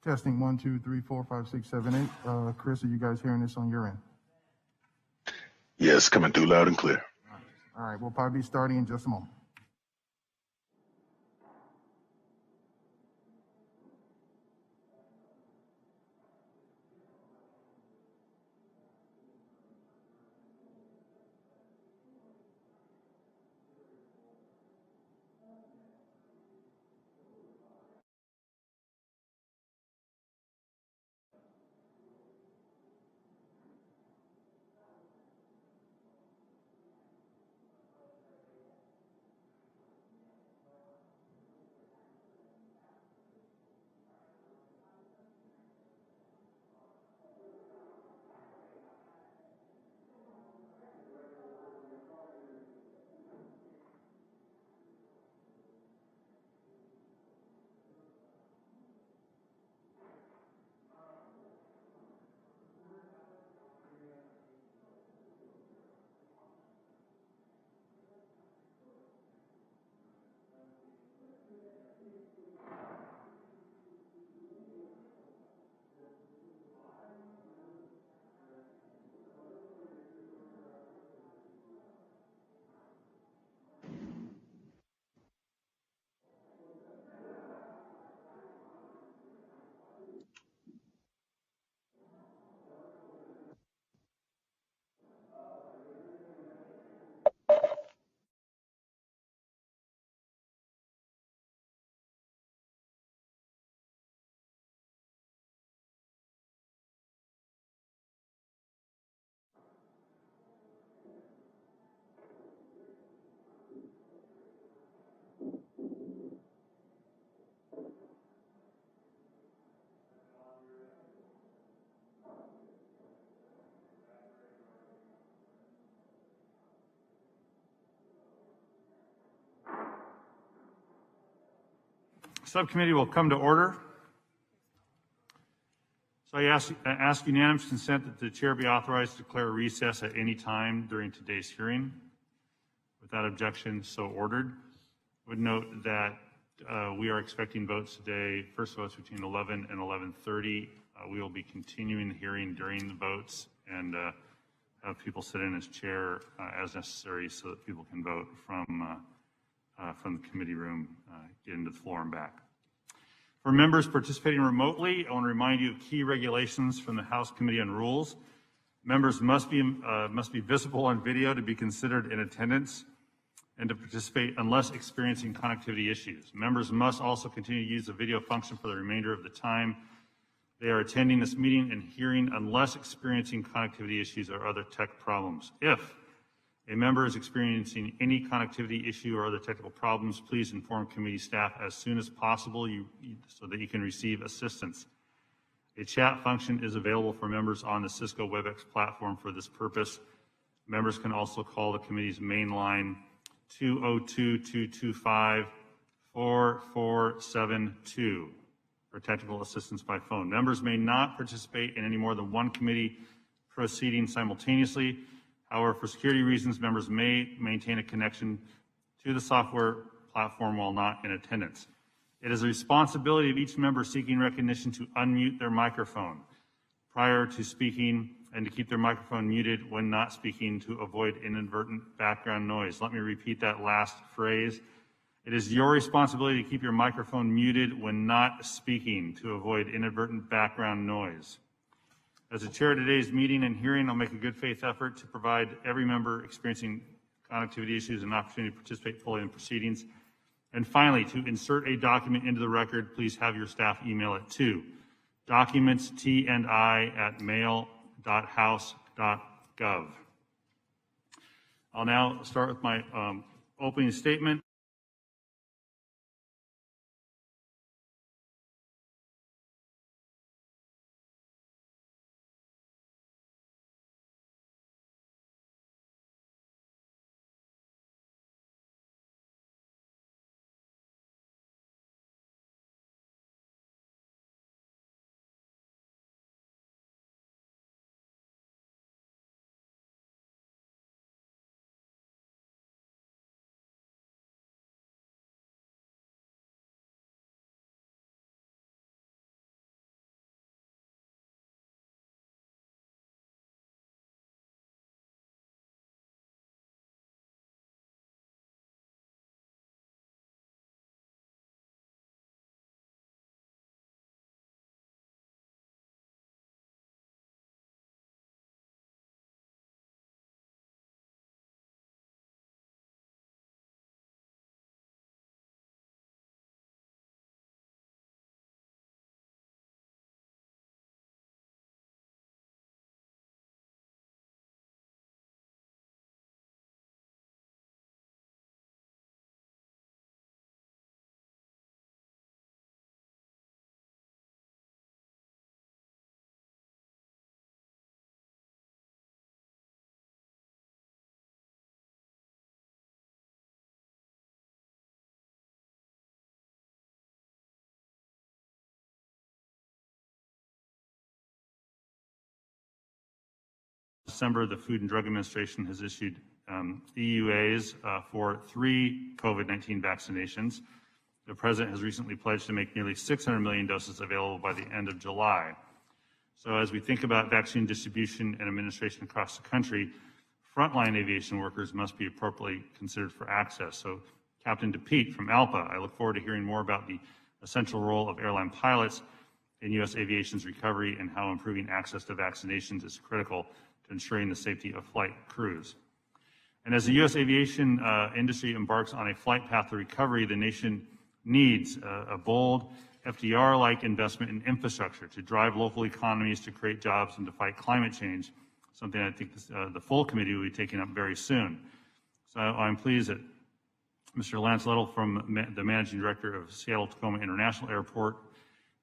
Testing 1, 2, 3, 4, 5, 6, 7, 8. Chris, are you guys hearing this on your end? Yes, coming through loud and clear. All right, we'll probably be starting in just a moment. Subcommittee will come to order. So I ask unanimous consent that the chair be authorized to declare a recess at any time during today's hearing. Without objection, so ordered. Would note that we are expecting votes today, first votes between 11 and 11:30. We will be continuing the hearing during the votes and have people sit in as chair as necessary so that people can vote from the committee room, get into the floor and back. For members participating remotely, I want to remind you of key regulations from the House Committee on Rules. Members must be visible on video to be considered in attendance and to participate unless experiencing connectivity issues. Members must also continue to use the video function for the remainder of the time they are attending this meeting and hearing unless experiencing connectivity issues or other tech problems. If a member is experiencing any connectivity issue or other technical problems, please inform committee staff as soon as possible so that you can receive assistance. A chat function is available for members on the Cisco WebEx platform for this purpose. Members can also call the committee's main line 202-225-4472 for technical assistance by phone. Members may not participate in any more than one committee proceeding simultaneously. However, for security reasons, members may maintain a connection to the software platform while not in attendance. It is the responsibility of each member seeking recognition to unmute their microphone prior to speaking and to keep their microphone muted when not speaking to avoid inadvertent background noise. Let me repeat that last phrase. It is your responsibility to keep your microphone muted when not speaking to avoid inadvertent background noise. As the chair of today's meeting and hearing, I'll make a good faith effort to provide every member experiencing connectivity issues an opportunity to participate fully in proceedings. And finally, to insert a document into the record, please have your staff email it to documentstni@mail.house.gov. I'll now start with my opening statement. December, the Food and Drug Administration has issued EUAs for 3 COVID-19 vaccinations. The President has recently pledged to make nearly 600 million doses available by the end of July. So as we think about vaccine distribution and administration across the country, frontline aviation workers must be appropriately considered for access. So Captain DePete from ALPA, I look forward to hearing more about the essential role of airline pilots in U.S. aviation's recovery and how improving access to vaccinations is critical to ensuring the safety of flight crews. And as the U.S. aviation industry embarks on a flight path to recovery, the nation needs a bold FDR-like investment in infrastructure to drive local economies, to create jobs, and to fight climate change, something I think the full committee will be taking up very soon. So I'm pleased that Mr. Lance Little, from the Managing Director of Seattle-Tacoma International Airport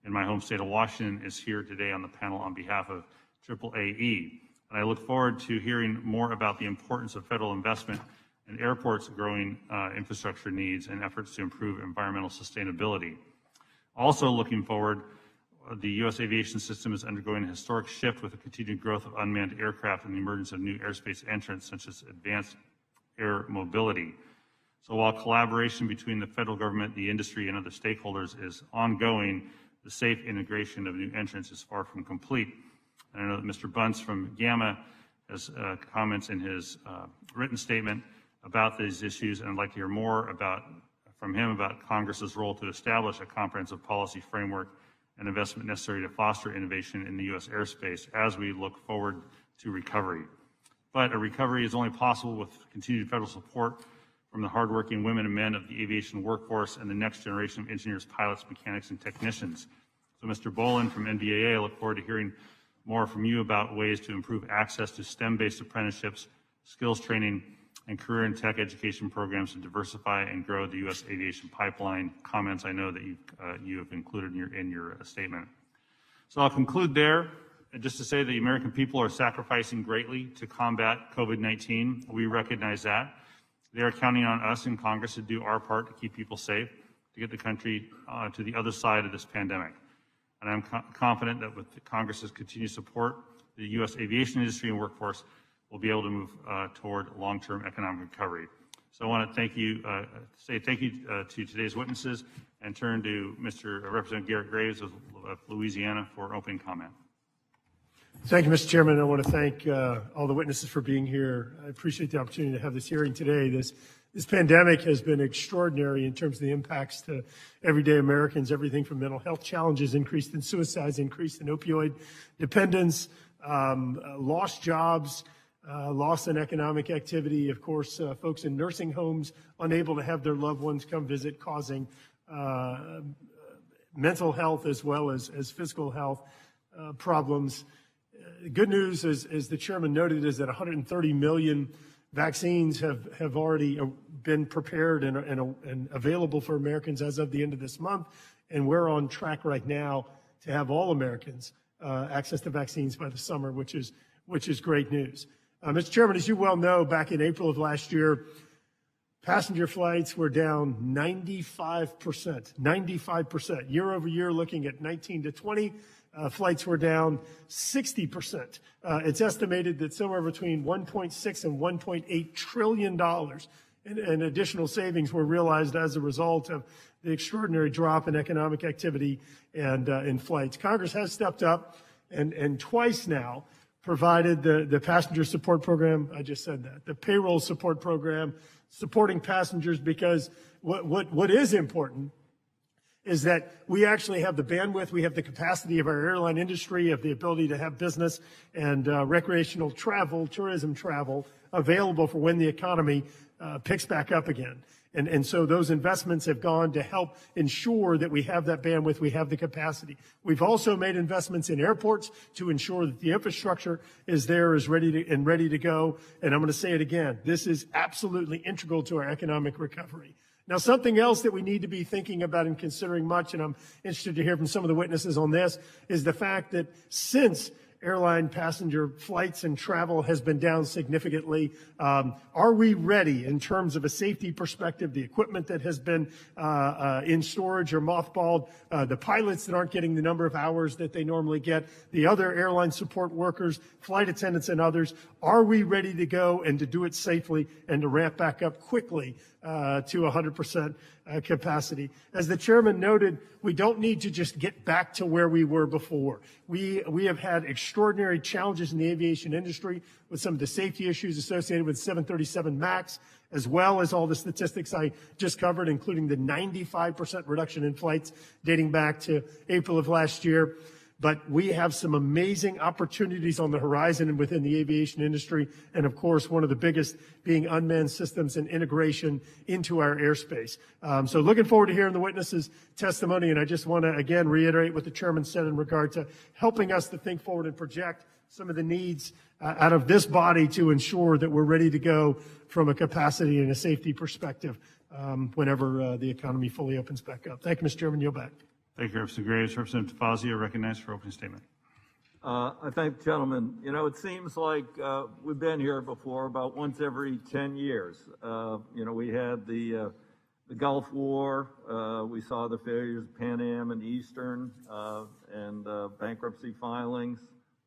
in my home state of Washington, is here today on the panel on behalf of AAAE. And I look forward to hearing more about the importance of federal investment in airports' growing infrastructure needs and efforts to improve environmental sustainability. Also looking forward, the U.S. aviation system is undergoing a historic shift with the continued growth of unmanned aircraft and the emergence of new airspace entrants such as advanced air mobility. So while collaboration between the federal government, the industry, and other stakeholders is ongoing, the safe integration of new entrants is far from complete. And I know that Mr. Bunce from GAMA has comments in his written statement about these issues, and I'd like to hear more from him about Congress's role to establish a comprehensive policy framework and investment necessary to foster innovation in the U.S. airspace as we look forward to recovery. But a recovery is only possible with continued federal support from the hardworking women and men of the aviation workforce and the next generation of engineers, pilots, mechanics, and technicians. So Mr. Bolin from NBAA, I look forward to hearing more from you about ways to improve access to STEM-based apprenticeships, skills training, and career and tech education programs to diversify and grow the U.S. aviation pipeline. Comments I know that you have included in your statement. So I'll conclude there, just to say the American people are sacrificing greatly to combat COVID-19. We recognize that. They are counting on us in Congress to do our part to keep people safe, to get the country to the other side of this pandemic. And I'm confident that with Congress's continued support, the U.S. aviation industry and workforce will be able to move toward long-term economic recovery. So I want to thank you, say thank you to today's witnesses, and turn to Mr. Representative Garrett Graves of Louisiana for opening comment. Thank you, Mr. Chairman. I want to thank all the witnesses for being here. I appreciate the opportunity to have this hearing today. This pandemic has been extraordinary in terms of the impacts to everyday Americans, everything from mental health challenges, increase in suicides, increase in opioid dependence, lost jobs, loss in economic activity, of course, folks in nursing homes unable to have their loved ones come visit, causing mental health as well as physical health problems. Good news, as the chairman noted, is that 130 million vaccines have already been prepared and available for Americans as of the end of this month, and we're on track right now to have all Americans access to vaccines by the summer, which is great news. Mr. Chairman, as you well know, back in April of last year, passenger flights were down 95%. Year over year, looking at 19 to 20, flights were down 60%. It's estimated that somewhere between $1.6 and $1.8 trillion in additional savings were realized as a result of the extraordinary drop in economic activity and in flights. Congress has stepped up and twice now provided the passenger support program. I just said that. The payroll support program, supporting passengers, because what is important is that we actually have the bandwidth, we have the capacity of our airline industry, of the ability to have business and recreational travel, tourism travel available for when the economy picks back up again. And so those investments have gone to help ensure that we have that bandwidth, we have the capacity. We've also made investments in airports to ensure that the infrastructure is there, is ready to go. And I'm going to say it again, this is absolutely integral to our economic recovery. Now, something else that we need to be thinking about and considering much, and I'm interested to hear from some of the witnesses on this, is the fact that since airline passenger flights and travel has been down significantly. Are we ready in terms of a safety perspective, the equipment that has been in storage or mothballed, the pilots that aren't getting the number of hours that they normally get, the other airline support workers, flight attendants and others? Are we ready to go and to do it safely and to ramp back up quickly to 100% capacity? As the chairman noted, we don't need to just get back to where we were before. We have had extraordinary challenges in the aviation industry with some of the safety issues associated with 737 MAX, as well as all the statistics I just covered, including the 95% reduction in flights dating back to April of last year. But we have some amazing opportunities on the horizon and within the aviation industry. And of course, one of the biggest being unmanned systems and integration into our airspace. So looking forward to hearing the witnesses' testimony. And I just want to, again, reiterate what the chairman said in regard to helping us to think forward and project some of the needs out of this body to ensure that we're ready to go from a capacity and a safety perspective whenever the economy fully opens back up. Thank you, Mr. Chairman. Yield back. Thank you, Representative Graves. Representative Fazio, recognized for opening statement. I thank the gentleman. You know, it seems like we've been here before about once every 10 years. You know, we had the Gulf War. We saw the failures of Pan Am and Eastern and bankruptcy filings,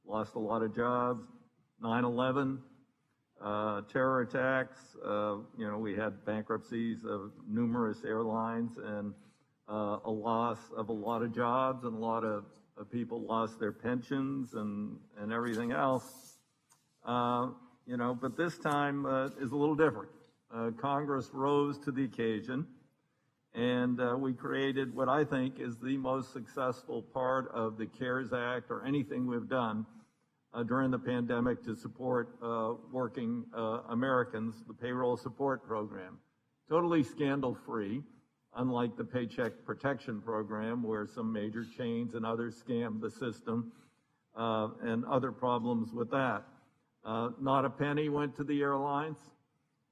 lost a lot of jobs. 9/11, terror attacks. You know, we had bankruptcies of numerous airlines and a loss of a lot of jobs, and a lot of people lost their pensions and everything else. You know, but this time is a little different. Congress rose to the occasion, and we created what I think is the most successful part of the CARES Act or anything we've done during the pandemic to support working Americans, the payroll support program. Totally scandal-free. Unlike the Paycheck Protection Program, where some major chains and others scammed the system, and other problems with that. Not a penny went to the airlines.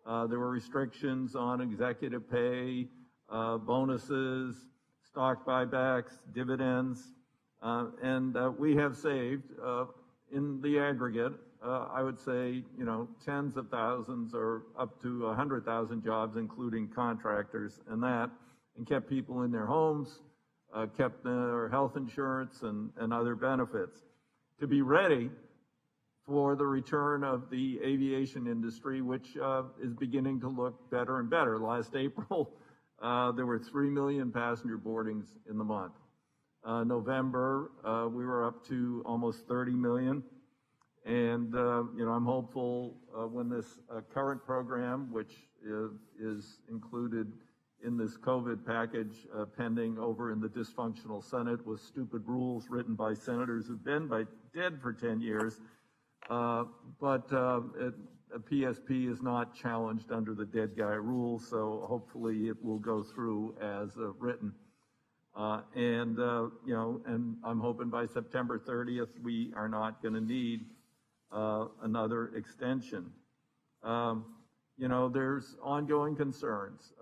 There were restrictions on executive pay, bonuses, stock buybacks, dividends, and we have saved, in the aggregate, I would say, you know, tens of thousands or up to 100,000 jobs, including contractors and that, and kept people in their homes, kept their health insurance and other benefits. To be ready for the return of the aviation industry, which is beginning to look better and better. Last April, there were 3 million passenger boardings in the month. November, we were up to almost 30 million. And, you know, I'm hopeful when this current program, which is included in this COVID package pending over in the dysfunctional Senate with stupid rules written by senators who've been dead for 10 years. But a PSP is not challenged under the dead guy rule, so hopefully it will go through as written. You know, and I'm hoping by September 30th, we are not going to need another extension. You know, there's ongoing concerns.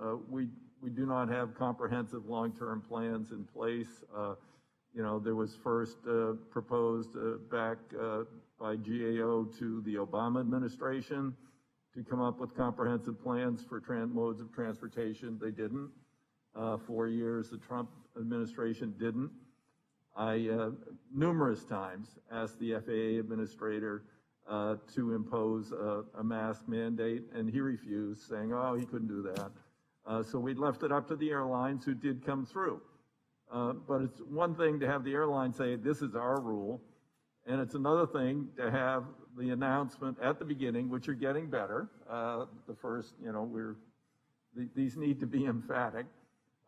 We do not have comprehensive long-term plans in place. You know, there was first proposed back by GAO to the Obama administration to come up with comprehensive plans for modes of transportation. They didn't. 4 years, the Trump administration didn't. I numerous times asked the FAA administrator to impose a mask mandate, and he refused, saying, oh, he couldn't do that. So we left it up to the airlines, who did come through. But it's one thing to have the airline say, this is our rule, and it's another thing to have the announcement at the beginning, which are getting better. The first, you know, these need to be emphatic,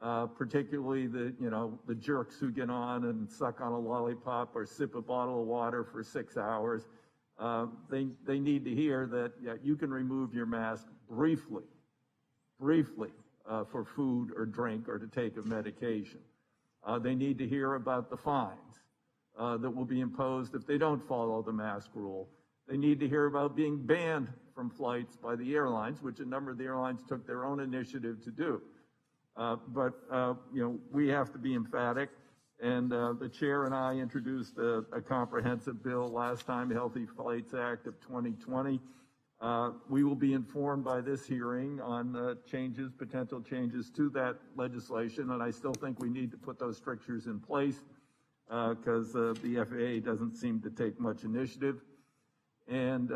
particularly the jerks who get on and suck on a lollipop or sip a bottle of water for 6 hours. They need to hear that you can remove your mask briefly for food or drink or to take a medication. They need to hear about the fines that will be imposed if they don't follow the mask rule. They need to hear about being banned from flights by the airlines, which a number of the airlines took their own initiative to do. But you know, we have to be emphatic, And the chair and I introduced a comprehensive bill last time, Healthy Flights Act of 2020. We will be informed by this hearing on potential changes to that legislation, and I still think we need to put those strictures in place because the FAA doesn't seem to take much initiative. And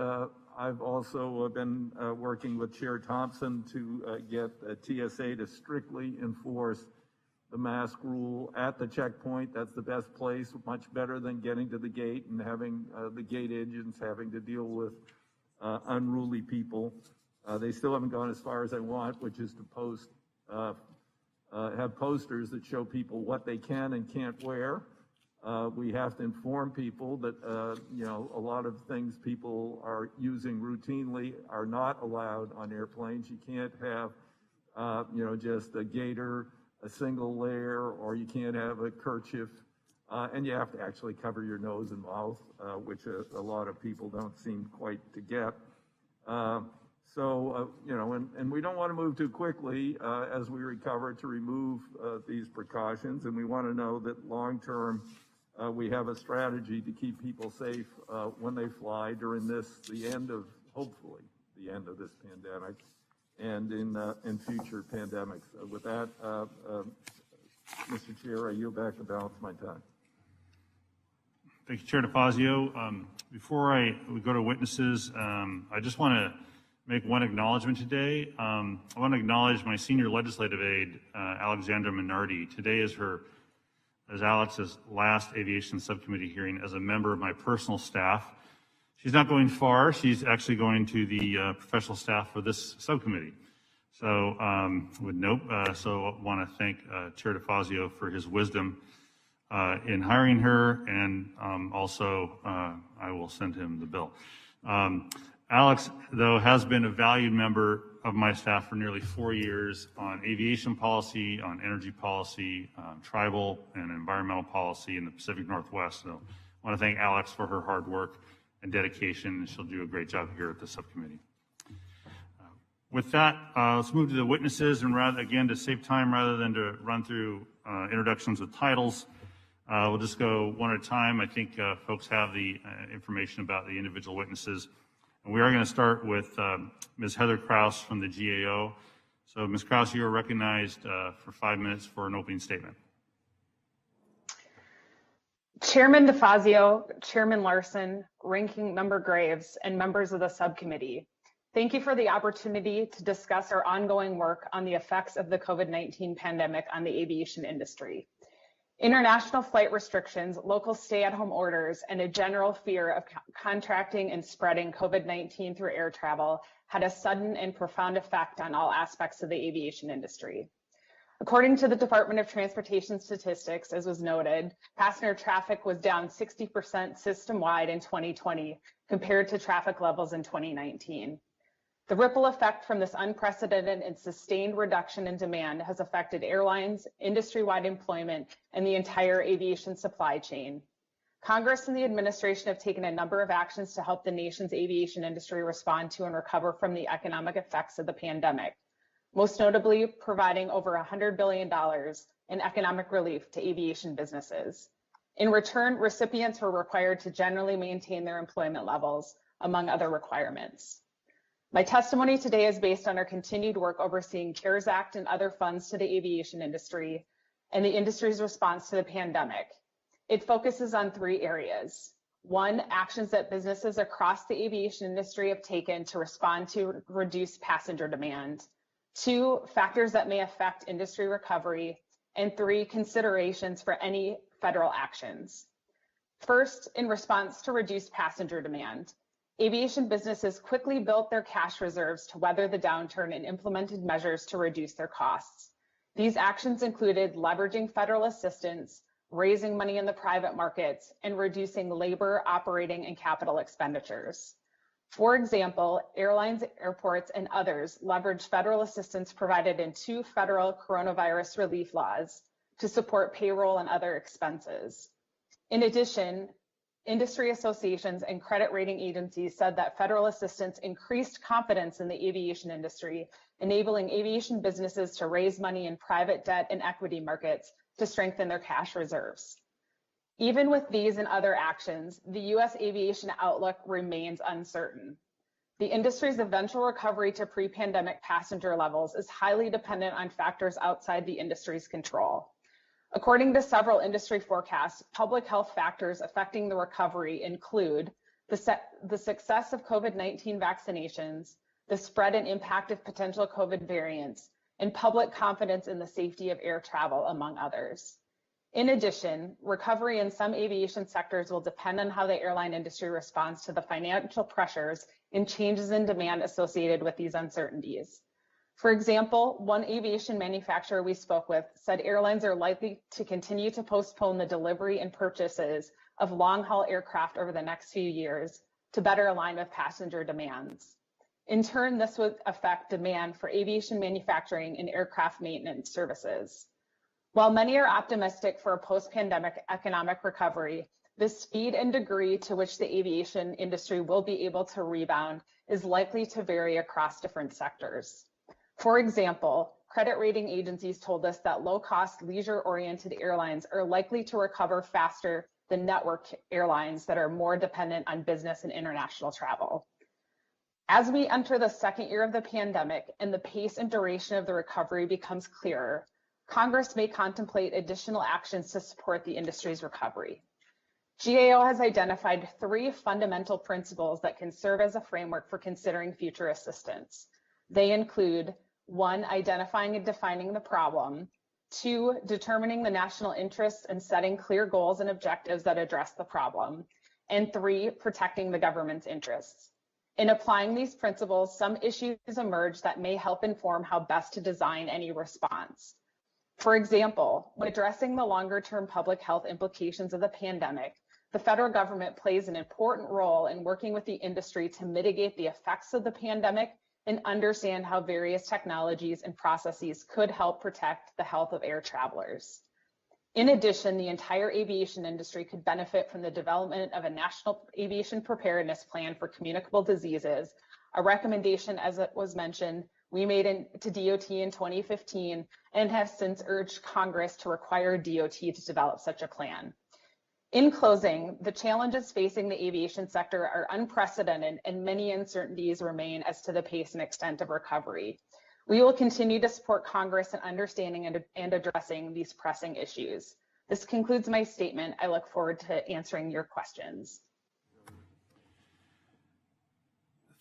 I've also been working with Chair Thompson to get TSA to strictly enforce the mask rule at the checkpoint. That's the best place, much better than getting to the gate and having the gate agents having to deal with unruly people. They still haven't gone as far as I want, which is to have posters that show people what they can and can't wear. We have to inform people that, a lot of things people are using routinely are not allowed on airplanes. You can't have, just a gaiter, a single layer, or you can't have a kerchief, and you have to actually cover your nose and mouth, which a lot of people don't seem quite to get. And we don't want to move too quickly as we recover to remove these precautions, and we want to know that long-term we have a strategy to keep people safe when they fly during hopefully the end of this pandemic and in future pandemics. With that, Mr. Chair, I yield back the balance of my time. Thank you, Chair DeFazio. Before we go to witnesses, I just want to make one acknowledgement today. I want to acknowledge my senior legislative aide, Alexandra Minardi. Today is Alex's last aviation subcommittee hearing as a member of my personal staff. She's not going far. She's actually going to the professional staff for this subcommittee. So I want to thank Chair DeFazio for his wisdom in hiring her, and also I will send him the bill. Alex, though, has been a valued member of my staff for nearly 4 years on aviation policy, on energy policy, tribal and environmental policy in the Pacific Northwest. So I want to thank Alex for her hard work and dedication, and she'll do a great job here at the subcommittee. With that, let's move to the witnesses, and to save time rather than to run through introductions with titles, we'll just go one at a time. I think folks have the information about the individual witnesses. And we are going to start with Ms. Heather Kraus from the GAO. So Ms. Kraus, you are recognized for 5 minutes for an opening statement. Chairman DeFazio, Chairman Larson, Ranking Member Graves, and members of the subcommittee, thank you for the opportunity to discuss our ongoing work on the effects of the COVID-19 pandemic on the aviation industry. International flight restrictions, local stay-at-home orders, and a general fear of contracting and spreading COVID-19 through air travel had a sudden and profound effect on all aspects of the aviation industry. According to the Department of Transportation statistics, as was noted, passenger traffic was down 60% system-wide in 2020 compared to traffic levels in 2019. The ripple effect from this unprecedented and sustained reduction in demand has affected airlines, industry-wide employment, and the entire aviation supply chain. Congress and the administration have taken a number of actions to help the nation's aviation industry respond to and recover from the economic effects of the pandemic, most notably providing over $100 billion in economic relief to aviation businesses. In return, recipients were required to generally maintain their employment levels, among other requirements. My testimony today is based on our continued work overseeing CARES Act and other funds to the aviation industry and the industry's response to the pandemic. It focuses on 3 areas. 1, actions that businesses across the aviation industry have taken to respond to reduced passenger demand. 2, factors that may affect industry recovery. And 3, considerations for any federal actions. First, in response to reduced passenger demand, aviation businesses quickly built their cash reserves to weather the downturn and implemented measures to reduce their costs. These actions included leveraging federal assistance, raising money in the private markets, and reducing labor, operating, and capital expenditures. For example, airlines, airports, and others leveraged federal assistance provided in 2 federal coronavirus relief laws to support payroll and other expenses. In addition, industry associations and credit rating agencies said that federal assistance increased confidence in the aviation industry, enabling aviation businesses to raise money in private debt and equity markets to strengthen their cash reserves. Even with these and other actions, the U.S. aviation outlook remains uncertain. The industry's eventual recovery to pre-pandemic passenger levels is highly dependent on factors outside the industry's control. According to several industry forecasts, public health factors affecting the recovery include the success of COVID-19 vaccinations, the spread and impact of potential COVID variants, and public confidence in the safety of air travel, among others. In addition, recovery in some aviation sectors will depend on how the airline industry responds to the financial pressures and changes in demand associated with these uncertainties. For example, one aviation manufacturer we spoke with said airlines are likely to continue to postpone the delivery and purchases of long-haul aircraft over the next few years to better align with passenger demands. In turn, this would affect demand for aviation manufacturing and aircraft maintenance services. While many are optimistic for a post-pandemic economic recovery, the speed and degree to which the aviation industry will be able to rebound is likely to vary across different sectors. For example, credit rating agencies told us that low-cost, leisure-oriented airlines are likely to recover faster than network airlines that are more dependent on business and international travel. As we enter the second year of the pandemic and the pace and duration of the recovery becomes clearer, Congress may contemplate additional actions to support the industry's recovery. GAO has identified 3 fundamental principles that can serve as a framework for considering future assistance. They include 1, identifying and defining the problem, 2, determining the national interests and setting clear goals and objectives that address the problem, and 3, protecting the government's interests. In applying these principles, some issues emerge that may help inform how best to design any response. For example, when addressing the longer-term public health implications of the pandemic, the federal government plays an important role in working with the industry to mitigate the effects of the pandemic and understand how various technologies and processes could help protect the health of air travelers. In addition, the entire aviation industry could benefit from the development of a national aviation preparedness plan for communicable diseases, a recommendation, as it was mentioned, we made to DOT in 2015 and have since urged Congress to require DOT to develop such a plan. In closing, the challenges facing the aviation sector are unprecedented and many uncertainties remain as to the pace and extent of recovery. We will continue to support Congress in understanding and addressing these pressing issues. This concludes my statement. I look forward to answering your questions.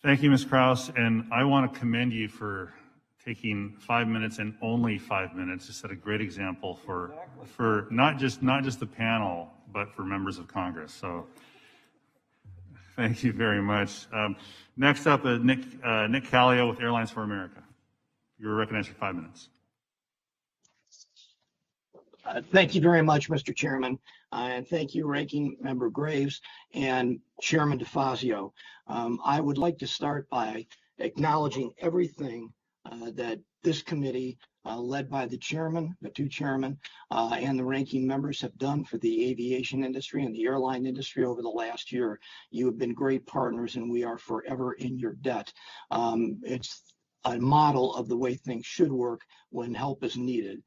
Thank you, Ms. Kraus, and I want to commend you for taking 5 minutes and only 5 minutes to set a great example for not just the panel, but for members of Congress. So thank you very much. Next up, Nick Callio with Airlines for America. You're recognized for 5 minutes. Thank you very much, Mr. Chairman, and thank you, Ranking Member Graves and Chairman DeFazio. I would like to start by acknowledging everything that this committee, led by the chairman, the 2 chairmen, and the ranking members have done for the aviation industry and the airline industry over the last year. You have been great partners, and we are forever in your debt. It's a model of the way things should work when help is needed.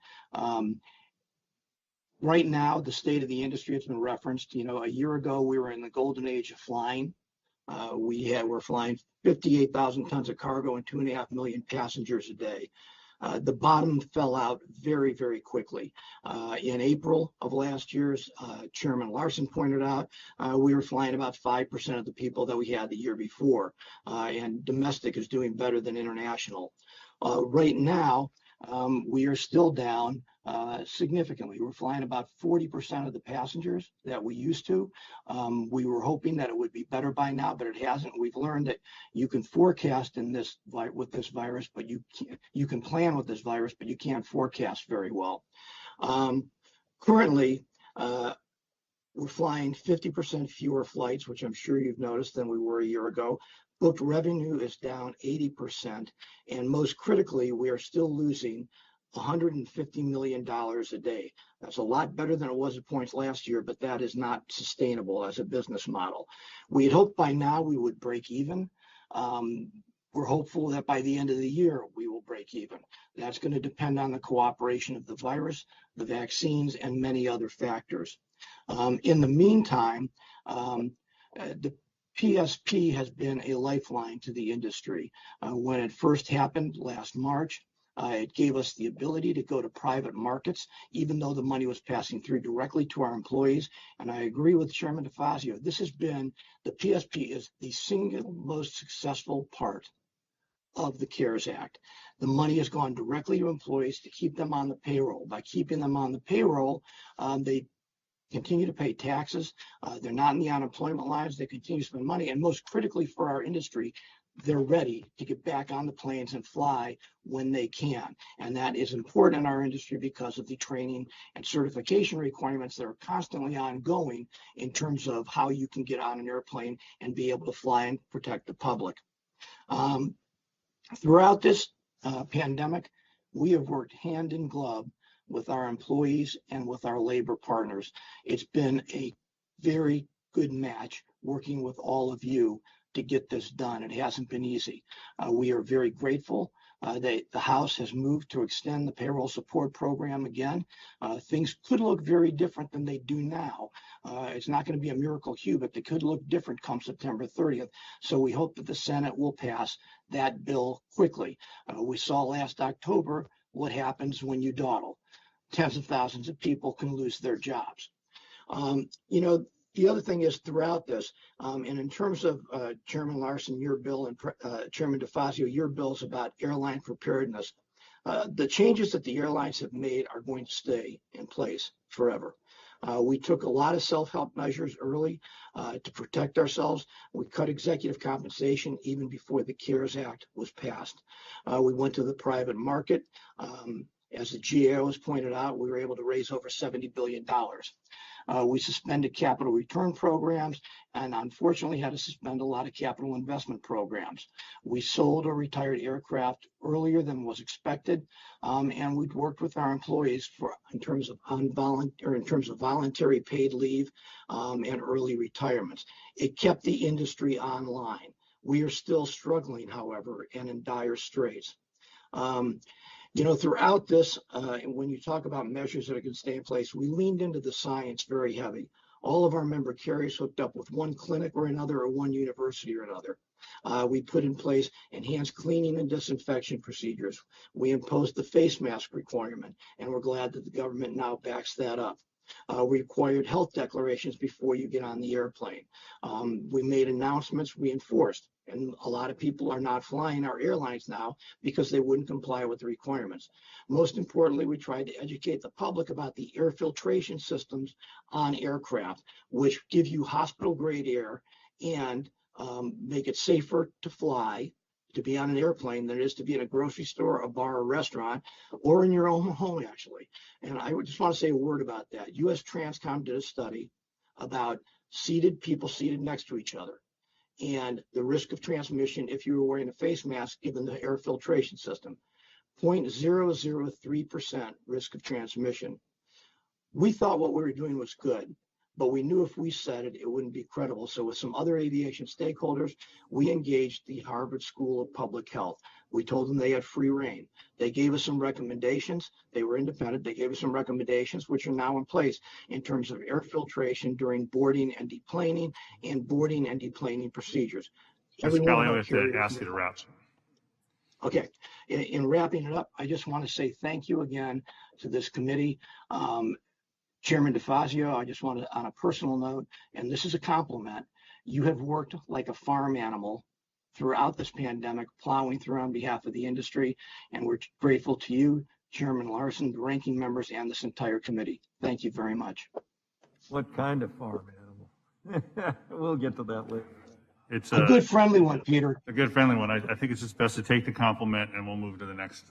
Right now, the state of the industry has been referenced. You know, a year ago, we were in the golden age of flying. We're flying 58,000 tons of cargo and 2.5 million passengers a day. The bottom fell out very, very quickly. In April of last year, Chairman Larson pointed out, we were flying about 5% of the people that we had the year before, and domestic is doing better than international. Right now, we are still down significantly. We're flying about 40% of the passengers that we used to. We were hoping that it would be better by now, but it hasn't. We've learned that you can forecast with this virus, but you can plan with this virus, but you can't forecast very well. Currently, we're flying 50% fewer flights, which I'm sure you've noticed, than we were a year ago. Booked revenue is down 80%, and most critically, we are still losing $150 million a day. That's a lot better than it was at points last year, but that is not sustainable as a business model. We had hoped by now we would break even. We're hopeful that by the end of the year, we will break even. That's going to depend on the cooperation of the virus, the vaccines, and many other factors. In the meantime, the PSP has been a lifeline to the industry. When it first happened last March, it gave us the ability to go to private markets, even though the money was passing through directly to our employees. And I agree with Chairman DeFazio. The PSP is the single most successful part of the CARES Act. The money has gone directly to employees to keep them on the payroll. By keeping them on the payroll, they continue to pay taxes. They're not in the unemployment lines. They continue to spend money. And most critically for our industry, they're ready to get back on the planes and fly when they can. And that is important in our industry because of the training and certification requirements that are constantly ongoing in terms of how you can get on an airplane and be able to fly and protect the public. Throughout this pandemic, we have worked hand in glove with our employees and with our labor partners. It's been a very good match working with all of you to get this done. It hasn't been easy. We are very grateful that the House has moved to extend the payroll support program again. Things could look very different than they do now. It's not going to be a miracle cube, but they could look different come September 30th. So we hope that the Senate will pass that bill quickly. We saw last October what happens when you dawdle. Tens of thousands of people can lose their jobs. The other thing is throughout this, and in terms of Chairman Larson, your bill, and Chairman DeFazio, your bills about airline preparedness, the changes that the airlines have made are going to stay in place forever. We took a lot of self-help measures early to protect ourselves. We cut executive compensation even before the CARES Act was passed. We went to the private market. As the GAO has pointed out, we were able to raise over $70 billion. We suspended capital return programs and unfortunately had to suspend a lot of capital investment programs. We sold or retired aircraft earlier than was expected, and we'd worked with our employees in terms of voluntary paid leave and early retirements. It kept the industry online. We are still struggling, however, and in dire straits. Throughout this, when you talk about measures that are going to stay in place, we leaned into the science very heavy. All of our member carriers hooked up with one clinic or another or one university or another. We put in place enhanced cleaning and disinfection procedures. We imposed the face mask requirement, and we're glad that the government now backs that up. We required health declarations before you get on the airplane. We made announcements we enforced, and a lot of people are not flying our airlines now because they wouldn't comply with the requirements. Most importantly, we tried to educate the public about the air filtration systems on aircraft, which give you hospital-grade air and make it safer to fly, to be on an airplane than it is to be in a grocery store, a bar, a restaurant, or in your own home, actually. And I would just want to say a word about that. US Transcom did a study about people seated next to each other and the risk of transmission if you were wearing a face mask given the air filtration system. 0.003% risk of transmission. We thought what we were doing was good, but we knew if we said it, it wouldn't be credible. So with some other aviation stakeholders, we engaged the Harvard School of Public Health. We told them they had free reign. They gave us some recommendations. They were independent. They gave us some recommendations, which are now in place in terms of air filtration during boarding and deplaning and boarding and deplaning procedures. Mr. Kelly, I have to ask you to wrap. Okay. In wrapping it up, I just want to say thank you again to this committee. Chairman DeFazio, I just want to, on a personal note, and this is a compliment, you have worked like a farm animal throughout this pandemic, plowing through on behalf of the industry, and we're grateful to you, Chairman Larson, the ranking members, and this entire committee. Thank you very much. What kind of farm animal? We'll get to that later. It's a good, friendly one, Peter. A good, friendly one. I think it's just best to take the compliment, and we'll move to the next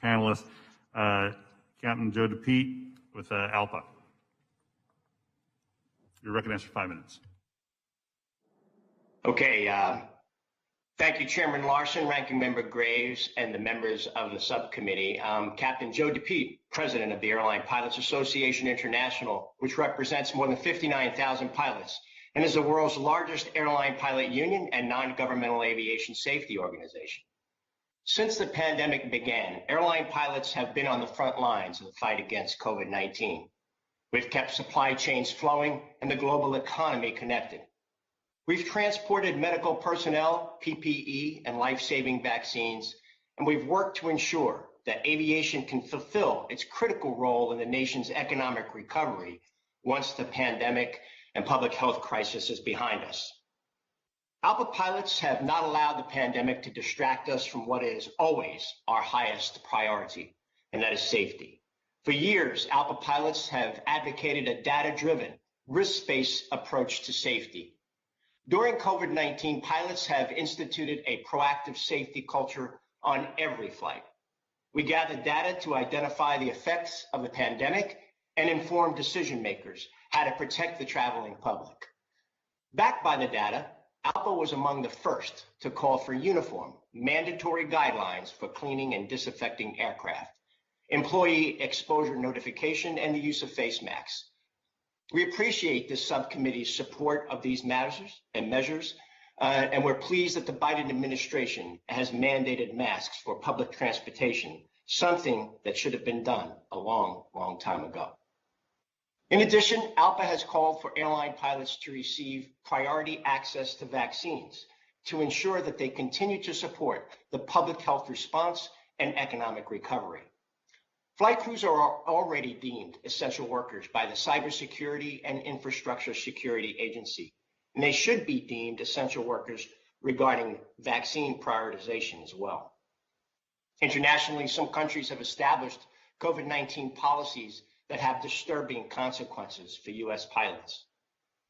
panelist. Captain Joe DePete with ALPA. You're recognized for 5 minutes. Okay. Thank you, Chairman Larson, Ranking Member Graves, and the members of the subcommittee. Captain Joe DePete, President of the Airline Pilots Association International, which represents more than 59,000 pilots and is the world's largest airline pilot union and non-governmental aviation safety organization. Since the pandemic began, airline pilots have been on the front lines of the fight against COVID-19. We've kept supply chains flowing and the global economy connected. We've transported medical personnel, PPE, and life-saving vaccines, and we've worked to ensure that aviation can fulfill its critical role in the nation's economic recovery once the pandemic and public health crisis is behind us. ALPA pilots have not allowed the pandemic to distract us from what is always our highest priority, and that is safety. For years, ALPA pilots have advocated a data-driven, risk-based approach to safety. During COVID-19, pilots have instituted a proactive safety culture on every flight. We gathered data to identify the effects of the pandemic and inform decision makers how to protect the traveling public. Backed by the data, ALPA was among the first to call for uniform, mandatory guidelines for cleaning and disinfecting aircraft, employee exposure notification, and the use of face masks. We appreciate this subcommittee's support of these measures, and we're pleased that the Biden administration has mandated masks for public transportation, something that should have been done a long, long time ago. In addition, ALPA has called for airline pilots to receive priority access to vaccines to ensure that they continue to support the public health response and economic recovery. Flight crews are already deemed essential workers by the Cybersecurity and Infrastructure Security Agency, and they should be deemed essential workers regarding vaccine prioritization as well. Internationally, some countries have established COVID-19 policies that have disturbing consequences for U.S. pilots.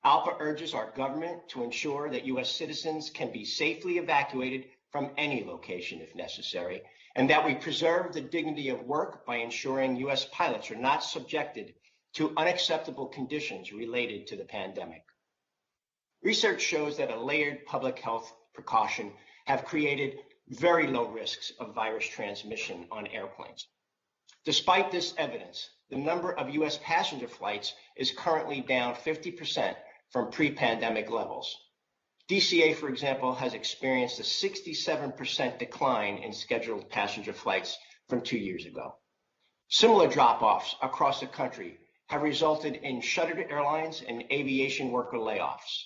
ALPA urges our government to ensure that U.S. citizens can be safely evacuated from any location if necessary, and that we preserve the dignity of work by ensuring U.S. pilots are not subjected to unacceptable conditions related to the pandemic. Research shows that a layered public health precaution have created very low risks of virus transmission on airplanes. Despite this evidence, the number of U.S. passenger flights is currently down 50% from pre-pandemic levels. DCA, for example, has experienced a 67% decline in scheduled passenger flights from 2 years ago. Similar drop-offs across the country have resulted in shuttered airlines and aviation worker layoffs.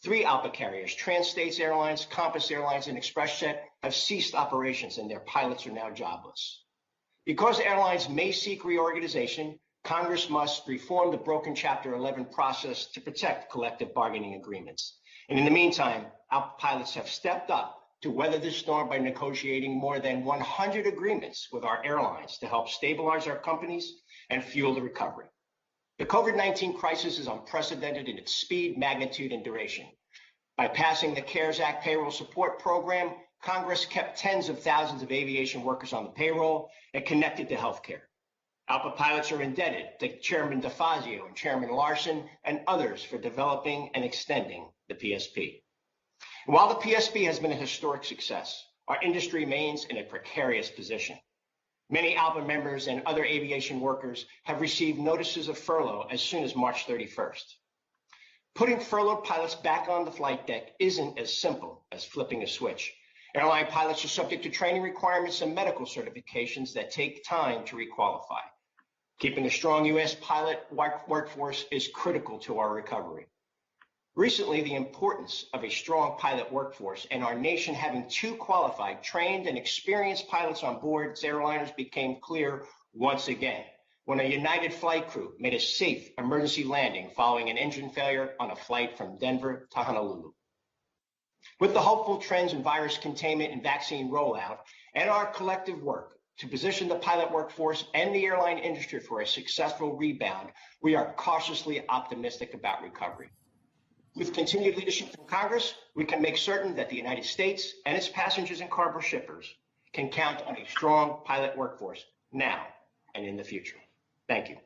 3 ALPA carriers, Trans-States Airlines, Compass Airlines, and ExpressJet, have ceased operations and their pilots are now jobless. Because airlines may seek reorganization, Congress must reform the broken Chapter 11 process to protect collective bargaining agreements. And in the meantime, our pilots have stepped up to weather this storm by negotiating more than 100 agreements with our airlines to help stabilize our companies and fuel the recovery. The COVID-19 crisis is unprecedented in its speed, magnitude, and duration. By passing the CARES Act payroll support program, Congress kept tens of thousands of aviation workers on the payroll and connected to healthcare. ALPA pilots are indebted to Chairman DeFazio and Chairman Larson and others for developing and extending the PSP. And while the PSP has been a historic success, our industry remains in a precarious position. Many ALPA members and other aviation workers have received notices of furlough as soon as March 31st. Putting furloughed pilots back on the flight deck isn't as simple as flipping a switch. Airline pilots are subject to training requirements and medical certifications that take time to requalify. Keeping a strong U.S. pilot workforce is critical to our recovery. Recently, the importance of a strong pilot workforce and our nation having 2 qualified, trained, and experienced pilots on board its airliners became clear once again when a United flight crew made a safe emergency landing following an engine failure on a flight from Denver to Honolulu. With the hopeful trends in virus containment and vaccine rollout and our collective work to position the pilot workforce and the airline industry for a successful rebound, we are cautiously optimistic about recovery. With continued leadership from Congress, we can make certain that the United States and its passengers and cargo shippers can count on a strong pilot workforce now and in the future. Thank you.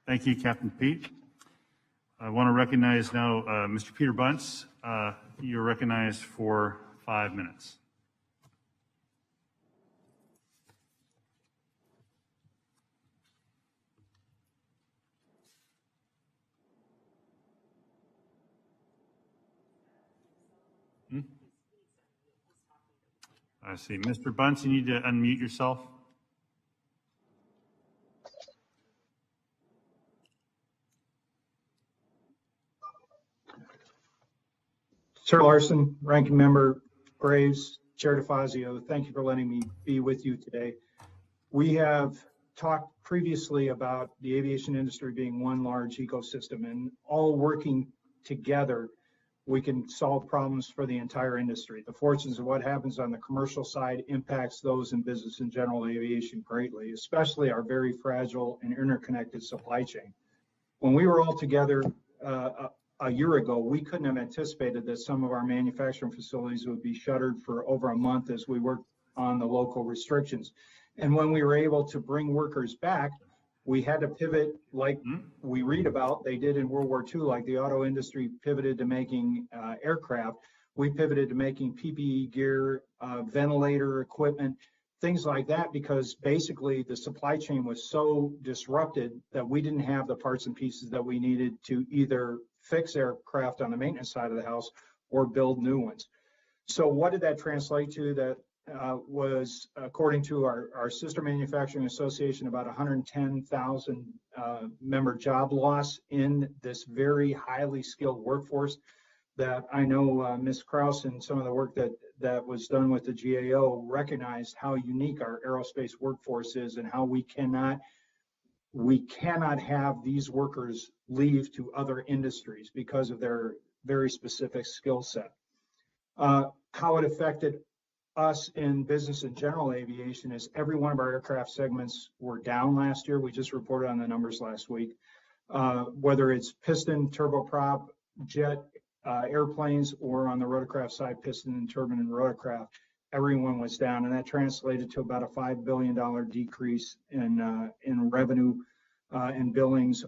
Thank you, Captain Pete. I want to recognize now Mr. Peter Bunce. You're recognized for 5 minutes. I see. Mr. Bunce, you need to unmute yourself. Sir Larson, Ranking Member Graves, Chair DeFazio, thank you for letting me be with you today. We have talked previously about the aviation industry being one large ecosystem, and all working together, we can solve problems for the entire industry. The fortunes of what happens on the commercial side impacts those in business and general aviation greatly, especially our very fragile and interconnected supply chain. When we were all together a year ago, we couldn't have anticipated that some of our manufacturing facilities would be shuttered for over a month as we worked on the local restrictions. And when we were able to bring workers back, we had to pivot like we read about they did in World War II, like the auto industry pivoted to making aircraft. We pivoted to making PPE gear, ventilator equipment, things like that, because basically the supply chain was so disrupted that we didn't have the parts and pieces that we needed to either fix aircraft on the maintenance side of the house or build new ones. So what did that translate to? That was, according to our sister manufacturing association, about 110,000 member job loss in this very highly skilled workforce that I know Ms. Krause and some of the work that was done with the GAO recognized how unique our aerospace workforce is and how we cannot have these workers leave to other industries because of their very specific skill set. How it affected us in business and general aviation is every one of our aircraft segments were down last year. We just reported on the numbers last week. Whether it's piston, turboprop, jet airplanes, or on the rotorcraft side, piston and turbine and rotorcraft, everyone was down, and that translated to about a $5 billion decrease in revenue and billings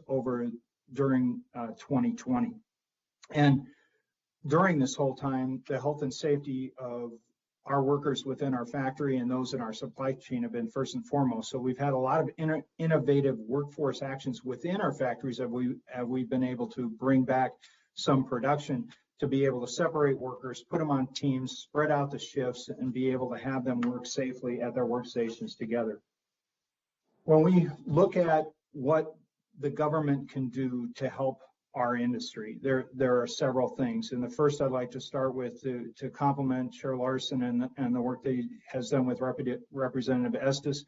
during 2020. And during this whole time, the health and safety of our workers within our factory and those in our supply chain have been first and foremost. So we've had a lot of innovative workforce actions within our factories that we've been able to bring back some production to be able to separate workers, put them on teams, spread out the shifts, and be able to have them work safely at their workstations together. When we look at what the government can do to help our industry, there are several things. And the first I'd like to start with to compliment Chair Larson and the work that he has done with Representative Estes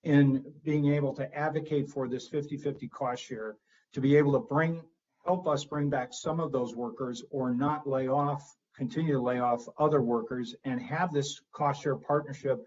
in being able to advocate for this 50-50 cost share, to be able to help us bring back some of those workers or not continue to lay off other workers, and have this cost share partnership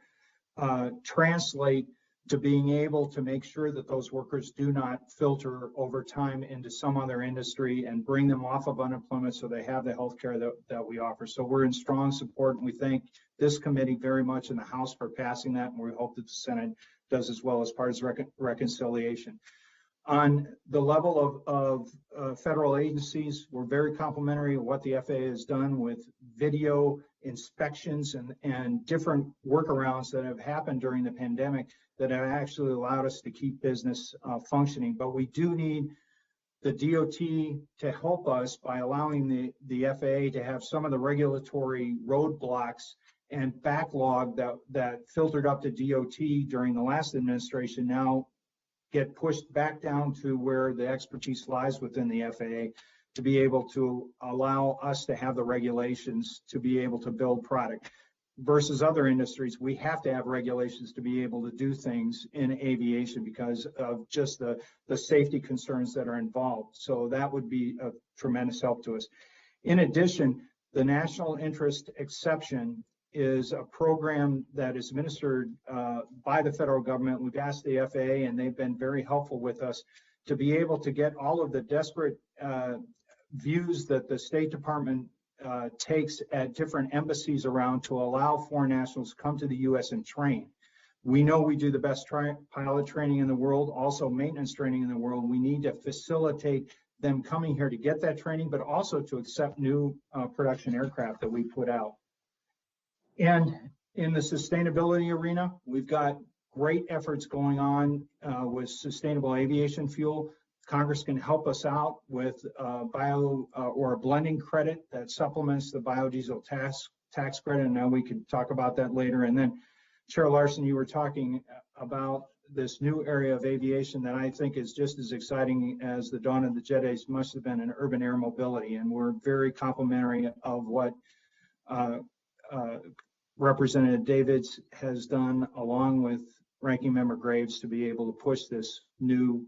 translate to being able to make sure that those workers do not filter over time into some other industry and bring them off of unemployment so they have the health care that we offer. So we're in strong support, and we thank this committee very much in the House for passing that, and we hope that the Senate does as well as part of reconciliation. On the level of federal agencies, we're very complimentary of what the FAA has done with video inspections and different workarounds that have happened during the pandemic that have actually allowed us to keep business functioning. But we do need the DOT to help us by allowing the FAA to have some of the regulatory roadblocks and backlog that filtered up to DOT during the last administration now get pushed back down to where the expertise lies within the FAA, to be able to allow us to have the regulations to be able to build product. Versus other industries, we have to have regulations to be able to do things in aviation because of just the safety concerns that are involved. So that would be a tremendous help to us. In addition, the national interest exception is a program that is administered by the federal government. We've asked the FAA, and they've been very helpful with us to be able to get all of the desperate views that the State Department takes at different embassies around to allow foreign nationals to come to the U.S. and train. We know we do the best pilot training in the world, also maintenance training in the world. We need to facilitate them coming here to get that training, but also to accept new production aircraft that we put out. And in the sustainability arena, we've got great efforts going on with sustainable aviation fuel. Congress can help us out with or a blending credit that supplements the biodiesel tax credit. And now we can talk about that later. And then, Chair Larson, you were talking about this new area of aviation that I think is just as exciting as the dawn of the jet age must have been in urban air mobility. And we're very complimentary of what Representative Davids has done along with Ranking Member Graves to be able to push this new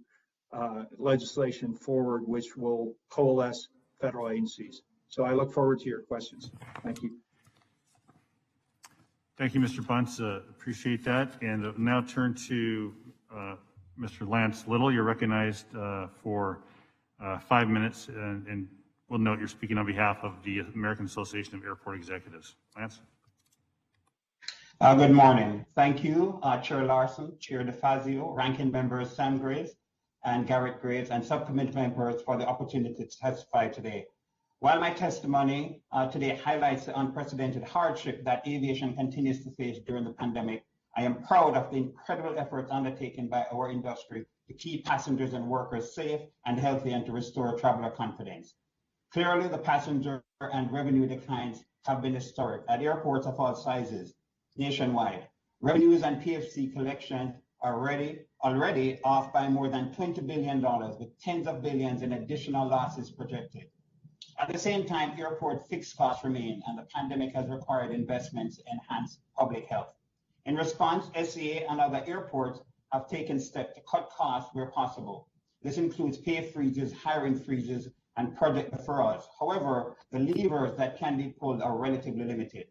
legislation forward, which will coalesce federal agencies. So I look forward to your questions. Thank you. Thank you, Mr. Bunce. Appreciate that. And now turn to Mr. Lance Little. You're recognized for 5 minutes, and we'll note you're speaking on behalf of the American Association of Airport Executives. Lance? Good morning. Thank you, Chair Larson, Chair DeFazio, Ranking Members Sam Graves and Garrett Graves, and subcommittee members for the opportunity to testify today. While my testimony today highlights the unprecedented hardship that aviation continues to face during the pandemic, I am proud of the incredible efforts undertaken by our industry to keep passengers and workers safe and healthy and to restore traveler confidence. Clearly, the passenger and revenue declines have been historic at airports of all sizes nationwide. Revenues and PFC collections are already off by more than $20 billion, with tens of billions in additional losses projected. At the same time, airport fixed costs remain, and the pandemic has required investments to enhance public health. In response, SCA and other airports have taken steps to cut costs where possible. This includes pay freezes, hiring freezes, and project deferrals. However, the levers that can be pulled are relatively limited.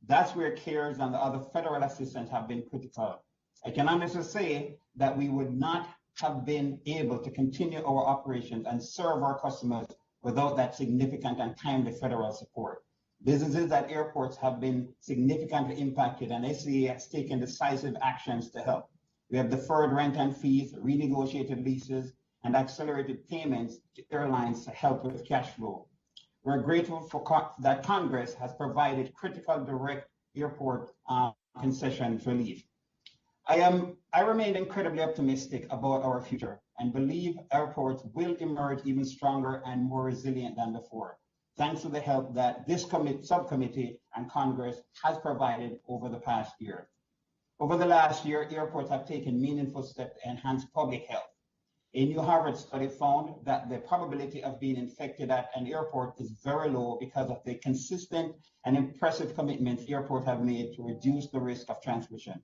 That's where CARES and the other federal assistance have been critical. I can honestly say that we would not have been able to continue our operations and serve our customers without that significant and timely federal support. Businesses at airports have been significantly impacted, and SCA has taken decisive actions to help. We have deferred rent and fees, renegotiated leases, and accelerated payments to airlines to help with cash flow. We're grateful that Congress has provided critical direct airport concession relief. I remain incredibly optimistic about our future and believe airports will emerge even stronger and more resilient than before, thanks to the help that this subcommittee and Congress has provided over the past year. Over the last year, airports have taken meaningful steps to enhance public health. A new Harvard study found that the probability of being infected at an airport is very low because of the consistent and impressive commitments airports have made to reduce the risk of transmission.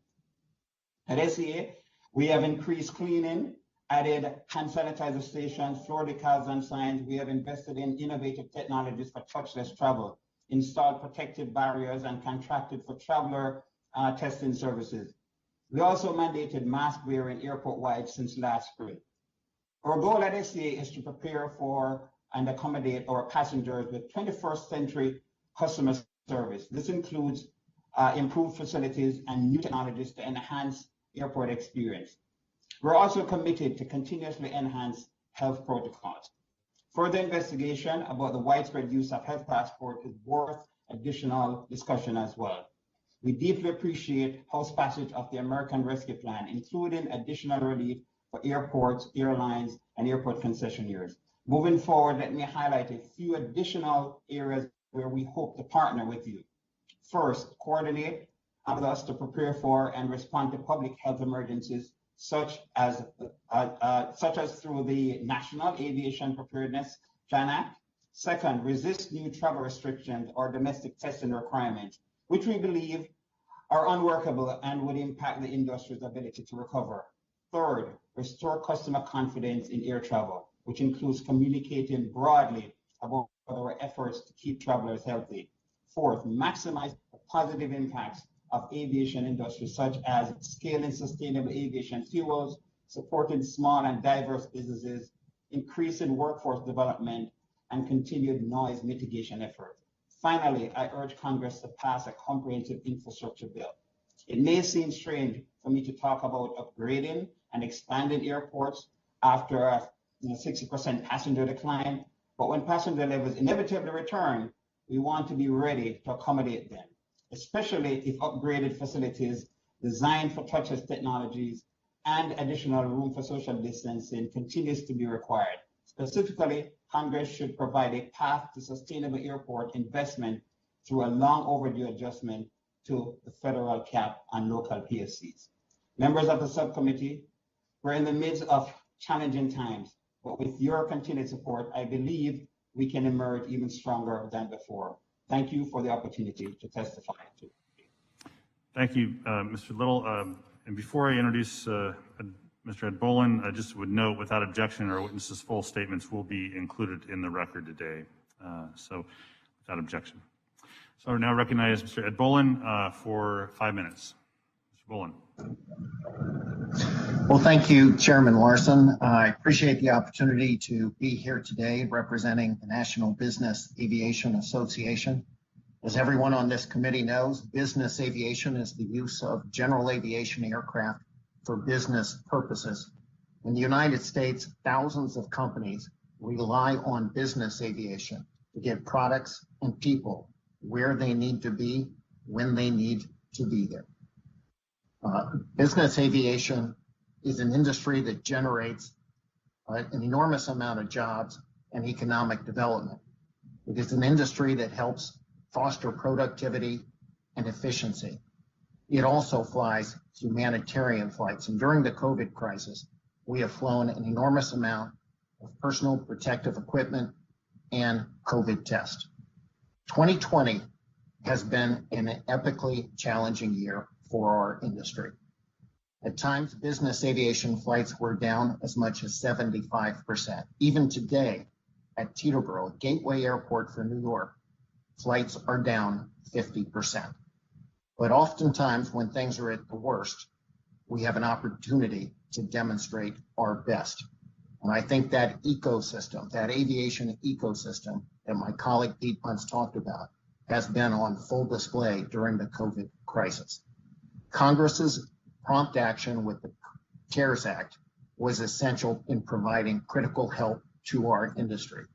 At SCA, we have increased cleaning, added hand sanitizer stations, floor decals and signs. We have invested in innovative technologies for touchless travel, installed protective barriers, and contracted for traveler testing services. We also mandated mask wearing airport-wide since last spring. Our goal at SCA is to prepare for and accommodate our passengers with 21st century customer service. This includes improved facilities and new technologies to enhance airport experience. We're also committed to continuously enhance health protocols. Further investigation about the widespread use of health passport is worth additional discussion as well. We deeply appreciate House passage of the American Rescue Plan, including additional relief for airports, airlines, and airport concessionaires. Moving forward, let me highlight a few additional areas where we hope to partner with you. First, coordinate with us to prepare for and respond to public health emergencies, such as through the National Aviation Preparedness Plan Act. Second, resist new travel restrictions or domestic testing requirements, which we believe are unworkable and would impact the industry's ability to recover. Third, restore customer confidence in air travel, which includes communicating broadly about our efforts to keep travelers healthy. Fourth, maximize the positive impacts of aviation industry, such as scaling sustainable aviation fuels, supporting small and diverse businesses, increasing workforce development, and continued noise mitigation efforts. Finally, I urge Congress to pass a comprehensive infrastructure bill. It may seem strange for me to talk about upgrading and expanding airports after a 60% passenger decline, but when passenger levels inevitably return, we want to be ready to accommodate them, especially if upgraded facilities designed for touchless technologies and additional room for social distancing continues to be required. Specifically, Congress should provide a path to sustainable airport investment through a long overdue adjustment to the federal cap on local PSCs. Members of the subcommittee, we're in the midst of challenging times, but with your continued support, I believe we can emerge even stronger than before. Thank you for the opportunity to testify. Thank you, Mr. Little. And before I introduce Mr. Ed Bolin, I just would note, without objection, our witnesses' full statements will be included in the record today. So without objection. So I now recognize Mr. Ed Bolin for 5 minutes. Mr. Bolin. Well, thank you, Chairman Larson. I appreciate the opportunity to be here today representing the National Business Aviation Association. As everyone on this committee knows, business aviation is the use of general aviation aircraft for business purposes. In the United States, thousands of companies rely on business aviation to get products and people where they need to be, when they need to be there. Business aviation is an industry that generates an enormous amount of jobs and economic development. It is an industry that helps foster productivity and efficiency. It also flies humanitarian flights. And during the COVID crisis, we have flown an enormous amount of personal protective equipment and COVID tests. 2020 has been an epically challenging year for our industry. At times, business aviation flights were down as much as 75%. Even today, at Teterboro, Gateway Airport for New York, flights are down 50%. But oftentimes, when things are at the worst, we have an opportunity to demonstrate our best. And I think that ecosystem, that aviation ecosystem that my colleague Pete Bunce talked about, has been on full display during the COVID crisis. Congress's prompt action with the CARES Act was essential in providing critical help to our industry.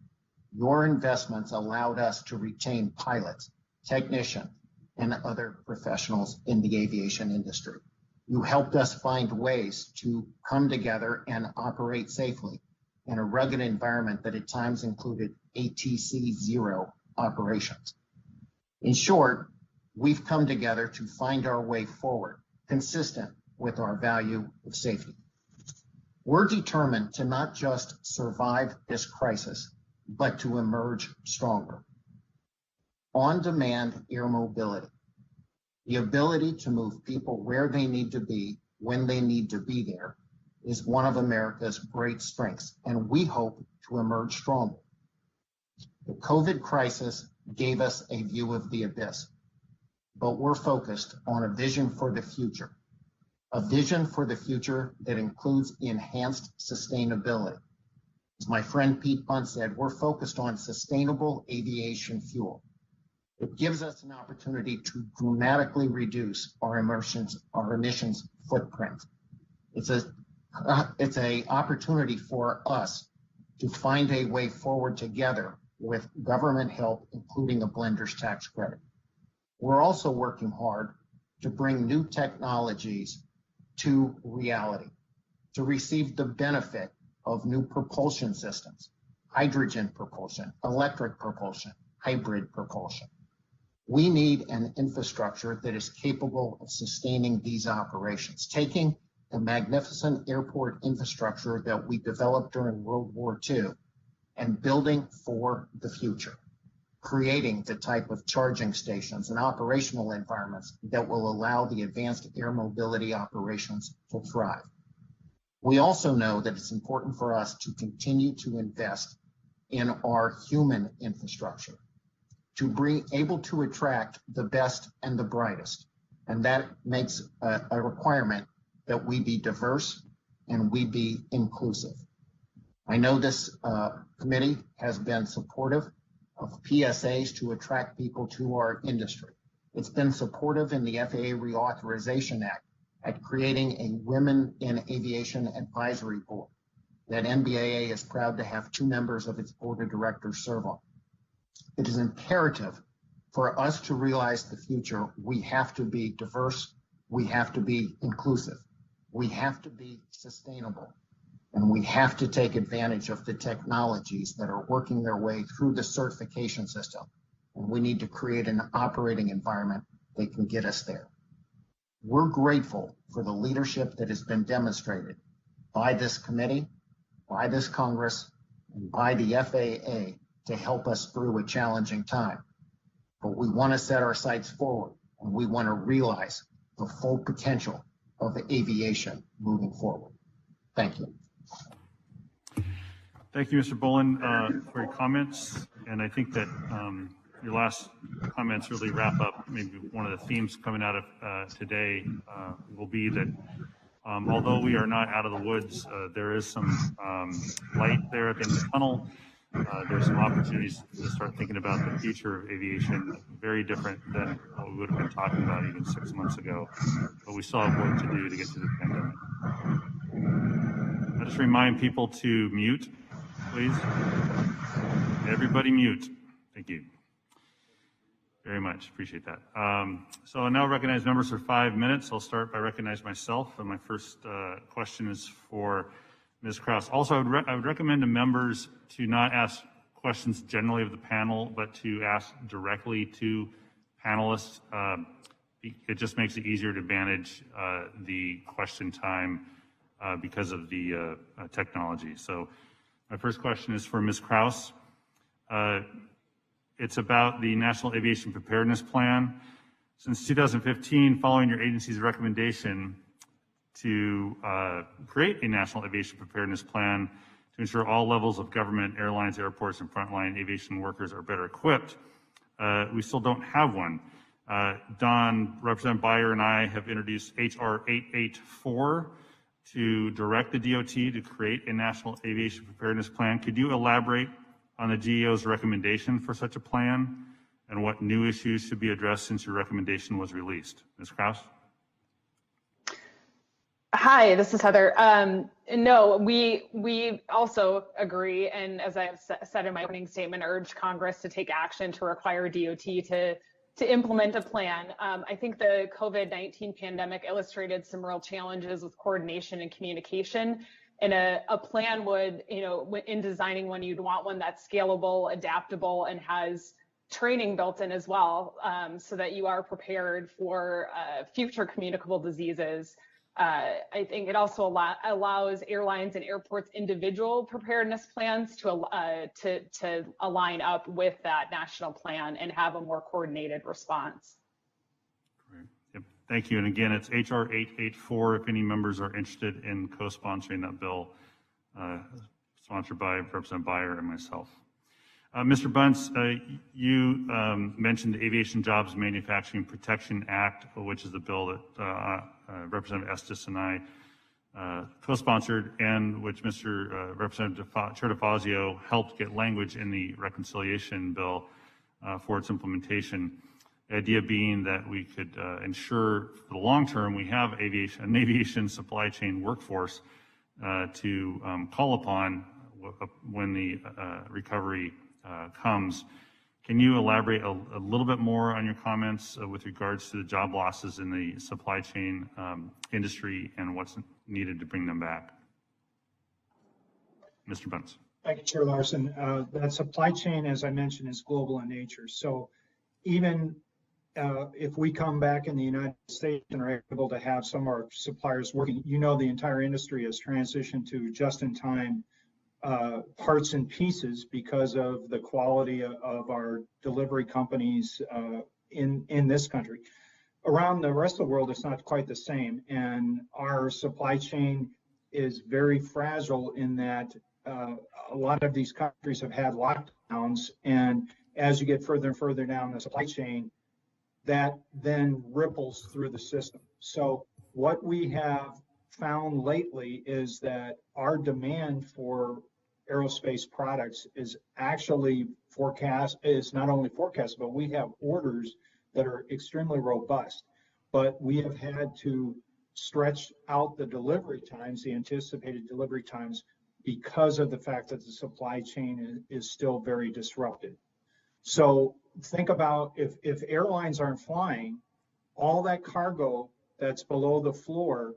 Your investments allowed us to retain pilots, technicians, and other professionals in the aviation industry. You helped us find ways to come together and operate safely in a rugged environment that at times included ATC 0 operations. In short, we've come together to find our way forward, consistent with our value of safety. We're determined to not just survive this crisis, but to emerge stronger. On-demand air mobility, the ability to move people where they need to be, when they need to be there, is one of America's great strengths, and we hope to emerge stronger. The COVID crisis gave us a view of the abyss, but we're focused on a vision for the future, a vision for the future that includes enhanced sustainability. As my friend Pete Bunce said, we're focused on sustainable aviation fuel. It gives us an opportunity to dramatically reduce our emissions footprint. It's an opportunity for us to find a way forward together with government help, including a blender's tax credit. We're also working hard to bring new technologies to reality, to receive the benefit of new propulsion systems, hydrogen propulsion, electric propulsion, hybrid propulsion. We need an infrastructure that is capable of sustaining these operations, taking the magnificent airport infrastructure that we developed during World War II and building for the future, creating the type of charging stations and operational environments that will allow the advanced air mobility operations to thrive. We also know that it's important for us to continue to invest in our human infrastructure, to be able to attract the best and the brightest. And that makes a requirement that we be diverse and we be inclusive. I know this committee has been supportive of PSAs to attract people to our industry. It's been supportive in the FAA Reauthorization Act at creating a Women in Aviation Advisory Board that NBAA is proud to have 2 members of its board of directors serve on. It is imperative for us to realize the future. We have to be diverse. We have to be inclusive. We have to be sustainable, and we have to take advantage of the technologies that are working their way through the certification system. And we need to create an operating environment that can get us there. We're grateful for the leadership that has been demonstrated by this committee, by this Congress, and by the FAA to help us through a challenging time. But we want to set our sights forward, and we want to realize the full potential of aviation moving forward. Thank you. Thank you, Mr. Bolin, for your comments. And I think that your last comments really wrap up maybe one of the themes coming out of today will be that although we are not out of the woods, there is some light there at the end of the tunnel. There's some opportunities to start thinking about the future of aviation, very different than what we would have been talking about even 6 months ago. But we still have work to do to get through the pandemic. I just remind people to mute, please. Everybody mute. Thank you very much. Appreciate that. So I now recognize members for 5 minutes. I'll start by recognizing myself. And my first question is for Ms. Krause. Also, I would recommend to members to not ask questions generally of the panel, but to ask directly to panelists. It just makes it easier to manage the question time because of the technology. So my first question is for Ms. Krause. It's about the National Aviation Preparedness Plan. Since 2015, following your agency's recommendation to create a National Aviation Preparedness Plan to ensure all levels of government, airlines, airports, and frontline aviation workers are better equipped, we still don't have one. Don, Representative Beyer, and I have introduced HR 884 to direct the DOT to create a National Aviation Preparedness Plan. Could you elaborate on the GAO's recommendation for such a plan and what new issues should be addressed since your recommendation was released? Ms. Krause? Hi, this is Heather. No, we also agree, and as I have said in my opening statement, urge Congress to take action to require DOT to implement a plan. I think the COVID-19 pandemic illustrated some real challenges with coordination and communication. And a plan would, in designing one, you'd want one that's scalable, adaptable, and has training built in as well, so that you are prepared for future communicable diseases. I think it also allows airlines and airports individual preparedness plans to align up with that national plan and have a more coordinated response. Great. Yep. Thank you. And again, it's HR 884 if any members are interested in co-sponsoring that bill, sponsored by Representative Beyer and myself. Mr. Bunce, you mentioned the Aviation Jobs Manufacturing Protection Act, which is the bill that Representative Estes and I co-sponsored, and which Mr. Representative Chair DeFazio helped get language in the reconciliation bill for its implementation. The idea being that we could ensure for the long term we have an aviation supply chain workforce to call upon when the recovery comes. Can you elaborate a little bit more on your comments with regards to the job losses in the supply chain industry and what's needed to bring them back? Mr. Bunce. Thank you, Chair Larson. That supply chain, as I mentioned, is global in nature. So even if we come back in the United States and are able to have some of our suppliers working, the entire industry has transitioned to just-in-time parts and pieces because of the quality of our delivery companies in this country. Around the rest of the world, it's not quite the same. And our supply chain is very fragile in that a lot of these countries have had lockdowns. And as you get further and further down the supply chain, that then ripples through the system. So what we have found lately is that our demand for aerospace products is actually not only forecast, but we have orders that are extremely robust. But we have had to stretch out the delivery times, the anticipated delivery times, because of the fact that the supply chain is still very disrupted. So think about if airlines aren't flying, all that cargo that's below the floor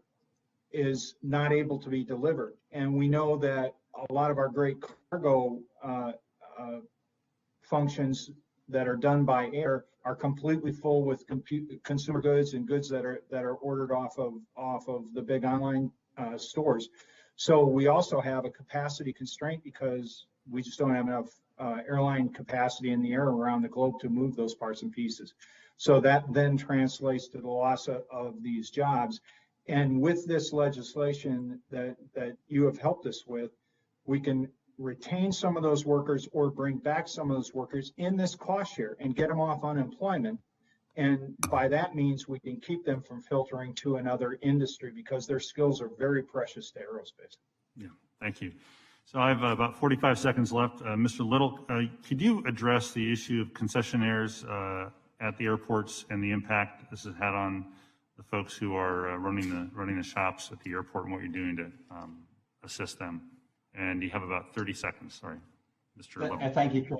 is not able to be delivered. And we know that a lot of our great cargo functions that are done by air are completely full with consumer goods and goods that are ordered off of the big online stores. So we also have a capacity constraint because we just don't have enough airline capacity in the air around the globe to move those parts and pieces. So that then translates to the loss of these jobs. And with this legislation that you have helped us with, we can retain some of those workers or bring back some of those workers in this cost share and get them off unemployment. And by that means, we can keep them from filtering to another industry because their skills are very precious to aerospace. Yeah, thank you. So I have about 45 seconds left. Mr. Little, could you address the issue of concessionaires at the airports and the impact this has had on the folks who are running the shops at the airport and what you're doing to assist them? And you have about 30 seconds. Sorry, Mr. Little. Thank you, Chair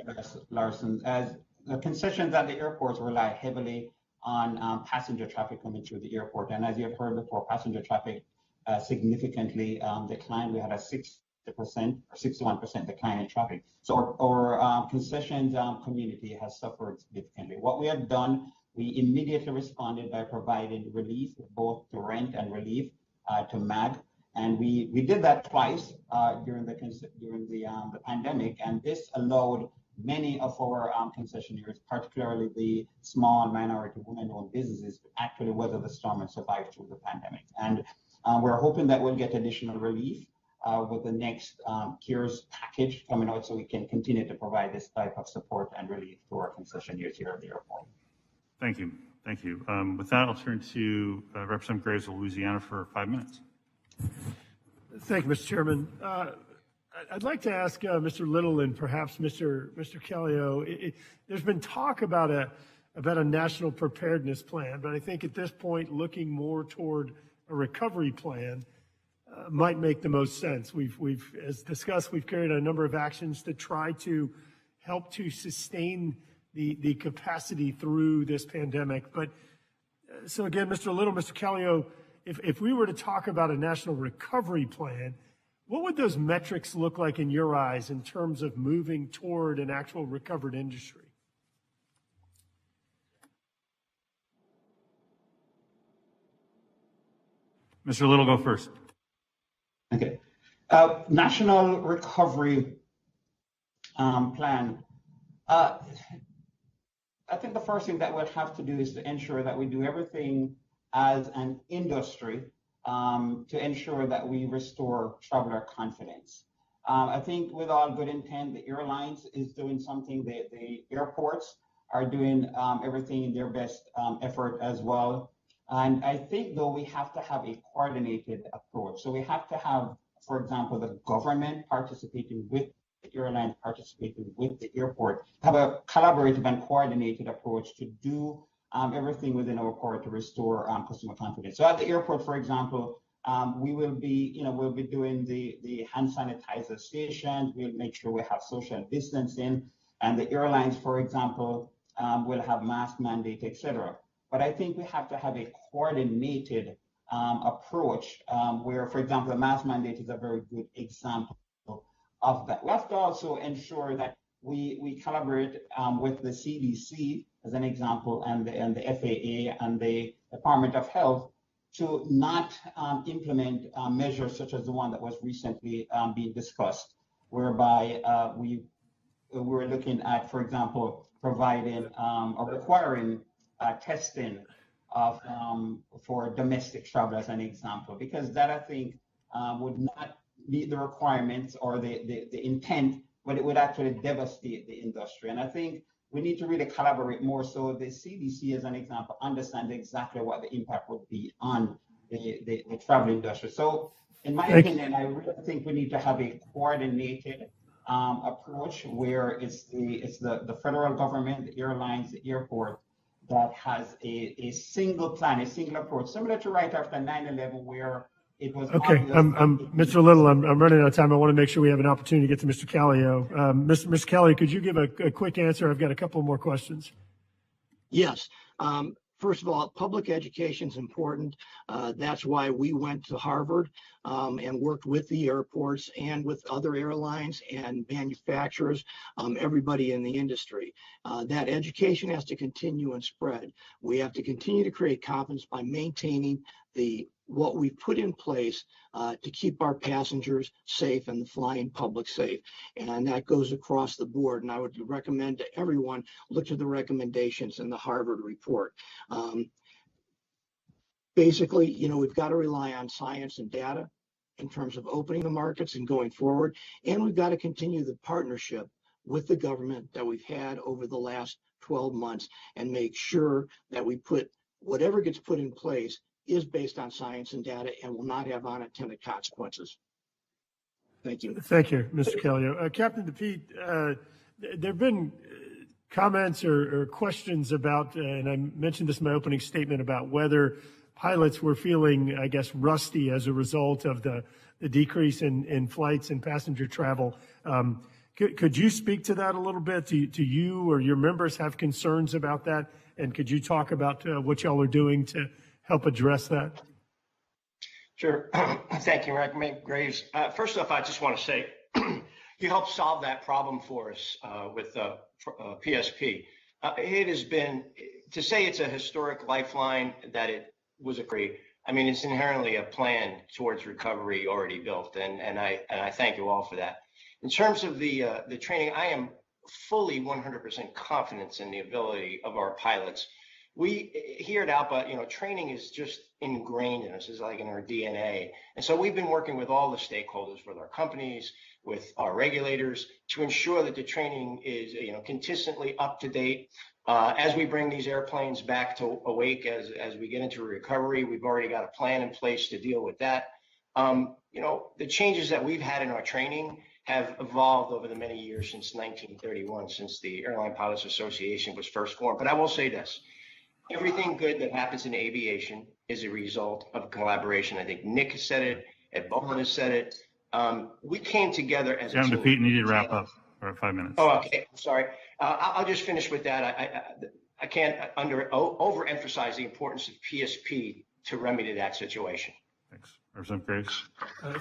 Larson. As the concessions at the airports rely heavily on passenger traffic coming through the airport, and as you have heard before, passenger traffic significantly declined. We had a 60% or 61% decline in traffic. So our concessions community has suffered significantly. What we have done, we immediately responded by providing relief, both to rent and relief to MAG. And we did that twice during the pandemic, and this allowed many of our concessionaires, particularly the small minority women-owned businesses, to actually weather the storm and survive through the pandemic. And we're hoping that we'll get additional relief with the next CARES package coming out, so we can continue to provide this type of support and relief to our concessionaires here at the airport. Thank you. Thank you. With that, I'll turn to Representative Graves of Louisiana for 5 minutes. Thank you, Mr. Chairman. I'd like to ask Mr. Little and perhaps Mr. Callio. There's been talk about a national preparedness plan, but I think at this point, looking more toward a recovery plan might make the most sense. We've, as discussed, we've carried out a number of actions to try to help to sustain the capacity through this pandemic. But so again, Mr. Little, Mr. Callio, if we were to talk about a national recovery plan, what would those metrics look like in your eyes in terms of moving toward an actual recovered industry? Mr. Little, go first. Okay. National recovery plan. I think the first thing that we'll have to do is to ensure that we do everything as an industry to ensure that we restore traveler confidence. I think with all good intent, the airlines is doing something, the airports are doing everything in their best effort as well. And I think, though, we have to have a coordinated approach. So we have to have, for example, the government participating with the airline, participating with the airport, have a collaborative and coordinated approach to do everything within our power to restore customer confidence. So at the airport, for example, we will be, we'll be doing the hand sanitizer stations. We'll make sure we have social distancing, and the airlines, for example, will have mask mandate, etc. But I think we have to have a coordinated approach where, for example, the mask mandate is a very good example of that. We have to also ensure that we collaborate with the CDC, as an example, and the FAA and the Department of Health to not implement measures such as the one that was recently being discussed, whereby we were looking at, for example, providing or requiring testing of for domestic travel, as an example, because that, I think, would not meet the requirements or the intent, but it would actually devastate the industry. And I think we need to really collaborate more so the CDC, as an example, understand exactly what the impact would be on the travel industry. So in my opinion, I really think we need to have a coordinated approach where it's the federal government, the airlines, the airport, that has a single plan, a single approach, similar to right after 9/11, where it was okay. Mr. Little, I'm running out of time. I want to make sure we have an opportunity to get to Mr. Callio. Mr. Callio, could you give a quick answer? I've got a couple more questions. Yes. First of all, public education is important. That's why we went to Harvard and worked with the airports and with other airlines and manufacturers, everybody in the industry. That education has to continue and spread. We have to continue to create confidence by maintaining what we've put in place to keep our passengers safe and the flying public safe. And that goes across the board. And I would recommend to everyone, look to the recommendations in the Harvard report. Basically, we've got to rely on science and data in terms of opening the markets and going forward. And we've got to continue the partnership with the government that we've had over the last 12 months and make sure that we put whatever gets put in place is based on science and data and will not have unintended consequences. Thank you. Thank you, Mr. Callio. Captain DePete, there have been comments or questions about, and I mentioned this in my opening statement, about whether pilots were feeling, I guess, rusty as a result of the decrease in flights and passenger travel. Could you speak to that a little bit? Do you or your members have concerns about that? And could you talk about what y'all are doing to help address that? Sure. Thank you, Ranking Graves. First off, I just want to say you helped solve that problem for us with PSP. It has been, to say it's a historic lifeline, that it was a great, I mean, it's inherently a plan towards recovery already built, and I thank you all for that. In terms of the training, I am fully 100% confident in the ability of our pilots. We here at ALPA, training is just ingrained in us. It's like in our DNA. And so we've been working with all the stakeholders, with our companies, with our regulators, to ensure that the training is, consistently up to date. As we bring these airplanes back to awake, as we get into recovery, we've already got a plan in place to deal with that. The changes that we've had in our training have evolved over the many years since 1931, since the Airline Pilots Association was first formed. But I will say this. Everything good that happens in aviation is a result of collaboration. I think Nick has said it, Ed Bowman has said it. We came together as a team. Pete, you need to wrap up. We're at 5 minutes. Oh, okay. Sorry. I'll just finish with that. I can't overemphasize the importance of PSP to remedy that situation. Thanks. Representative Graves.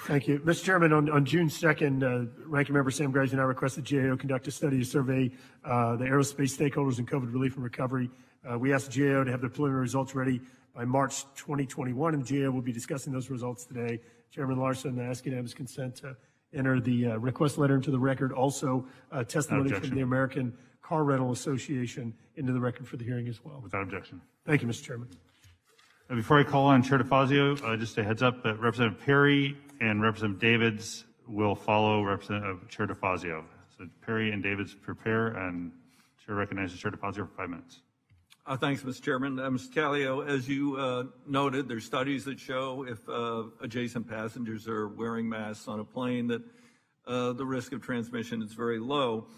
Thank you. Mr. Chairman, on June 2nd, Ranking Member Sam Graves and I requested GAO conduct a study to survey the aerospace stakeholders in COVID relief and recovery. We asked the GAO to have the preliminary results ready by March 2021, and the GAO will be discussing those results today. Chairman Larson asking his consent to enter the request letter into the record. Also, testimony from the American Car Rental Association into the record for the hearing as well. Without objection. Thank you, Mr. Chairman. Before I call on Chair DeFazio, just a heads up that Representative Perry and Representative Davids will follow Representative Chair DeFazio. So Perry and Davids prepare, and Chair recognizes Chair DeFazio for 5 minutes. Thanks, Mr. Chairman. Mr. Callio, as you noted, there's studies that show if adjacent passengers are wearing masks on a plane that the risk of transmission is very low.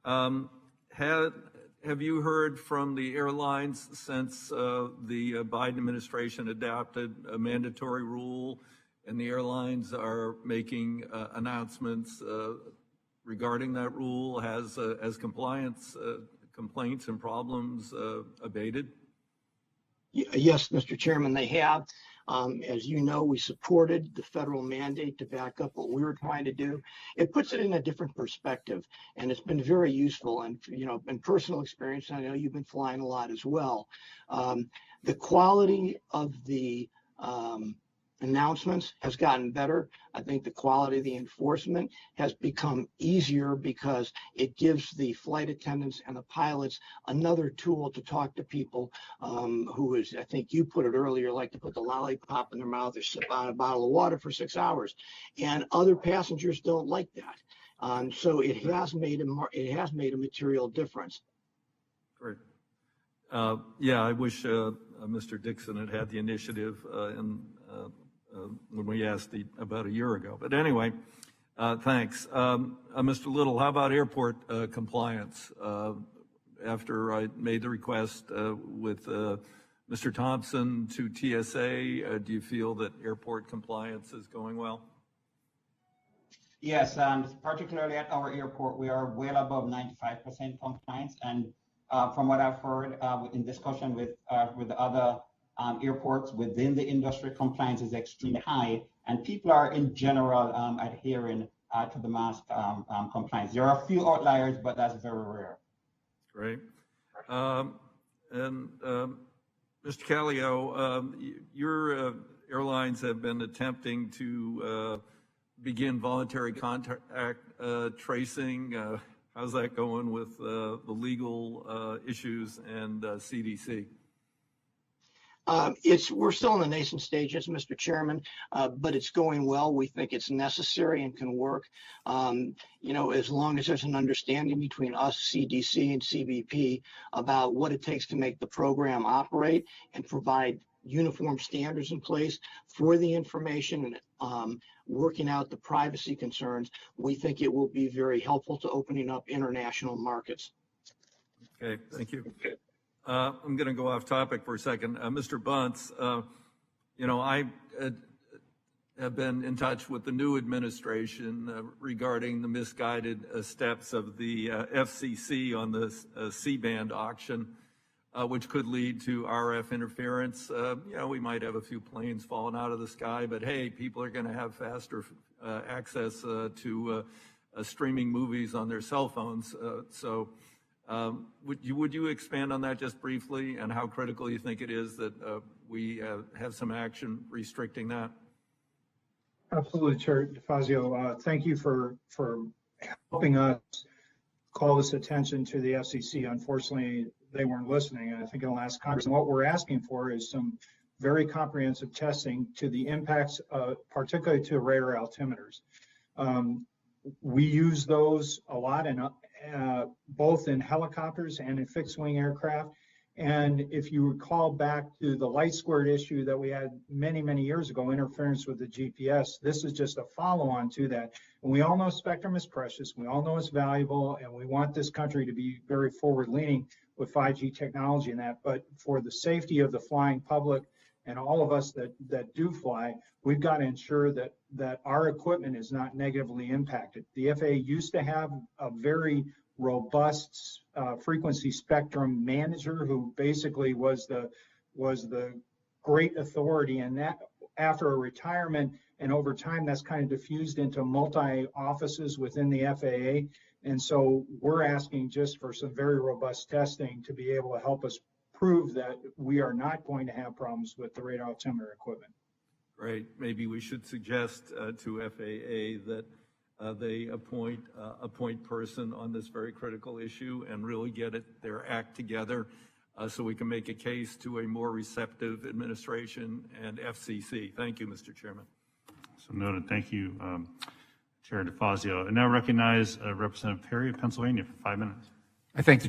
Have you heard from the airlines since the Biden administration adopted a mandatory rule and the airlines are making announcements regarding that rule? Has compliance complaints and problems abated? Yes, Mr. Chairman, they have. As you know, we supported the federal mandate to back up what we were trying to do. It puts it in a different perspective, and it's been very useful. And, in personal experience, I know you've been flying a lot as well. The quality of the announcements has gotten better. I think the quality of the enforcement has become easier because it gives the flight attendants and the pilots another tool to talk to people who is, I think you put it earlier, like to put the lollipop in their mouth or sip on a bottle of water for 6 hours. And other passengers don't like that. So it has made a material difference. Great. Yeah, I wish Mr. Dixon had the initiative when we asked about a year ago. But anyway, thanks. Mr. Little, how about airport compliance? After I made the request with Mr. Thompson to TSA, do you feel that airport compliance is going well? Yes, particularly at our airport, we are well above 95% compliance. And from what I've heard in discussion with the other airports within the industry, compliance is extremely high, and people are in general adhering to the mask compliance. There are a few outliers, but that's very rare. Great. Mr. Callio, your airlines have been attempting to begin voluntary contact tracing. How's that going with the legal issues and CDC? We're still in the nascent stages, Mr. Chairman, but it's going well. We think it's necessary and can work. As long as there's an understanding between us, CDC, and CBP about what it takes to make the program operate and provide uniform standards in place for the information and working out the privacy concerns, we think it will be very helpful to opening up international markets. Okay, thank you. I'm going to go off topic for a second. Mr. Bunce, I have been in touch with the new administration regarding the misguided steps of the FCC on the C-band auction, which could lead to RF interference. We might have a few planes falling out of the sky, but hey, people are going to have faster access to streaming movies on their cell phones. Would you expand on that just briefly, and how critical you think it is that we have some action restricting that? Absolutely, Chair DeFazio. Thank you for helping us call this attention to the FCC. Unfortunately, they weren't listening, I think, in the last Congress. And what we're asking for is some very comprehensive testing to the impacts, particularly to radar altimeters. We use those a lot in both in helicopters and in fixed-wing aircraft. And if you recall back to the light squared issue that we had many, many years ago, interference with the GPS, this is just a follow-on to that. And we all know spectrum is precious. We all know it's valuable, and we want this country to be very forward-leaning with 5G technology and that. But for the safety of the flying public and all of us that do fly, we've got to ensure that our equipment is not negatively impacted. The FAA used to have a very robust frequency spectrum manager who basically was the great authority, and that after a retirement and over time that's kind of diffused into multi offices within the FAA. And so we're asking just for some very robust testing to be able to help us prove that we are not going to have problems with the radar altimeter equipment. Right. Maybe we should suggest to FAA that they appoint a point person on this very critical issue and really get their act together so we can make a case to a more receptive administration and FCC. Thank you, Mr. Chairman. So noted. Thank you, Chair DeFazio. And now recognize Representative Perry of Pennsylvania for 5 minutes. I thank the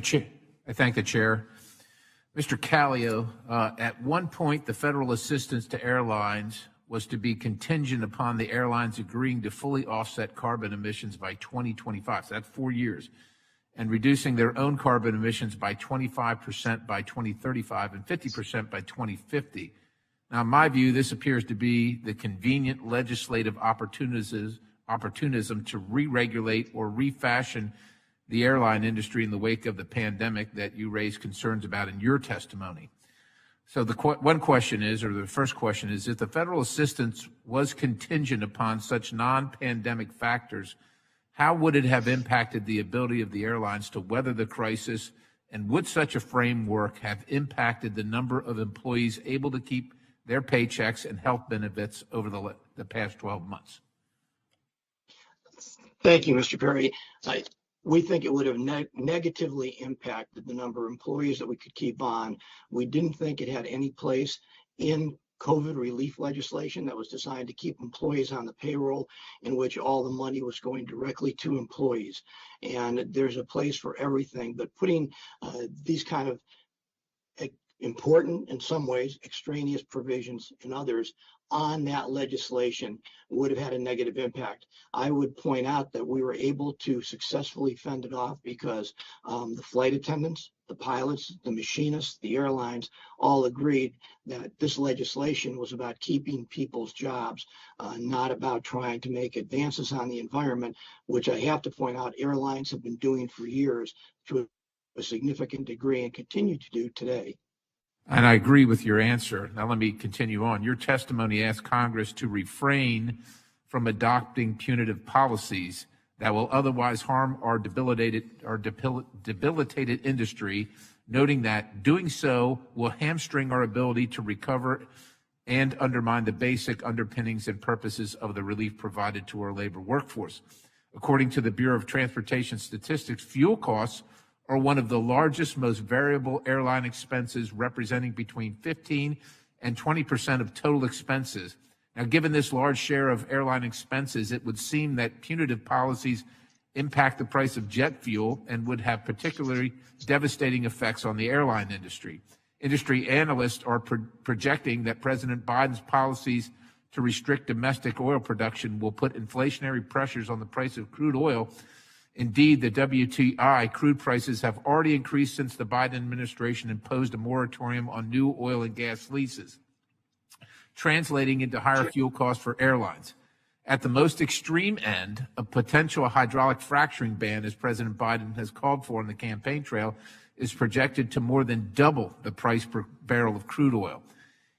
chair. Mr. Callio, at one point, the federal assistance to airlines was to be contingent upon the airlines agreeing to fully offset carbon emissions by 2025. So that's 4 years. And reducing their own carbon emissions by 25% by 2035 and 50% by 2050. Now, in my view, this appears to be the convenient legislative opportunism to re-regulate or refashion the airline industry in the wake of the pandemic that you raised concerns about in your testimony. So the first question is, if the federal assistance was contingent upon such non-pandemic factors, how would it have impacted the ability of the airlines to weather the crisis, and would such a framework have impacted the number of employees able to keep their paychecks and health benefits over the past 12 months? Thank you, Mr. Perry. We think it would have negatively impacted the number of employees that we could keep on. We didn't think it had any place in COVID relief legislation that was designed to keep employees on the payroll, in which all the money was going directly to employees. And there's a place for everything, but putting these kind of important, in some ways, extraneous provisions in others on that legislation would have had a negative impact. I would point out that we were able to successfully fend it off because the flight attendants, the pilots, the machinists, the airlines all agreed that this legislation was about keeping people's jobs, not about trying to make advances on the environment, which I have to point out airlines have been doing for years to a significant degree and continue to do today. And I agree with your answer. Now let me continue on. Your testimony asked Congress to refrain from adopting punitive policies that will otherwise harm our debilitated industry, noting that doing so will hamstring our ability to recover and undermine the basic underpinnings and purposes of the relief provided to our labor workforce. According to the Bureau of Transportation Statistics, fuel costs are one of the largest, most variable airline expenses, representing between 15 and 20% of total expenses. Now, given this large share of airline expenses, it would seem that punitive policies impact the price of jet fuel and would have particularly devastating effects on the airline industry. Industry analysts are projecting that President Biden's policies to restrict domestic oil production will put inflationary pressures on the price of crude oil. Indeed, the WTI crude prices have already increased since the Biden administration imposed a moratorium on new oil and gas leases, translating into higher fuel costs for airlines. At the most extreme end, a potential hydraulic fracturing ban, as President Biden has called for on the campaign trail, is projected to more than double the price per barrel of crude oil.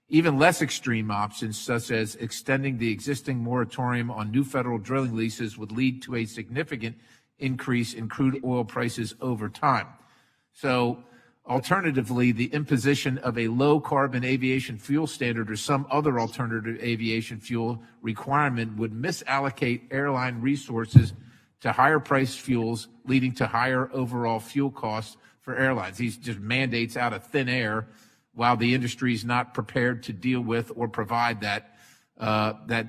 Even less extreme options, such as extending the existing moratorium on new federal drilling leases, would lead to a significant increase in crude oil prices over time. So, alternatively, the imposition of a low-carbon aviation fuel standard or some other alternative aviation fuel requirement would misallocate airline resources to higher-priced fuels, leading to higher overall fuel costs for airlines. These just mandates out of thin air, while the industry is not prepared to deal with or provide that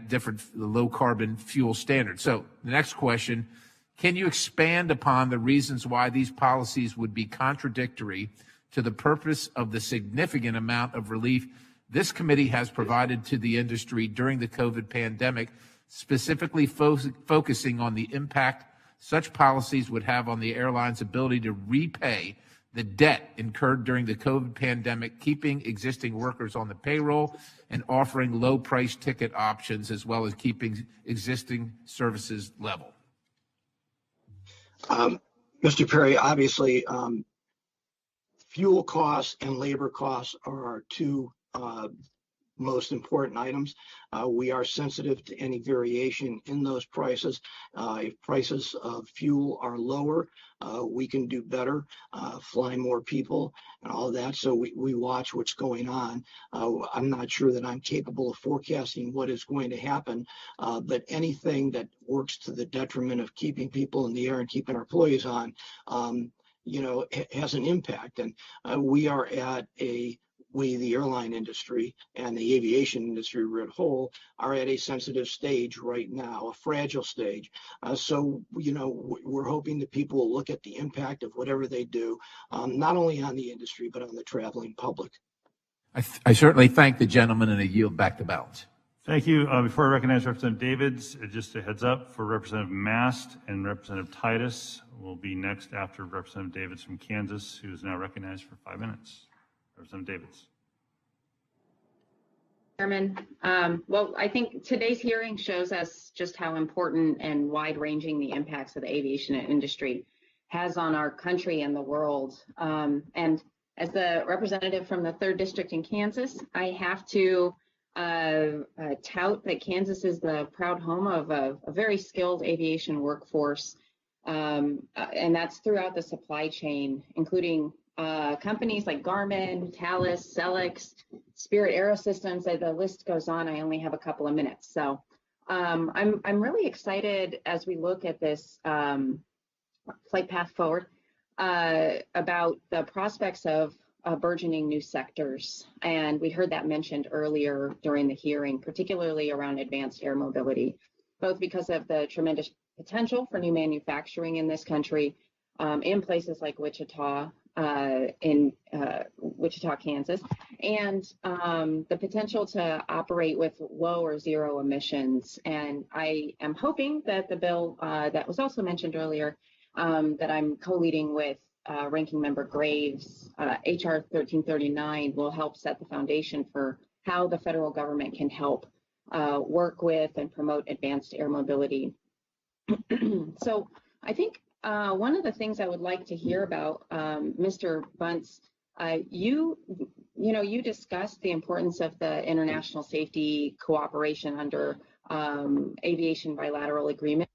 different low-carbon fuel standard. So, the next question. Can you expand upon the reasons why these policies would be contradictory to the purpose of the significant amount of relief this committee has provided to the industry during the COVID pandemic, specifically focusing on the impact such policies would have on the airline's ability to repay the debt incurred during the COVID pandemic, keeping existing workers on the payroll and offering low-price ticket options, as well as keeping existing services level? Mr. Perry, obviously, fuel costs and labor costs are our two most important items. We are sensitive to any variation in those prices. If prices of fuel are lower, we can do better, fly more people and all of that. So we watch what's going on. I'm not sure that I'm capable of forecasting what is going to happen, but anything that works to the detriment of keeping people in the air and keeping our employees on, has an impact. And we, the airline industry and the aviation industry as a whole, are at a sensitive stage right now, a fragile stage. So we're hoping that people will look at the impact of whatever they do, not only on the industry, but on the traveling public. I certainly thank the gentleman, and I yield back the balance. Thank you. Before I recognize Representative Davids, just a heads up for Representative Mast and Representative Titus will be next after Representative Davids from Kansas, who is now recognized for 5 minutes. Representative Davids. Chairman, well, I think today's hearing shows us just how important and wide-ranging the impacts of the aviation industry has on our country and the world. And as the representative from the 3rd District in Kansas, I have to tout that Kansas is the proud home of a very skilled aviation workforce, and that's throughout the supply chain, including companies like Garmin, Thales, Celix, Spirit Aerosystems. The list goes on. I only have a couple of minutes, so I'm really excited as we look at this flight path forward about the prospects of burgeoning new sectors, and we heard that mentioned earlier during the hearing, particularly around advanced air mobility, both because of the tremendous potential for new manufacturing in this country, in places like Wichita, Wichita, Kansas, and the potential to operate with low or zero emissions. And I am hoping that the bill that was also mentioned earlier, that I'm co-leading with Ranking Member Graves, HR 1339, will help set the foundation for how the federal government can help work with and promote advanced air mobility. So I think one of the things I would like to hear about, Mr. Bunce, you discussed the importance of the international safety cooperation under aviation bilateral agreement.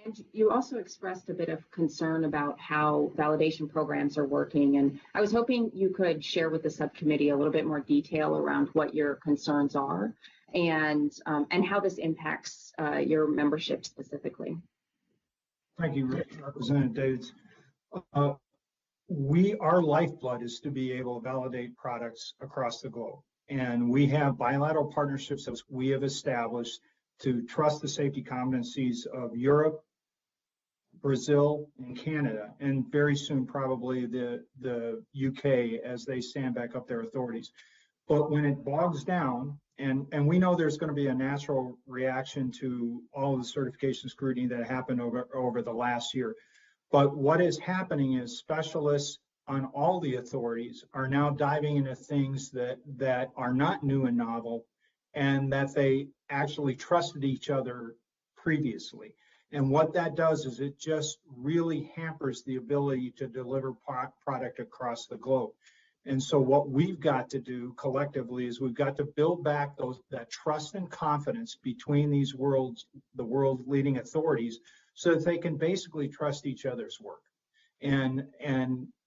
And you also expressed a bit of concern about how validation programs are working. And I was hoping you could share with the subcommittee a little bit more detail around what your concerns are and how this impacts your membership specifically. Thank you, Representative Davids. Our lifeblood is to be able to validate products across the globe. And we have bilateral partnerships that we have established to trust the safety competencies of Europe, Brazil, and Canada, and very soon probably the UK as they stand back up their authorities. But when it bogs down, and we know there's going to be a natural reaction to all the certification scrutiny that happened over the last year. But what is happening is specialists on all the authorities are now diving into things that are not new and novel, and that they actually trusted each other previously. And what that does is it just really hampers the ability to deliver product across the globe. And so what we've got to do collectively is we've got to build back that trust and confidence between the world's leading authorities so that they can basically trust each other's work. And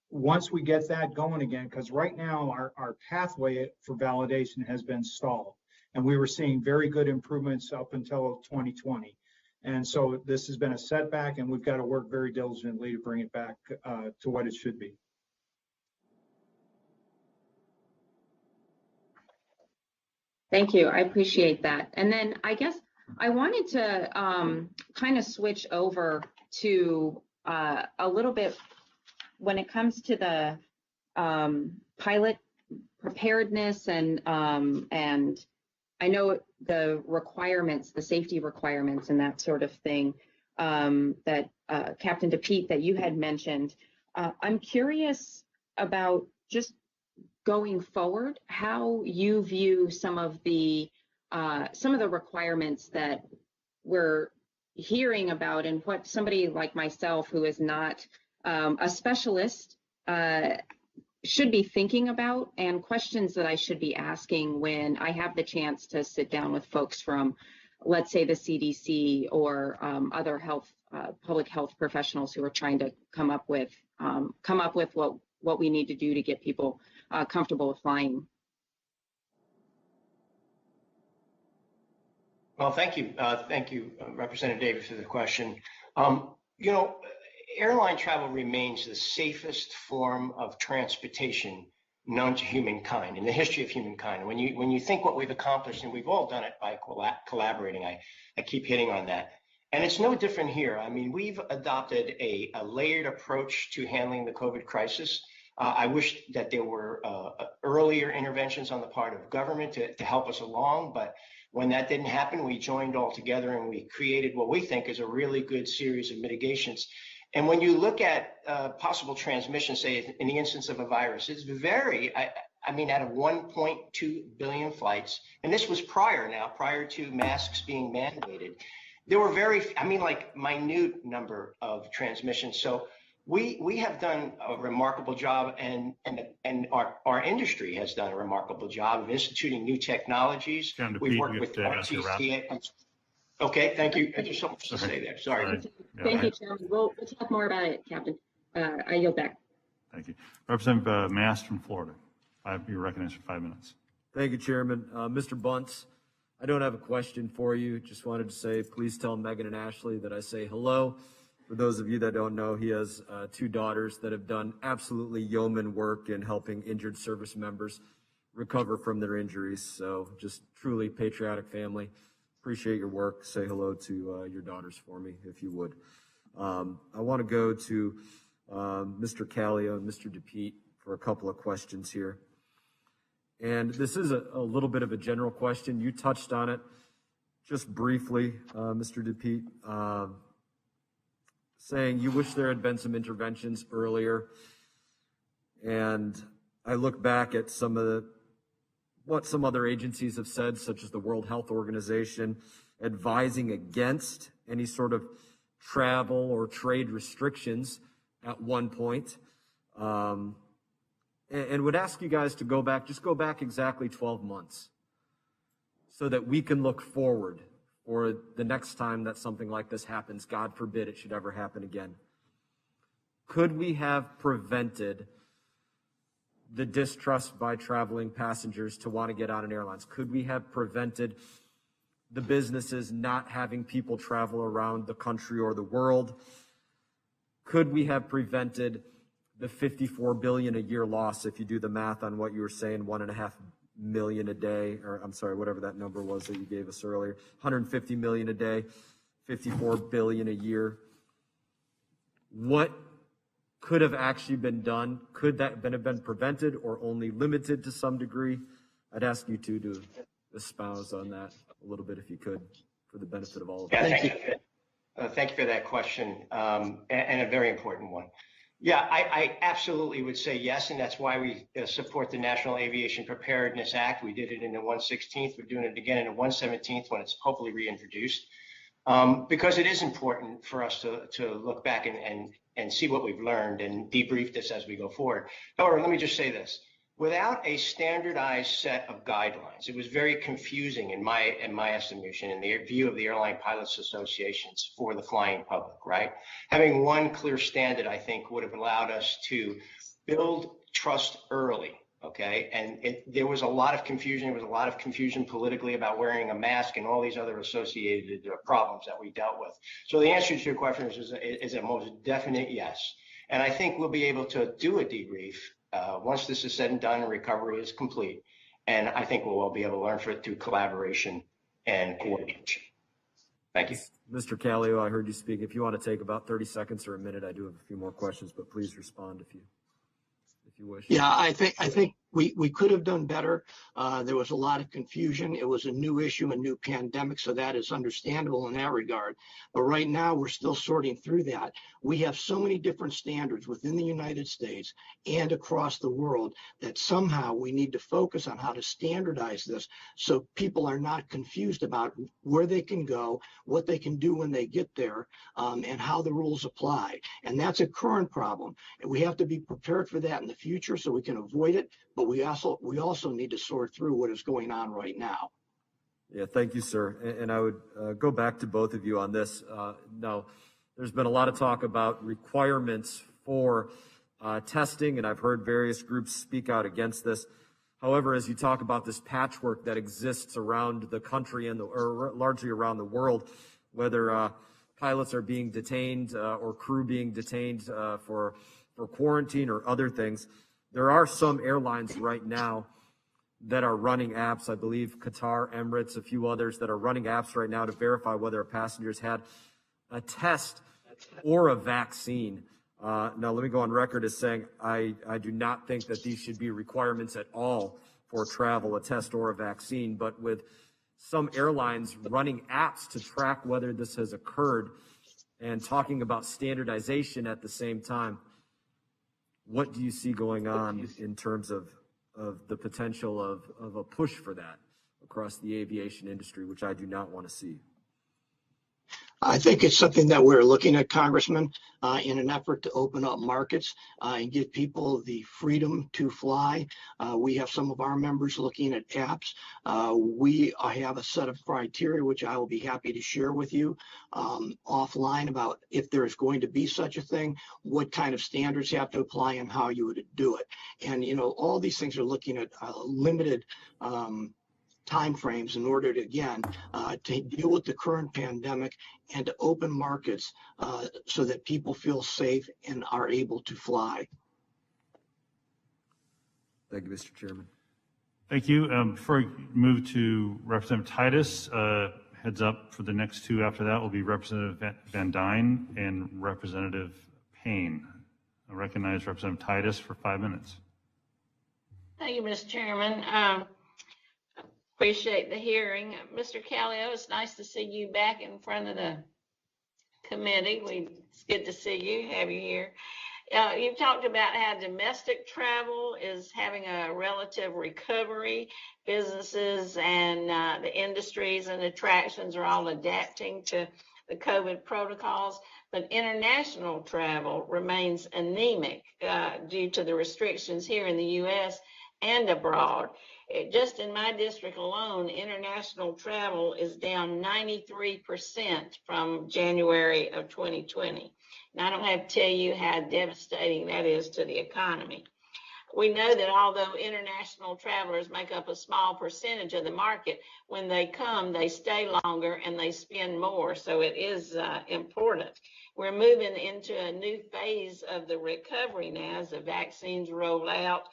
once we get that going again, because right now our pathway for validation has been stalled, and we were seeing very good improvements up until 2020. And so this has been a setback, and we've got to work very diligently to bring it back to what it should be. Thank you. I appreciate that. And then I guess I wanted to kind of switch over to a little bit when it comes to the pilot preparedness and I know the requirements, the safety requirements and that sort of thing that Captain DePete that you had mentioned. I'm curious about just going forward, how you view some of the requirements that we're hearing about and what somebody like myself who is not a specialist should be thinking about, and questions that I should be asking when I have the chance to sit down with folks from, let's say, the CDC or other health, public health professionals who are trying to come up with what we need to do to get people comfortable with flying. Well, thank you, Representative Davis, for the question. Airline travel remains the safest form of transportation known to humankind in the history of humankind. When you think what we've accomplished, and we've all done it by collaborating, I keep hitting on that. And it's no different here. I mean, we've adopted a layered approach to handling the COVID crisis. I wish that there were earlier interventions on the part of government to help us along, but when that didn't happen, we joined all together and we created what we think is a really good series of mitigations. And when you look at possible transmission, say in the instance of a virus, it's very, I mean, out of 1.2 billion flights, and this was prior to masks being mandated, there were minute number of transmissions. So we have done a remarkable job, and our industry has done a remarkable job of instituting new technologies. We've worked with RTCA. Okay, thank you. There's so much to say there. Sorry. Thank you, Chairman. We'll talk more about it, Captain. I yield back. Thank you. Representative Mast from Florida. You're recognized for 5 minutes. Thank you, Chairman. Mr. Bunce, I don't have a question for you. Just wanted to say, please tell Megan and Ashley that I say hello. For those of you that don't know, he has 2 daughters that have done absolutely yeoman work in helping injured service members recover from their injuries. So just truly patriotic family. Appreciate your work. Say hello to your daughters for me, if you would. I want to go to Mr. Callio and Mr. DePete for a couple of questions here. And this is a little bit of a general question. You touched on it just briefly, Mr. DePete, saying you wish there had been some interventions earlier. And I look back at what some other agencies have said, such as the World Health Organization, advising against any sort of travel or trade restrictions at one point. And would ask you guys to go back exactly 12 months so that we can look forward for the next time that something like this happens. God forbid it should ever happen again. Could we have prevented the distrust by traveling passengers to want to get on an airlines? Could we have prevented the businesses not having people travel around the country or the world? Could we have prevented the $54 billion a year loss, if you do the math on what you were saying, 1.5 million a day, or I'm sorry, whatever that number was that you gave us earlier, 150 million a day, 54 billion a year? What could have actually been done? Could that have been prevented or only limited to some degree? I'd ask you two to espouse on that a little bit if you could, for the benefit of all of us. Yeah, thank you for that question, and a very important one. Yeah, I absolutely would say yes, and that's why we support the National Aviation Preparedness Act. We did it in the 116th. We're doing it again in the 117th when it's hopefully reintroduced, because it is important for us to look back and see what we've learned and debrief this as we go forward. However, let me just say this. Without a standardized set of guidelines, it was very confusing in my estimation, in the view of the Airline Pilots Associations, for the flying public, right? Having one clear standard, I think, would have allowed us to build trust early, okay? And there was a lot of confusion. There was a lot of confusion politically about wearing a mask and all these other associated problems that we dealt with. So the answer to your question is a most definite yes. And I think we'll be able to do a debrief once this is said and done and recovery is complete. And I think we'll all be able to learn through collaboration and coordination. Thank you. Mr. Callio, I heard you speak. If you want to take about 30 seconds or a minute, I do have a few more questions, but please respond if you wish. Yeah, I think we could have done better. There was a lot of confusion. It was a new issue, a new pandemic, so that is understandable in that regard. But right now, we're still sorting through that. We have so many different standards within the United States and across the world that somehow we need to focus on how to standardize this so people are not confused about where they can go, what they can do when they get there, and how the rules apply. And that's a current problem. And we have to be prepared for that in the future so we can avoid it. But we also need to sort through what is going on right now. Yeah, thank you, sir. And I would go back to both of you on this. Now, there's been a lot of talk about requirements for testing, and I've heard various groups speak out against this. However, as you talk about this patchwork that exists around the country and or largely around the world, whether pilots are being detained or crew being detained for quarantine or other things, there are some airlines right now that are running apps. I believe Qatar, Emirates, a few others that are running apps right now to verify whether a passenger's had a test or a vaccine. Now, let me go on record as saying I do not think that these should be requirements at all for travel, a test or a vaccine. But with some airlines running apps to track whether this has occurred and talking about standardization at the same time, what do you see going on in terms of the potential of a push for that across the aviation industry, which I do not want to see? I think it's something that we're looking at, Congressman, in an effort to open up markets and give people the freedom to fly. We have some of our members looking at apps. We have a set of criteria, which I will be happy to share with you offline about if there is going to be such a thing, what kind of standards have to apply and how you would do it. And, you know, all these things are looking at limited timeframes in order to, again, to deal with the current pandemic and to open markets so that people feel safe and are able to fly. Thank you, Mr. Chairman. Thank you. Before I move to Representative Titus, heads up for the next two after that will be Representative Van Dyne and Representative Payne. I recognize Representative Titus for 5 minutes. Thank you, Mr. Chairman. Appreciate the hearing. Mr. Callio, it's nice to see you back in front of the committee. It's good to see you, have you here. You've talked about how domestic travel is having a relative recovery. Businesses and the industries and attractions are all adapting to the COVID protocols, but international travel remains anemic due to the restrictions here in the U.S. and abroad. Just in my district alone, international travel is down 93% from January of 2020. And I don't have to tell you how devastating that is to the economy. We know that although international travelers make up a small percentage of the market, when they come, they stay longer and they spend more. So it is important. We're moving into a new phase of the recovery now as the vaccines roll out.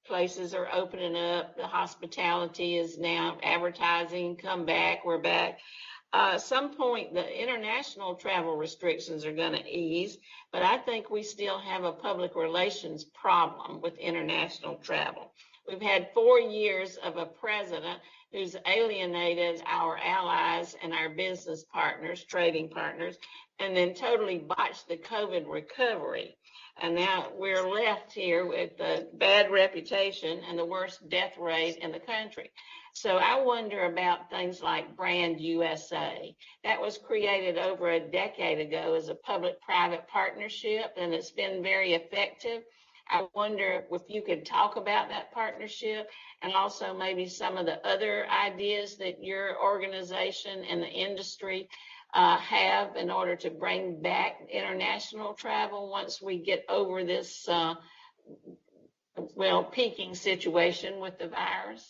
Places are opening up. The hospitality is now advertising, come back, we're back. Some point, the international travel restrictions are going to ease, but I think we still have a public relations problem with international travel. We've had 4 years of a president who's alienated our allies and our business partners, trading partners, and then totally botched the COVID recovery. And now we're left here with a bad reputation and the worst death rate in the country. So I wonder about things like Brand USA. That was created over a decade ago as a public-private partnership, and it's been very effective. I wonder if you could talk about that partnership and also maybe some of the other ideas that your organization and the industry have in order to bring back international travel once we get over this, peaking situation with the virus.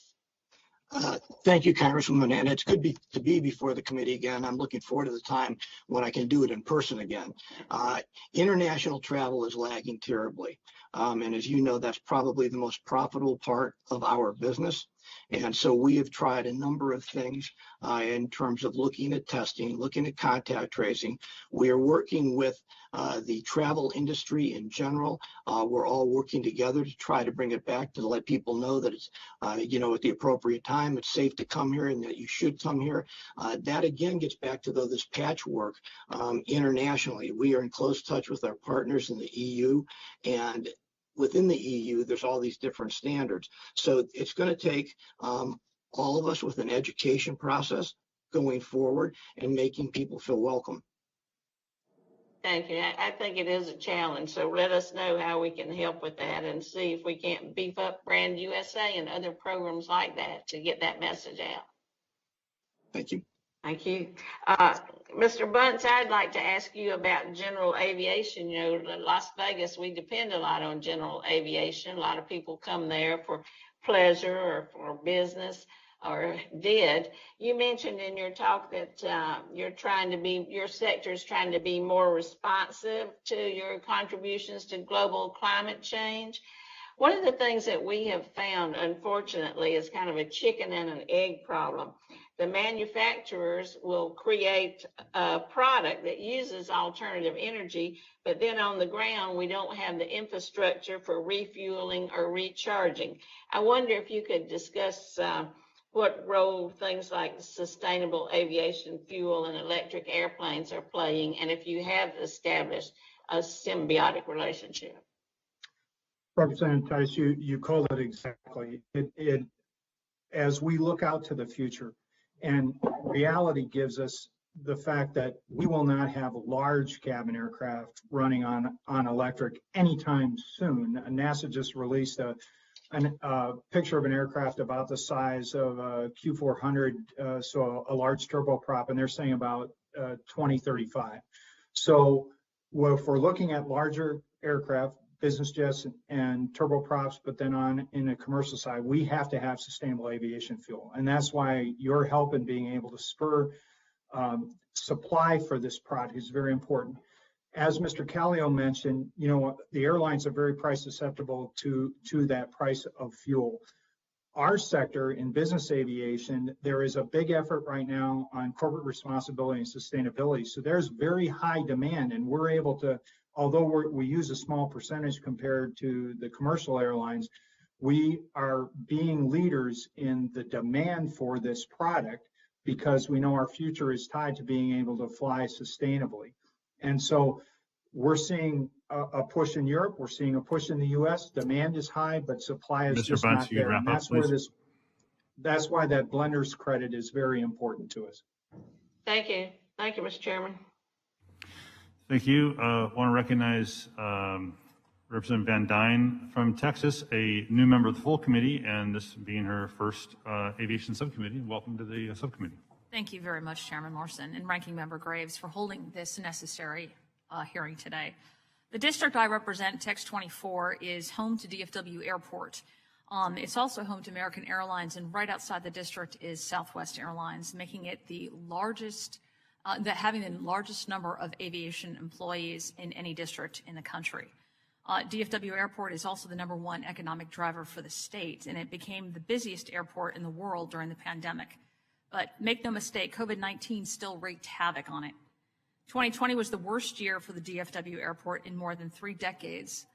Thank you, Congresswoman, and it's good to be before the committee again. I'm looking forward to the time when I can do it in person again. International travel is lagging terribly, and as you know, that's probably the most profitable part of our business. And so we have tried a number of things in terms of looking at testing, looking at contact tracing. We are working with the travel industry in general. We're all working together to try to bring it back, to let people know that it's, at the appropriate time, it's safe to come here and that you should come here. That again gets back to this patchwork internationally. We are in close touch with our partners in the EU, and within the EU, there's all these different standards. So it's going to take all of us with an education process going forward and making people feel welcome. Thank you. I think it is a challenge. So let us know how we can help with that and see if we can't beef up Brand USA and other programs like that to get that message out. Thank you. Thank you. Mr. Bunce, I'd like to ask you about general aviation. Las Vegas, we depend a lot on general aviation. A lot of people come there for pleasure or for business, or did. You mentioned in your talk that your sector is trying to be more responsive to your contributions to global climate change. One of the things that we have found, unfortunately, is kind of a chicken and an egg problem. The manufacturers will create a product that uses alternative energy, but then on the ground, we don't have the infrastructure for refueling or recharging. I wonder if you could discuss what role things like sustainable aviation fuel and electric airplanes are playing, and if you have established a symbiotic relationship. Representative Tice, you called it exactly. As we look out to the future, and reality gives us the fact that we will not have large cabin aircraft running on electric anytime soon. NASA just released a picture of an aircraft about the size of a Q400, so a large turboprop, and they're saying about 2035. So if we're looking at larger aircraft, business jets and turboprops, but then in the commercial side, we have to have sustainable aviation fuel. And that's why your help in being able to spur supply for this product is very important. As Mr. Callio mentioned, the airlines are very price susceptible to that price of fuel. Our sector in business aviation, there is a big effort right now on corporate responsibility and sustainability. So there's very high demand, and we're able to, although we use a small percentage compared to the commercial airlines, we are being leaders in the demand for this product because we know our future is tied to being able to fly sustainably. And so we're seeing a push in Europe. We're seeing a push in the U.S. Demand is high, but supply is just not there. And that's why that blender's credit is very important to us. Thank you. Thank you, Mr. Chairman. Thank you. Want to recognize Representative Van Dyne from Texas, a new member of the full committee, and this being her first aviation subcommittee. Welcome to the subcommittee. Thank you very much, Chairman Morrison and Ranking Member Graves, for holding this necessary hearing today. The district I represent, Tex 24, is home to DFW Airport. It's also home to American Airlines, and right outside the district is Southwest Airlines, making it the largest, having the largest number of aviation employees in any district in the country. DFW Airport is also the #1 economic driver for the state, and it became the busiest airport in the world during the pandemic. But make no mistake, COVID-19 still wreaked havoc on it. 2020 was the worst year for the DFW Airport in more than 3 decades.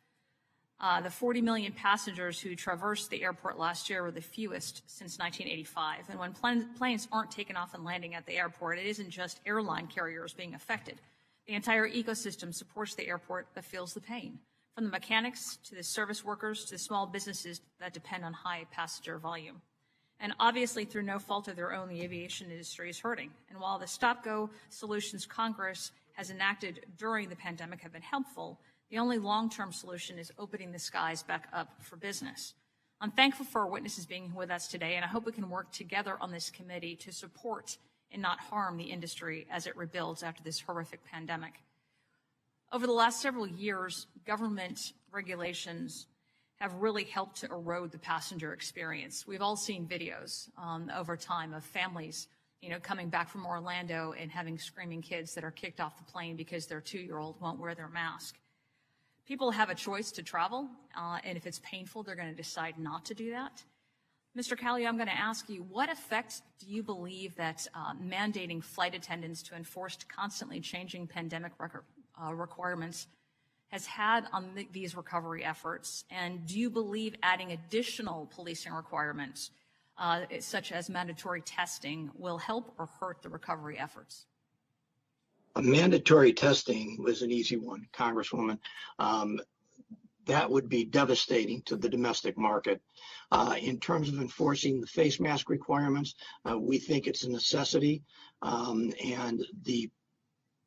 The 40 million passengers who traversed the airport last year were the fewest since 1985. And when planes aren't taking off and landing at the airport, it isn't just airline carriers being affected. The entire ecosystem supports the airport that feels the pain, from the mechanics to the service workers to the small businesses that depend on high passenger volume. And obviously, through no fault of their own, the aviation industry is hurting. And while the stop-go solutions Congress has enacted during the pandemic have been helpful, the only long-term solution is opening the skies back up for business. I'm thankful for our witnesses being with us today, and I hope we can work together on this committee to support and not harm the industry as it rebuilds after this horrific pandemic. Over the last several years, government regulations have really helped to erode the passenger experience. We've all seen videos over time of families, coming back from Orlando and having screaming kids that are kicked off the plane because their 2-year-old won't wear their mask. People have a choice to travel, and if it's painful, they're going to decide not to do that. Mr. Callio, I'm going to ask you, what effect do you believe that mandating flight attendants to enforce constantly changing pandemic requirements has had on these recovery efforts? And do you believe adding additional policing requirements, such as mandatory testing, will help or hurt the recovery efforts? Mandatory testing was an easy one, Congresswoman. That would be devastating to the domestic market. In terms of enforcing the face mask requirements, we think it's a necessity, and the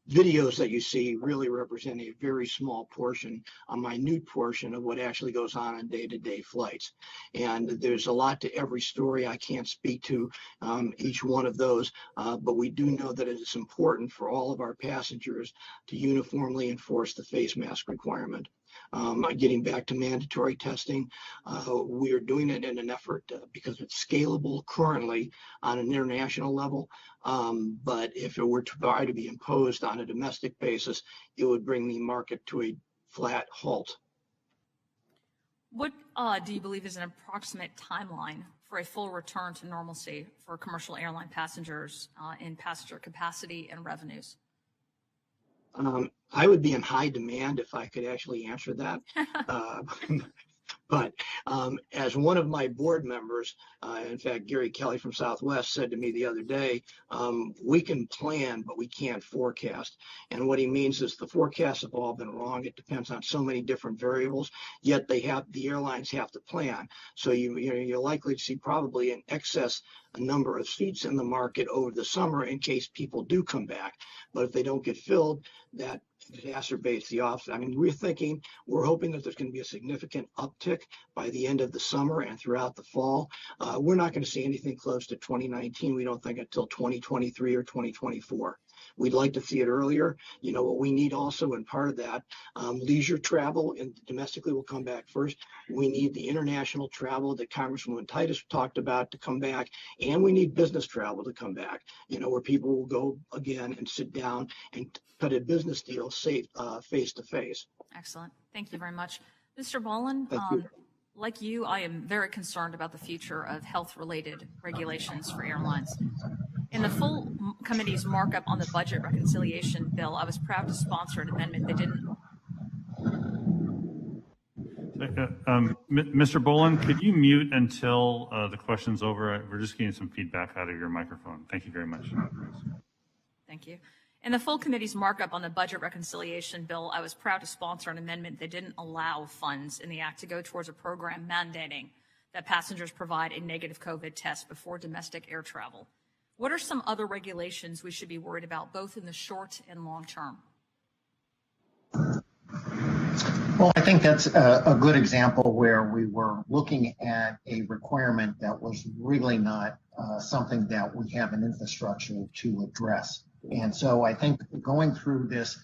videos that you see really represent a very small portion, a minute portion of what actually goes on day-to-day flights. And there's a lot to every story. I can't speak to each one of those, but we do know that it is important for all of our passengers to uniformly enforce the face mask requirement. Getting back to mandatory testing, we are doing it in an effort because it's scalable currently on an international level. But if it were to try to be imposed on a domestic basis, it would bring the market to a flat halt. What do you believe is an approximate timeline for a full return to normalcy for commercial airline passengers in passenger capacity and revenues? I would be in high demand if I could actually answer that. But as one of my board members, in fact, Gary Kelly from Southwest said to me the other day, we can plan, but we can't forecast. And what he means is the forecasts have all been wrong. It depends on so many different variables, yet the airlines have to plan. So you're likely to see probably an excess number of seats in the market over the summer in case people do come back. But if they don't get filled, that exacerbates the off. I mean, we're hoping that there's going to be a significant uptick by the end of the summer and throughout the fall. We're not going to see anything close to 2019, we don't think, until 2023 or 2024. We'd like to see it earlier. What we need also, and part of that, leisure travel and domestically will come back first. We need the international travel that Congresswoman Titus talked about to come back, and we need business travel to come back, where people will go again and sit down and cut a business deal face to face. Excellent. Thank you very much. Mr. Bolin, like you, I am very concerned about the future of health-related regulations for airlines. In the full committee's markup on the budget reconciliation bill, I was proud to sponsor an amendment that didn't. Mr. Bolin, could you mute until the question's over? We're just getting some feedback out of your microphone. Thank you very much. Thank you. In the full committee's markup on the budget reconciliation bill, I was proud to sponsor an amendment that didn't allow funds in the act to go towards a program mandating that passengers provide a negative COVID test before domestic air travel. What are some other regulations we should be worried about, both in the short and long term? Well, I think that's a good example where we were looking at a requirement that was really not something that we have an infrastructure to address. And so I think going through this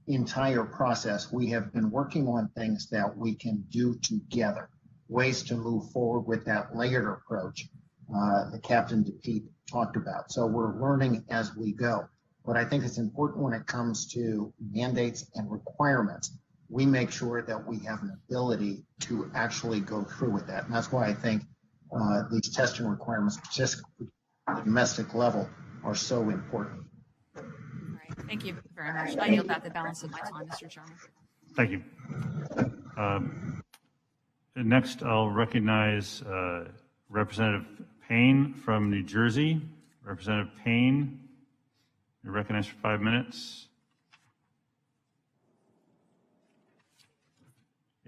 entire process, we have been working on things that we can do together, ways to move forward with that layered approach that Captain DePete talked about. So we're learning as we go. But I think it's important when it comes to mandates and requirements, we make sure that we have an ability to actually go through with that. And that's why I think these testing requirements, just at the domestic level, are so important. All right. Thank you very much. I yield back the balance of my time, Mr. Chairman. Thank you. Next, I'll recognize Representative Payne from New Jersey. Representative Payne, you're recognized for 5 minutes.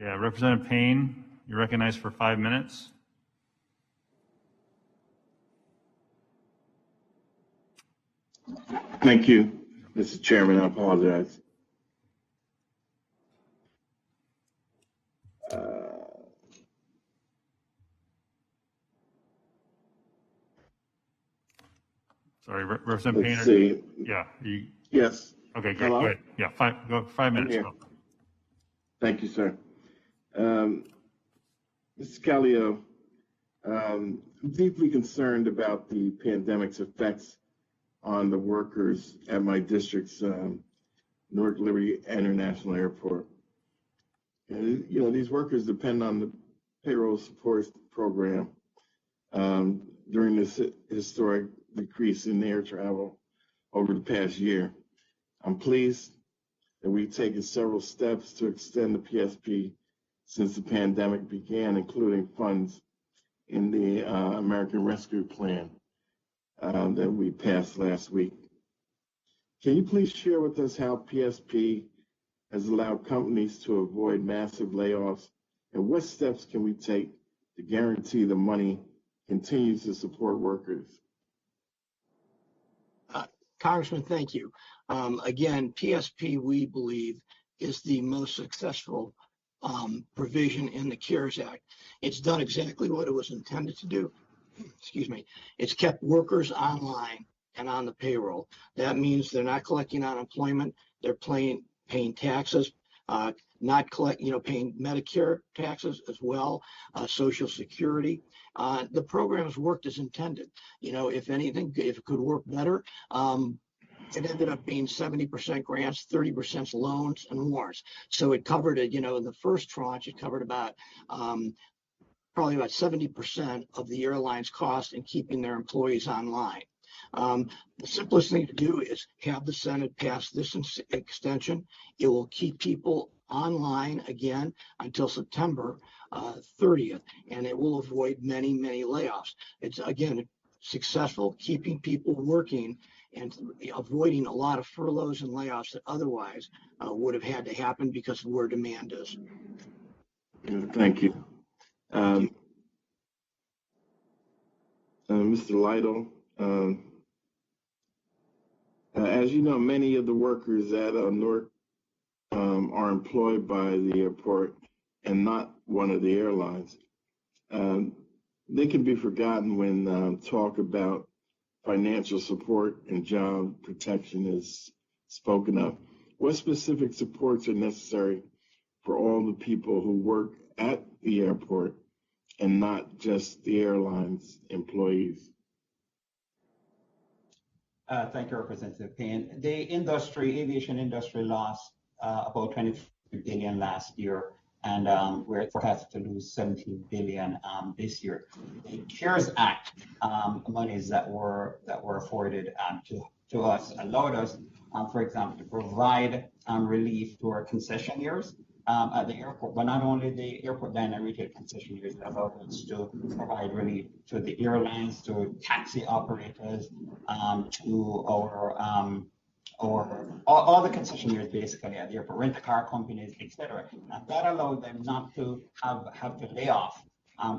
Yeah, Representative Payne, you're recognized for 5 minutes. Thank you, Mr. Chairman. I apologize. Sorry, Representative Payne. Let's see. Yeah. Yes. Okay, great. Hello? Go ahead. Yeah, 5 minutes. Go. Thank you, sir. Mr. Callio, I'm deeply concerned about the pandemic's effects on the workers at my district's Newark Liberty International Airport. And, you know, these workers depend on the payroll support program during this historic decrease in air travel over the past year. I'm pleased that we've taken several steps to extend the PSP since the pandemic began, including funds in the American Rescue Plan that we passed last week. Can you please share with us how PSP has allowed companies to avoid massive layoffs, and what steps can we take to guarantee the money continues to support workers? Congressman, thank you. Again, PSP, we believe, is the most successful provision in the CARES Act. It's done exactly what it was intended to do. Excuse me. It's kept workers online and on the payroll. That means they're not collecting unemployment. They're paying taxes, paying Medicare taxes as well, Social Security. The program has worked as intended. You know, if anything, if it could work better, it ended up being 70% grants, 30% loans and warrants. So it covered it, in the first tranche, it covered about probably about 70% of the airline's cost in keeping their employees online. The simplest thing to do is have the Senate pass this extension. It will keep people online again until September 30th, and it will avoid many, many layoffs. It's, again, successful keeping people working and avoiding a lot of furloughs and layoffs that otherwise would have had to happen because of where demand is. Thank you. Mr. Lytle, as you know, many of the workers at Newark are employed by the airport and not one of the airlines. They can be forgotten when talk about financial support and job protection is spoken of. What specific supports are necessary for all the people who work at the airport and not just the airline's employees? Thank you, Representative Payne. The aviation industry lost about $23 billion last year, and we're forecasted to lose $17 billion this year. The CARES Act monies that were afforded to us allowed us, for example, to provide relief to our concessionaires at the airport, but not only the airport line and retail concessionaires, it allowed us to provide relief to the airlines, to taxi operators, to all the concessionaires basically at the airport, rent-a-car companies, etc. And that allowed them not to have to lay off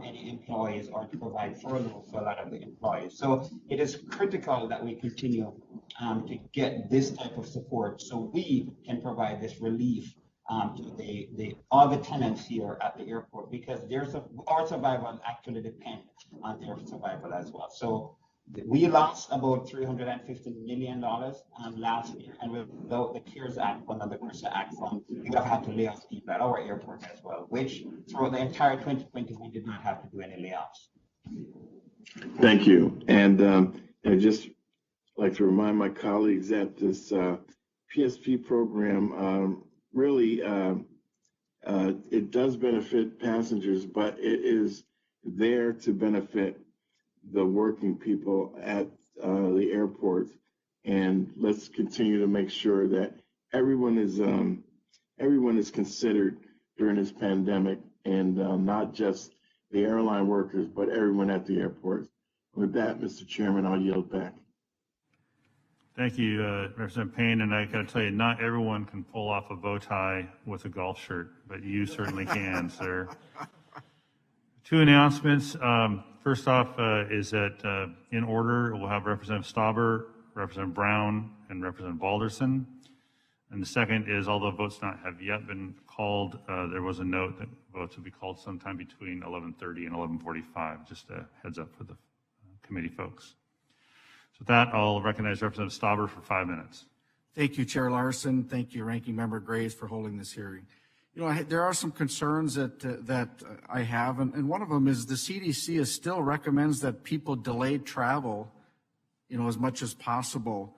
any employees or to provide furlough for a lot of the employees. So it is critical that we continue to get this type of support so we can provide this relief to all the tenants here at the airport, because our survival actually depends on their survival as well. So we lost about $350 million last year, and without the CARES Act, another CARES Act fund, we would have had to lay off people at our airport as well, which throughout the entire 2020, we did not have to do any layoffs. Thank you. And I'd just like to remind my colleagues that this PSP program really, it does benefit passengers, but it is there to benefit the working people at the airports. And let's continue to make sure that everyone is considered during this pandemic, and not just the airline workers, but everyone at the airports. With that, Mr. Chairman, I'll yield back. Thank you, Representative Payne. And I got to tell you, not everyone can pull off a bow tie with a golf shirt, but you certainly can, sir. Two announcements. First off is that in order, we'll have Representative Stauber, Representative Brown, and Representative Balderson. And the second is, although votes not have yet been called, there was a note that votes will be called sometime between 11:30 and 11:45. Just a heads up for the committee folks. So with that, I'll recognize Representative Stauber for 5 minutes. Thank you, Chair Larson. Thank you, Ranking Member Graves, for holding this hearing. You know, there are some concerns that I have, and one of them is the CDC still recommends that people delay travel, as much as possible.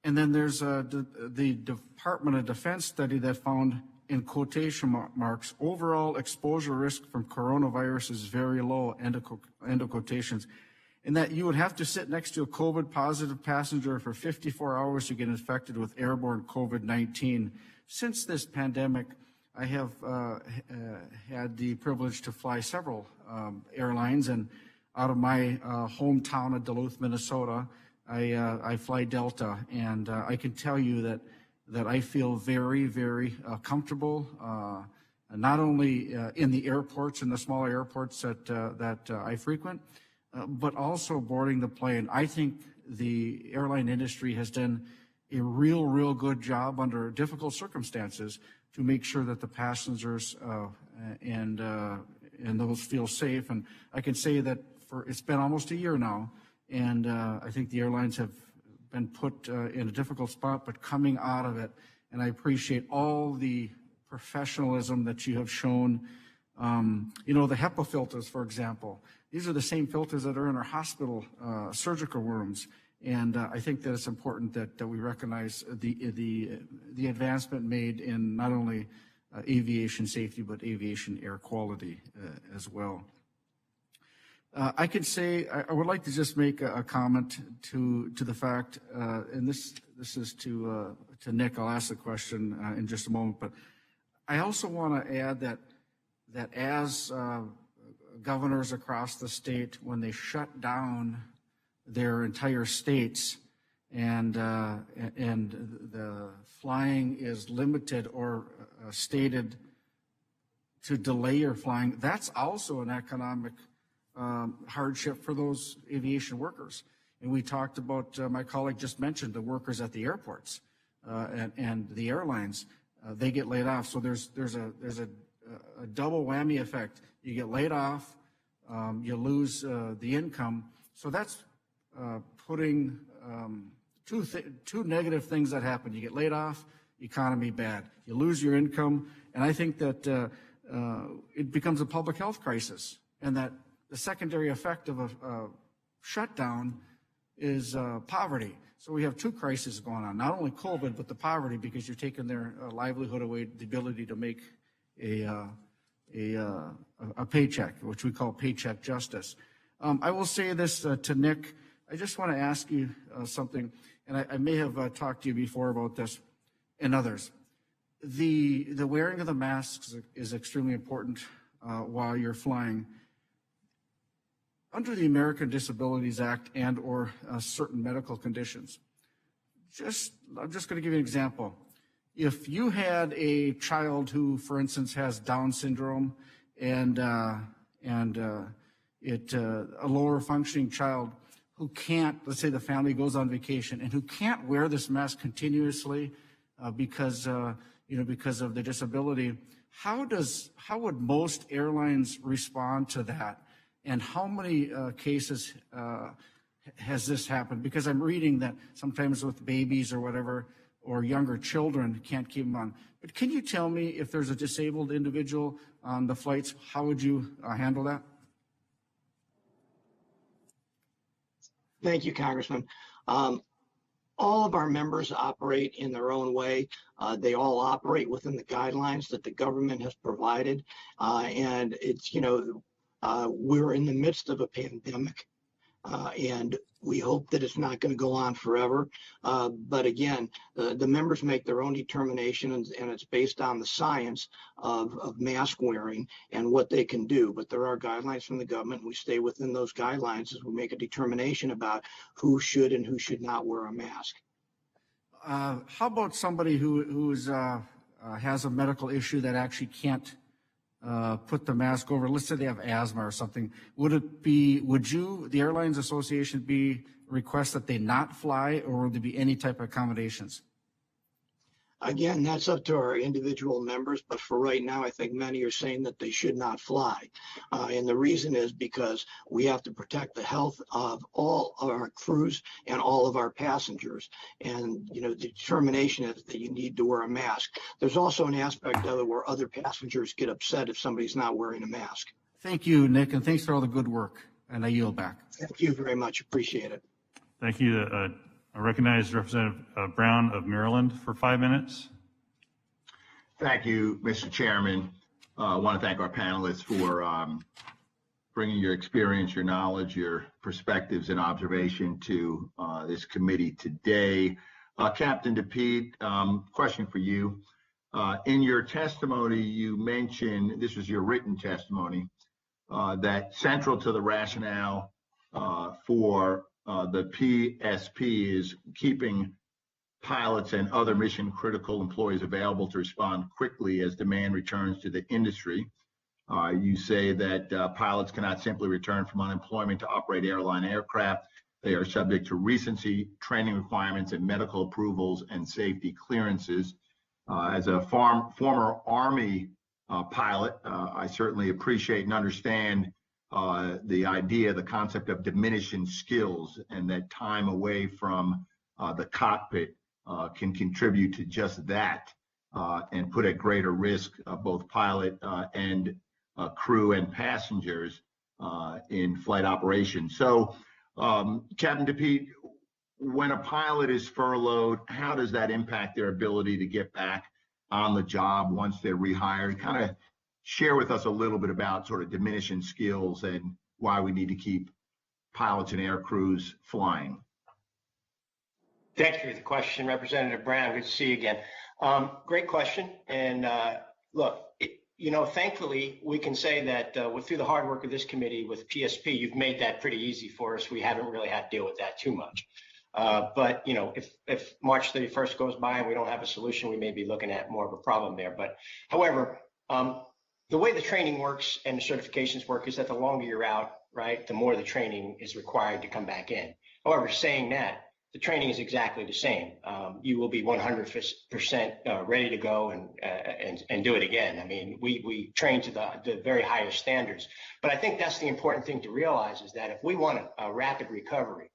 And then there's the Department of Defense study that found, in quotation marks, overall exposure risk from coronavirus is very low, end of quotations. And that you would have to sit next to a COVID positive passenger for 54 hours to get infected with airborne COVID-19. Since this pandemic, I have had the privilege to fly several airlines, and out of my hometown of Duluth, Minnesota, I fly Delta, and I can tell you that I feel very, very comfortable, not only in the airports, in the smaller airports that I frequent, but also boarding the plane. I think the airline industry has done a real good job under difficult circumstances to make sure that the passengers and those feel safe. And I can say that it's been almost a year now, and I think the airlines have been put in a difficult spot, but coming out of it. And I appreciate all the professionalism that you have shown. The HEPA filters, for example, these are the same filters that are in our hospital surgical rooms. And I think that it's important that we recognize the advancement made in not only aviation safety, but aviation air quality as well. I could say, I would like to just make a comment to the fact, and this is to Nick. I'll ask the question in just a moment, but I also want to add that as governors across the state, when they shut down their entire states and the flying is limited or stated to delay your flying, that's also an economic hardship for those aviation workers. And we talked about, my colleague just mentioned the workers at the airports and the airlines. They get laid off. So there's a double whammy effect. You get laid off, you lose the income. So that's putting two negative things that happen. You get laid off, economy bad. You lose your income, and I think that it becomes a public health crisis, and that the secondary effect of a shutdown is poverty. So we have two crises going on, not only COVID, but the poverty, because you're taking their livelihood away, the ability to make a paycheck, which we call paycheck justice. I will say this to Nick. I just want to ask you something, and I may have talked to you before about this and others. The wearing of the masks is extremely important while you're flying. Under the American Disabilities Act and or certain medical conditions, I'm just going to give you an example. If you had a child who, for instance, has Down syndrome and a lower functioning child who can't, let's say the family goes on vacation and who can't wear this mask continuously because because of their disability. How would most airlines respond to that? And how many cases has this happened? Because I'm reading that sometimes with babies or whatever, or younger children, can't keep them on. But can you tell me if there's a disabled individual on the flights, how would you handle that? Thank you, Congressman. All of our members operate in their own way. They all operate within the guidelines that the government has provided. And it's, we're in the midst of a pandemic. And we hope that it's not going to go on forever. But again, the members make their own determination, and it's based on the science of mask wearing and what they can do. But there are guidelines from the government. We stay within those guidelines as we make a determination about who should and who should not wear a mask. How about somebody who has a medical issue that actually can't put the mask over? Let's say they have asthma or something. Would the Airlines Association request that they not fly, or would there be any type of accommodations? Again, that's up to our individual members, but for right now, I think many are saying that they should not fly. And the reason is because we have to protect the health of all of our crews and all of our passengers. And, the determination is that you need to wear a mask. There's also an aspect of it where other passengers get upset if somebody's not wearing a mask. Thank you, Nick, and thanks for all the good work. And I yield back. Thank you very much. Appreciate it. Thank you. I recognize Representative Brown of Maryland for 5 minutes. Thank you, Mr. Chairman. I want to thank our panelists for bringing your experience, your knowledge, your perspectives and observation to this committee today. Captain DePete, question for you. In your testimony, you mentioned, this was your written testimony, that central to the rationale for the PSP is keeping pilots and other mission critical employees available to respond quickly as demand returns to the industry. You say that pilots cannot simply return from unemployment to operate airline aircraft. They are subject to recency, training requirements, and medical approvals and safety clearances. As a former Army pilot, I certainly appreciate and understand the concept of diminishing skills, and that time away from the cockpit can contribute to just that and put at greater risk both pilot and crew and passengers in flight operations. So, Captain DePete, when a pilot is furloughed, how does that impact their ability to get back on the job once they're rehired? Kind of share with us a little bit about sort of diminishing skills and why we need to keep pilots and air crews flying. Thank you for the question, Representative Brown. Good to see you again. Great question. And look, thankfully, we can say that through the hard work of this committee with PSP, you've made that pretty easy for us. We haven't really had to deal with that too much. But if March 31st goes by and we don't have a solution, we may be looking at more of a problem there. But however, the way the training works and the certifications work is that the longer you're out, right, the more the training is required to come back in. However, saying that, the training is exactly the same. You will be 100% ready to go and do it again. I mean, we train to the very highest standards. But I think that's the important thing to realize, is that if we want a rapid recovery,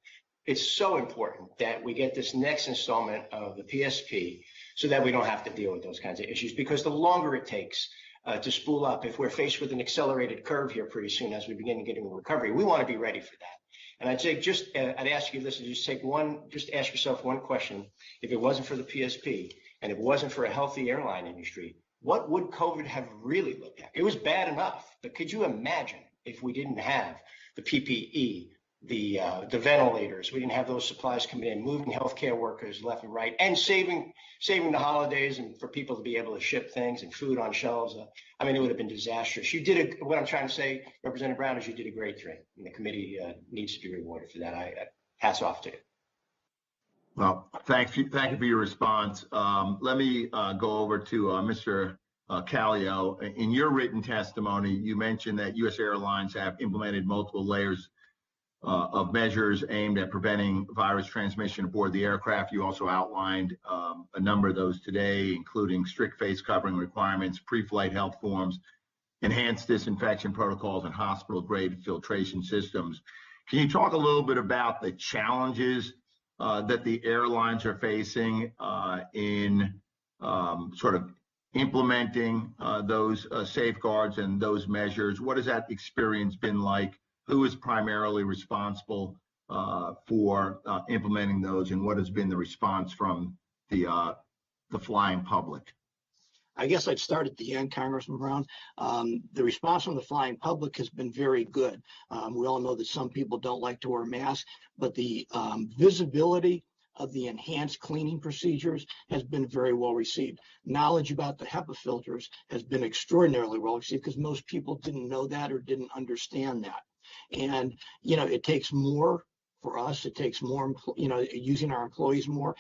it's so important that we get this next installment of the PSP so that we don't have to deal with those kinds of issues. Because the longer it takes to spool up, if we're faced with an accelerated curve here pretty soon as we begin getting a recovery, we want to be ready for that. And I'd say I'd ask you this, just ask yourself one question. If it wasn't for the PSP and it wasn't for a healthy airline industry, what would COVID have really looked like? It was bad enough, but could you imagine if we didn't have the PPE, the ventilators, we didn't have those supplies coming in, moving healthcare workers left and right, and saving the holidays and for people to be able to ship things and food on shelves? I mean, it would have been disastrous. What I'm trying to say, Representative Brown, is you did a great thing, and the committee needs to be rewarded for that. Hats off to you. Well, thank you for your response. Let me go over to Mr. Callio. In your written testimony, you mentioned that U.S. Airlines have implemented multiple layers of measures aimed at preventing virus transmission aboard the aircraft. You also outlined a number of those today, including strict face covering requirements, pre-flight health forms, enhanced disinfection protocols, and hospital-grade filtration systems. Can you talk a little bit about the challenges that the airlines are facing in sort of implementing those safeguards and those measures? What has that experience been like? Who is primarily responsible for implementing those, and what has been the response from the flying public? I guess I'd start at the end, Congressman Brown. The response from the flying public has been very good. We all know that some people don't like to wear masks, but the visibility of the enhanced cleaning procedures has been very well received. Knowledge about the HEPA filters has been extraordinarily well received because most people didn't know that or didn't understand that. And, you know, it takes more for us. It takes more, you know, using our employees more.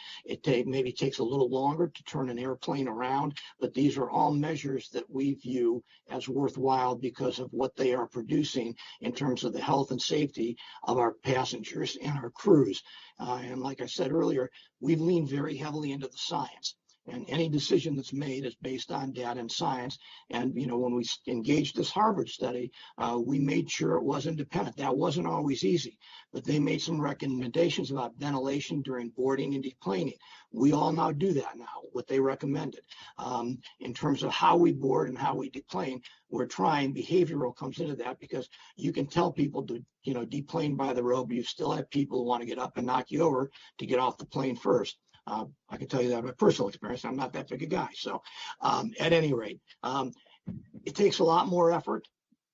Maybe takes a little longer to turn an airplane around, but these are all measures that we view as worthwhile because of what they are producing in terms of the health and safety of our passengers and our crews. And like I said earlier, we've leaned very heavily into the science. And any decision that's made is based on data and science. And, you know, when we engaged this Harvard study, we made sure it was independent. That wasn't always easy, but they made some recommendations about ventilation during boarding and deplaning. We all now do that now, what they recommended. In terms of how we board and how we deplane, we're trying, behavioral comes into that because you can tell people to, you know, deplane by the road, but you still have people who want to get up and knock you over to get off the plane first. I can tell you that by personal experience. I'm not that big a guy. So at any rate, it takes a lot more effort,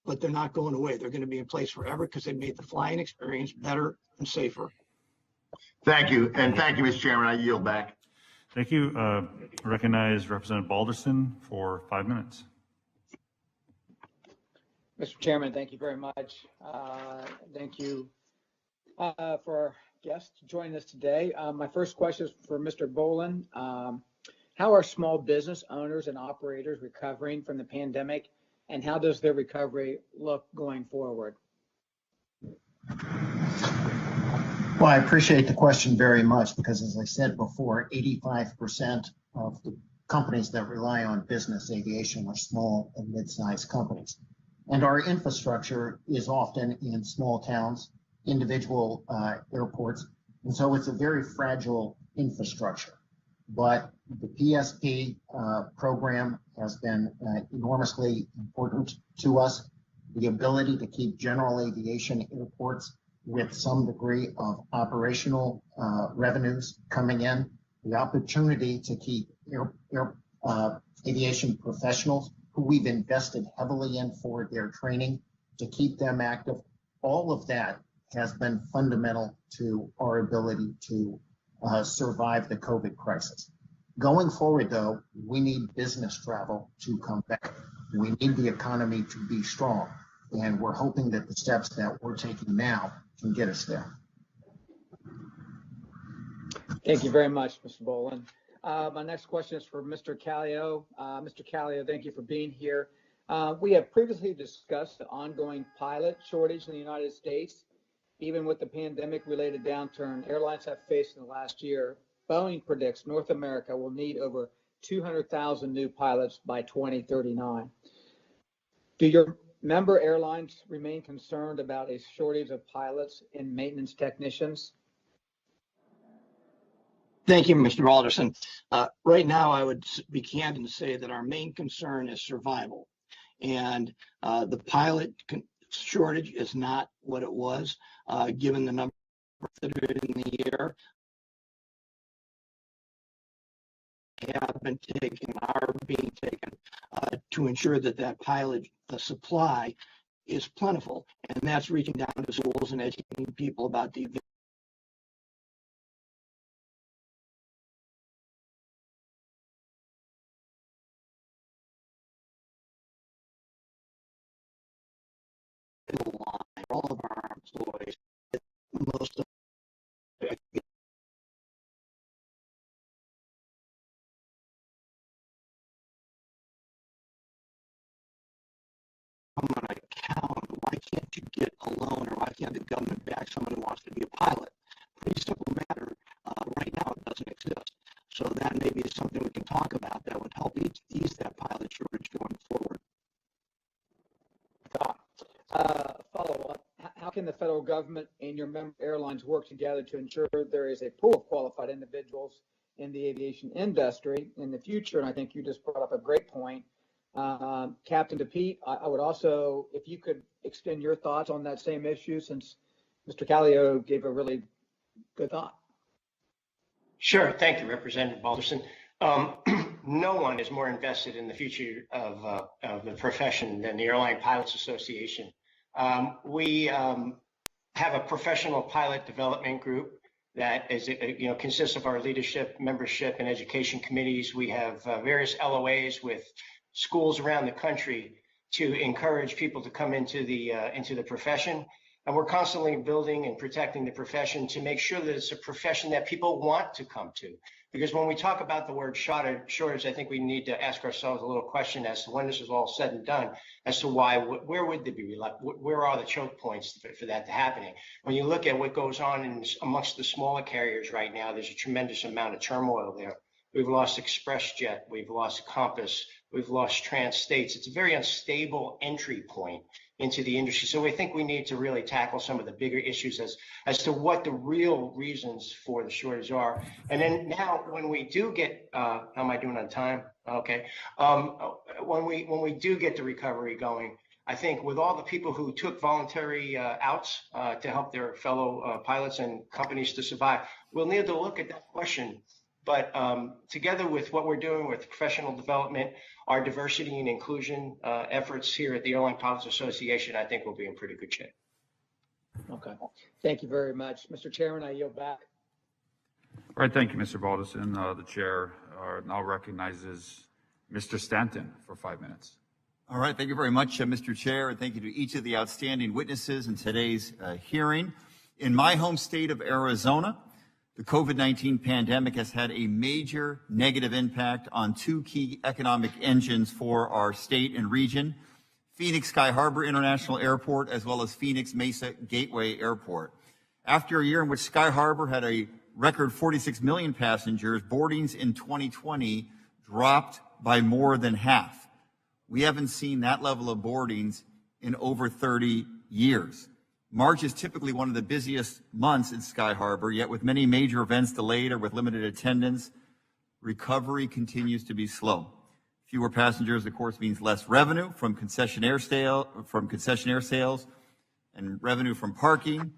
but they're not going away. They're going to be in place forever because they made the flying experience better and safer. Thank you. And thank you, Mr. Chairman. I yield back. Thank you. Recognize Representative Balderson for 5 minutes. Mr. Chairman, thank you very much. Thank you for our guests joining us today. My first question is for Mr. Bolin. How are small business owners and operators recovering from the pandemic, and how does their recovery look going forward? Well, I appreciate the question very much because, as I said before, 85% of the companies that rely on business aviation are small and mid-sized companies. And our infrastructure is often in small towns, individual airports, and so it's a very fragile infrastructure. But the PSP program has been enormously important to us. The ability to keep general aviation airports with some degree of operational revenues coming in, the opportunity to keep aviation professionals who we've invested heavily in for their training, to keep them active, all of that has been fundamental to our ability to survive the COVID crisis. Going forward, though, we need business travel to come back. We need the economy to be strong, and we're hoping that the steps that we're taking now can get us there. Thank you very much, Mr. Bolin. My next question is for Mr. Callio. Mr. Callio, thank you for being here. We have previously discussed the ongoing pilot shortage in the United States. Even with the pandemic-related downturn airlines have faced in the last year, Boeing predicts North America will need over 200,000 new pilots by 2039. Do your member airlines remain concerned about a shortage of pilots and maintenance technicians? Thank you, Mr. Alderson. Right now, I would be candid and say that our main concern is survival. And the pilot shortage is not what it was, given the number that are in the air. Have been taken, are being taken to ensure that that pilot supply is plentiful. And that's reaching down to schools and educating people about the line, all of our employees, most of I'm going to count why can't you get a loan, or why can't the government back someone who wants to be a pilot? Pretty simple matter. Right now, it doesn't exist. So that maybe is something we can talk about that would help ease that pilot shortage going forward. Follow up. How can the federal government and your member airlines work together to ensure there is a pool of qualified individuals in the aviation industry in the future? And I think you just brought up a great point. Captain DePete, I would also, if you could extend your thoughts on that same issue, since Mr. Callio gave a really good thought. Sure. Thank you, Representative Balderson. No one is more invested in the future of the profession than the Airline Pilots Association. We have a professional pilot development group that is, consists of our leadership, membership, and education committees. We have various LOAs with schools around the country to encourage people to come into the profession. And we're constantly building and protecting the profession to make sure that it's a profession that people want to come to. Because when we talk about the word shortage, I think we need to ask ourselves a little question as to when this is all said and done, as to why, where would there be, where are the choke points for that to happening? When you look at what goes on amongst the smaller carriers right now, there's a tremendous amount of turmoil there. We've lost ExpressJet, we've lost Compass, we've lost Trans-States. It's a very unstable entry point into the industry. So we think we need to really tackle some of the bigger issues as to what the real reasons for the shortage are. And then now when we do get, how am I doing on time? Okay. When we do get the recovery going, I think with all the people who took voluntary outs to help their fellow pilots and companies to survive, we'll need to look at that question. But together with what we're doing with professional development, our diversity and inclusion efforts here at the Airline Pilots Association, I think we'll be in pretty good shape. Okay. Thank you very much. Mr. Chairman, I yield back. All right. Thank you, Mr. Balderson. The chair now recognizes Mr. Stanton for 5 minutes. All right. Thank you very much, Mr. Chair, and thank you to each of the outstanding witnesses in today's hearing. In my home state of Arizona, the COVID-19 pandemic has had a major negative impact on two key economic engines for our state and region, Phoenix Sky Harbor International Airport, as well as Phoenix Mesa Gateway Airport. After a year in which Sky Harbor had a record 46 million passengers, boardings in 2020 dropped by more than half. We haven't seen that level of boardings in over 30 years. March is typically one of the busiest months in Sky Harbor, yet with many major events delayed or with limited attendance, recovery continues to be slow. Fewer passengers, of course, means less revenue from concessionaire sales and revenue from parking,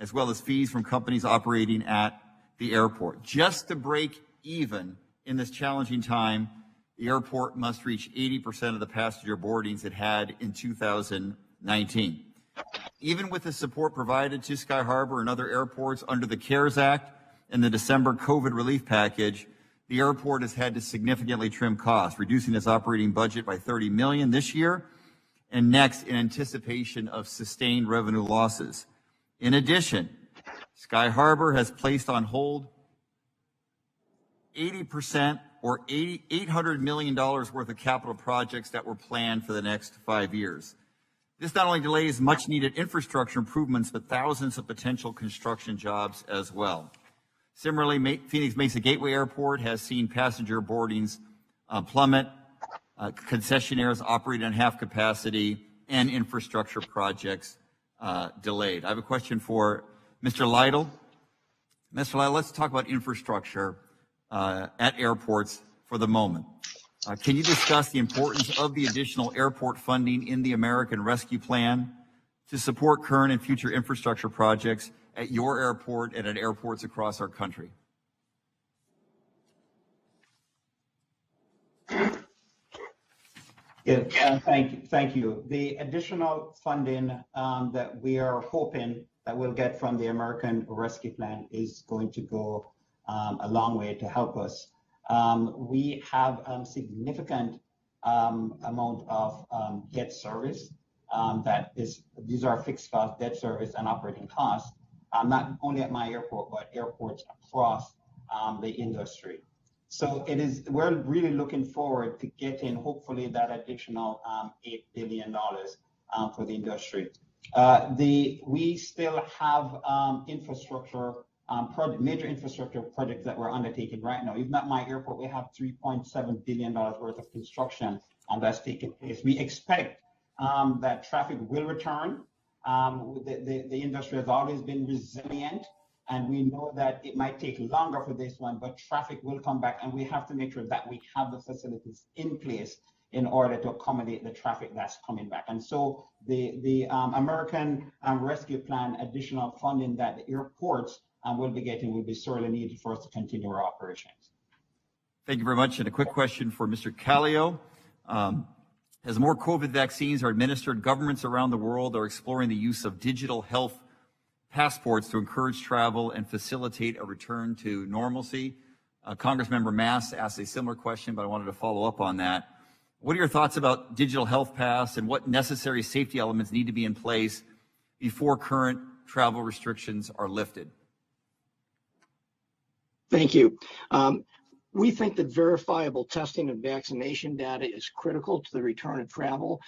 as well as fees from companies operating at the airport. Just to break even in this challenging time, the airport must reach 80% of the passenger boardings it had in 2019. Even with the support provided to Sky Harbor and other airports under the CARES Act and the December COVID relief package, the airport has had to significantly trim costs, reducing its operating budget by $30 million this year and next in anticipation of sustained revenue losses. In addition, Sky Harbor has placed on hold 80% or $800 million worth of capital projects that were planned for the next 5 years. This not only delays much needed infrastructure improvements, but thousands of potential construction jobs as well. Similarly, Phoenix Mesa Gateway Airport has seen passenger boardings plummet, concessionaires operating on half capacity, and infrastructure projects delayed. I have a question for Mr. Lytle. Mr. Lytle, let's talk about infrastructure at airports for the moment. Can you discuss the importance of the additional airport funding in the American Rescue Plan to support current and future infrastructure projects at your airport and at airports across our country? Yeah, thank you. The additional funding that we are hoping that we'll get from the American Rescue Plan is going to go a long way to help us. We have significant amount of debt service these are fixed cost debt service and operating costs, not only at my airport, but airports across the industry. So we're really looking forward to getting hopefully that additional $8 billion for the industry. We still have infrastructure, major infrastructure projects that we're undertaking right now. Even at my airport, we have $3.7 billion worth of construction that's taking place. We expect that traffic will return. The industry has always been resilient, and we know that it might take longer for this one, but traffic will come back, and we have to make sure that we have the facilities in place in order to accommodate the traffic that's coming back. And so the American Rescue Plan additional funding that the airports will be getting will be sorely needed for us to continue our operations. Thank you very much. And a quick question for Mr. Callio. As more COVID vaccines are administered, governments around the world are exploring the use of digital health passports to encourage travel and facilitate a return to normalcy. Congressmember Mass asked a similar question, but I wanted to follow up on that. What are your thoughts about digital health pass and what necessary safety elements need to be in place before current travel restrictions are lifted? Thank you. We think that verifiable testing and vaccination data is critical to the return of travel.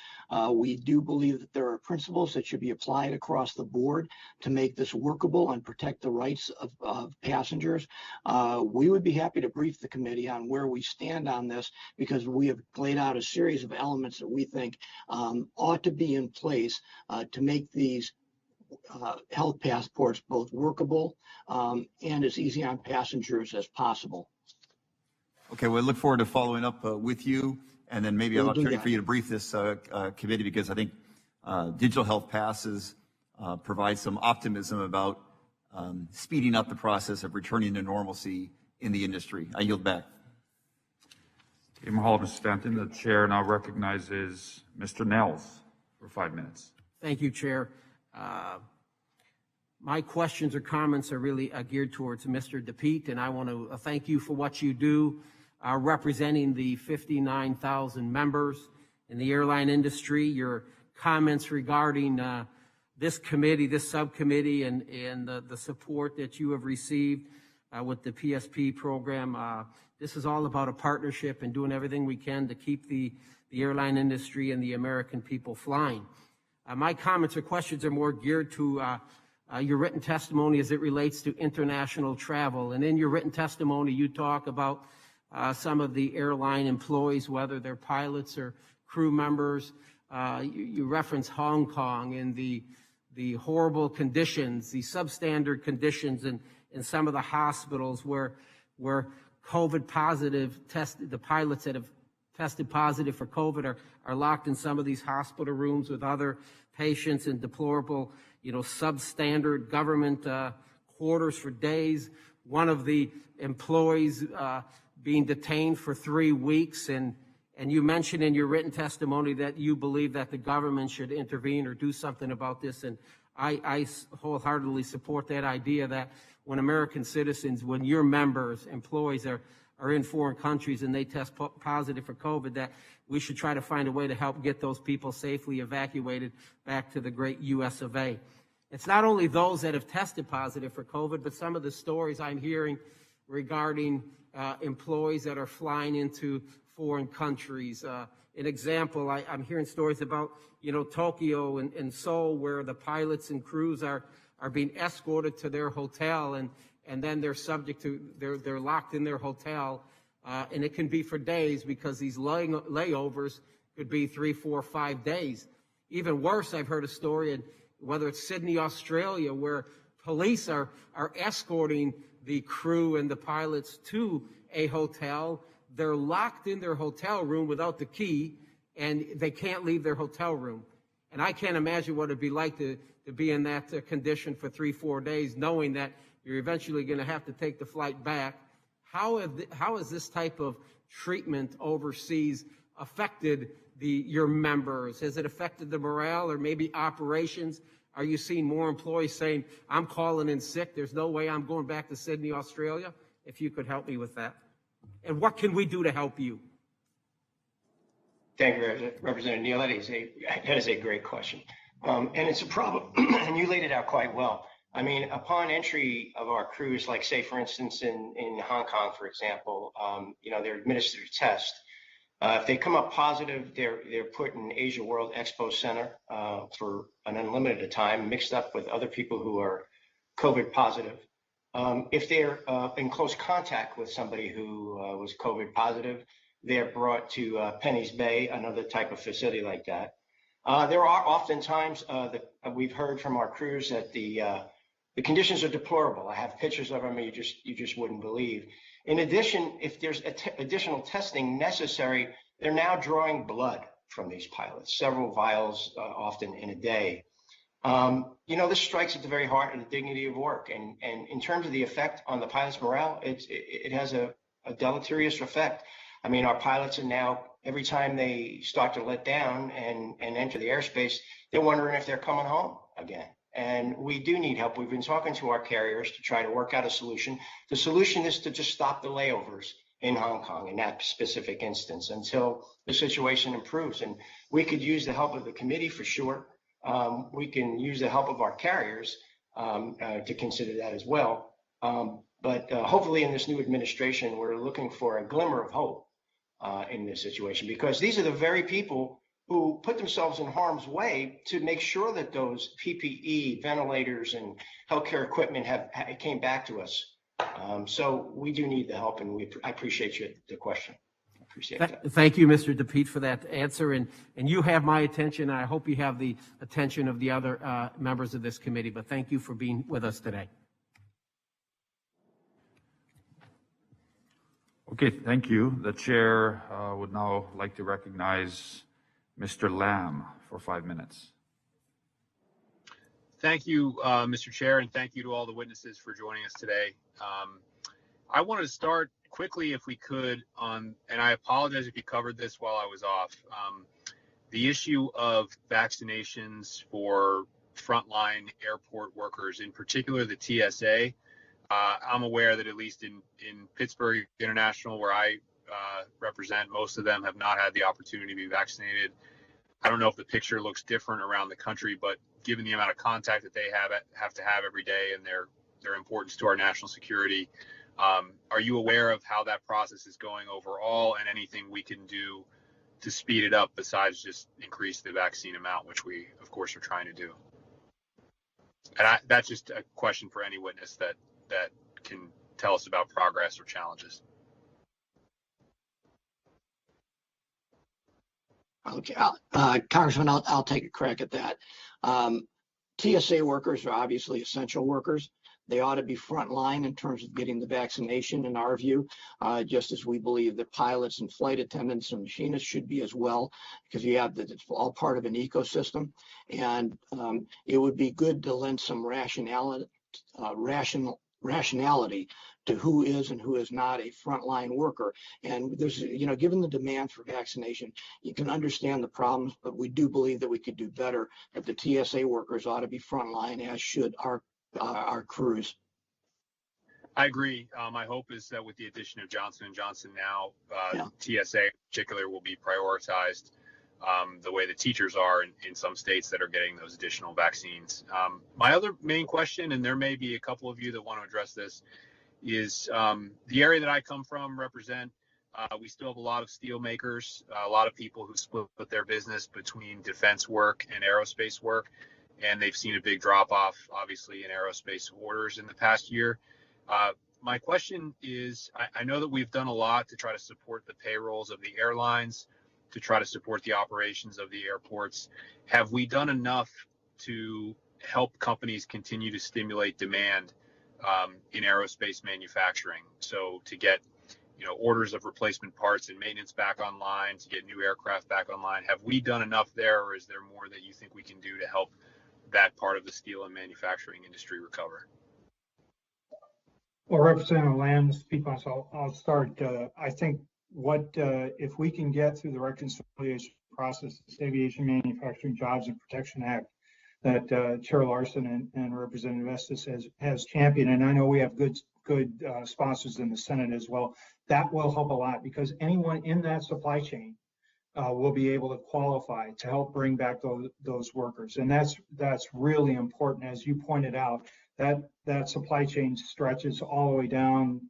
We do believe that there are principles that should be applied across the board to make this workable and protect the rights of passengers. We would be happy to brief the committee on where we stand on this, because we have laid out a series of elements that we think ought to be in place to make these health passports both workable and as easy on passengers as possible. Okay, we look forward to following up with you, and then maybe an opportunity for you to brief this committee, because I think digital health passes provide some optimism about speeding up the process of returning to normalcy in the industry. I yield back. Okay, Mahalo, Mr. Stanton. The chair now recognizes Mr. Nels for 5 minutes. Thank you, Chair. My questions or comments are really geared towards Mr. DePete, and I want to thank you for what you do representing the 59,000 members in the airline industry. Your comments regarding this committee, this subcommittee, and the support that you have received with the PSP program. This is all about a partnership and doing everything we can to keep the airline industry and the American people flying. My comments or questions are more geared to your written testimony as it relates to international travel. And in your written testimony, you talk about some of the airline employees, whether they're pilots or crew members. You reference Hong Kong and the horrible conditions, the substandard conditions in some of the hospitals where COVID positive the pilots that have tested positive for COVID are locked in some of these hospital rooms with other patients in deplorable, substandard government quarters for days. One of the employees being detained for 3 weeks, and you mentioned in your written testimony that you believe that the government should intervene or do something about this, and I wholeheartedly support that idea that when American citizens, when your members, employees are in foreign countries and they test positive for COVID, that we should try to find a way to help get those people safely evacuated back to the great US of A. It's not only those that have tested positive for COVID, but some of the stories I'm hearing regarding employees that are flying into foreign countries. An example, I'm hearing stories about, Tokyo and Seoul, where the pilots and crews are being escorted to their hotel, and then they're subject to, they're locked in their hotel, and it can be for days, because these layovers could be 3, 4, 5 days. Even worse, I've heard a story, and whether it's Sydney, Australia, where police are escorting the crew and the pilots to a hotel. They're locked in their hotel room without the key, and they can't leave their hotel room. And I can't imagine what it'd be like to be in that condition for 3, 4 days, knowing that you're eventually going to have to take the flight back. How has this type of treatment overseas affected your members? Has it affected the morale or maybe operations? Are you seeing more employees saying, I'm calling in sick, there's no way I'm going back to Sydney, Australia? If you could help me with that. And what can we do to help you? Thank you, Representative Neal. That is a great question. And it's a problem, and you laid it out quite well. I mean, upon entry of our crews, like say, for instance, in Hong Kong, for example, they're administered a test. If they come up positive, they're put in Asia World Expo Center for an unlimited time, mixed up with other people who are COVID positive. If they're in close contact with somebody who was COVID positive, they're brought to Penny's Bay, another type of facility like that. There are oftentimes that we've heard from our crews that the conditions are deplorable. I have pictures of them you just wouldn't believe. In addition, if there's additional testing necessary, they're now drawing blood from these pilots, several vials often in a day. This strikes at the very heart of the dignity of work. And in terms of the effect on the pilot's morale, it has a deleterious effect. I mean, our pilots are now, every time they start to let down and enter the airspace, they're wondering if they're coming home again. And we do need help. We've been talking to our carriers to try to work out a solution. The solution is to just stop the layovers in Hong Kong in that specific instance until the situation improves. And we could use the help of the committee for sure. We can use the help of our carriers to consider that as well. But hopefully in this new administration, we're looking for a glimmer of hope in this situation, because these are the very people who put themselves in harm's way to make sure that those PPE, ventilators, and healthcare equipment came back to us. So we do need the help, and I appreciate the question. I appreciate that. Thank you, Mr. DePete, for that answer. And you have my attention. I hope you have the attention of the other members of this committee. But thank you for being with us today. Okay, thank you. The chair would now like to recognize Mr. Lamb for 5 minutes. Thank you, Mr. Chair, and thank you to all the witnesses for joining us today. I wanted to start quickly, if we could, and I apologize if you covered this while I was off, the issue of vaccinations for frontline airport workers, in particular the TSA. I'm aware that at least in Pittsburgh International, where I represent, most of them have not had the opportunity to be vaccinated. I don't know if the picture looks different around the country, but given the amount of contact that they have to have every day and their importance to our national security, are you aware of how that process is going overall, and anything we can do to speed it up besides just increase the vaccine amount, which we, of course, are trying to do? And that's just a question for any witness that can tell us about progress or challenges. Okay, Congressman, I'll take a crack at that. TSA workers are obviously essential workers. They ought to be frontline in terms of getting the vaccination, in our view, just as we believe that pilots and flight attendants and machinists should be as well, because you have that it's all part of an ecosystem. And it would be good to lend some rationality to who is and who is not a frontline worker. And there's, given the demand for vaccination, you can understand the problems, but we do believe that we could do better, that the TSA workers ought to be frontline, as should our crews. I agree. My hope is that with the addition of Johnson & Johnson now, TSA in particular will be prioritized the way the teachers are in some states that are getting those additional vaccines. My other main question, and there may be a couple of you that want to address this, is the area that I come from represent, we still have a lot of steel makers, a lot of people who split their business between defense work and aerospace work, and they've seen a big drop off, obviously, in aerospace orders in the past year. My question is, I know that we've done a lot to try to support the payrolls of the airlines, to try to support the operations of the airports. Have we done enough to help companies continue to stimulate demand in aerospace manufacturing? So to get orders of replacement parts and maintenance back online, to get new aircraft back online, have we done enough there, or is there more that you think we can do to help that part of the steel and manufacturing industry recover? Well, Representative Lamb, I'll start. I think if we can get through the reconciliation process, this Aviation Manufacturing Jobs and Protection Act that Chair Larson and Representative Estes has championed, and I know we have good sponsors in the Senate as well, that will help a lot, because anyone in that supply chain will be able to qualify to help bring back those workers. And that's really important. As you pointed out, that supply chain stretches all the way down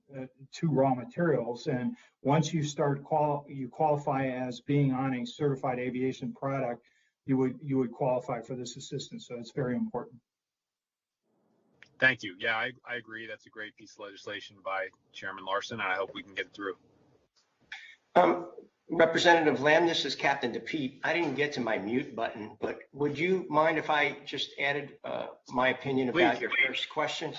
to raw materials. And once you start you qualify as being on a certified aviation product, you would qualify for this assistance. So it's very important. Thank you. Yeah, I agree. That's a great piece of legislation by Chairman Larson, and I hope we can get it through. Representative Lamb, this is Captain DePete. I didn't get to my mute button, but would you mind if I just added my opinion about your first question?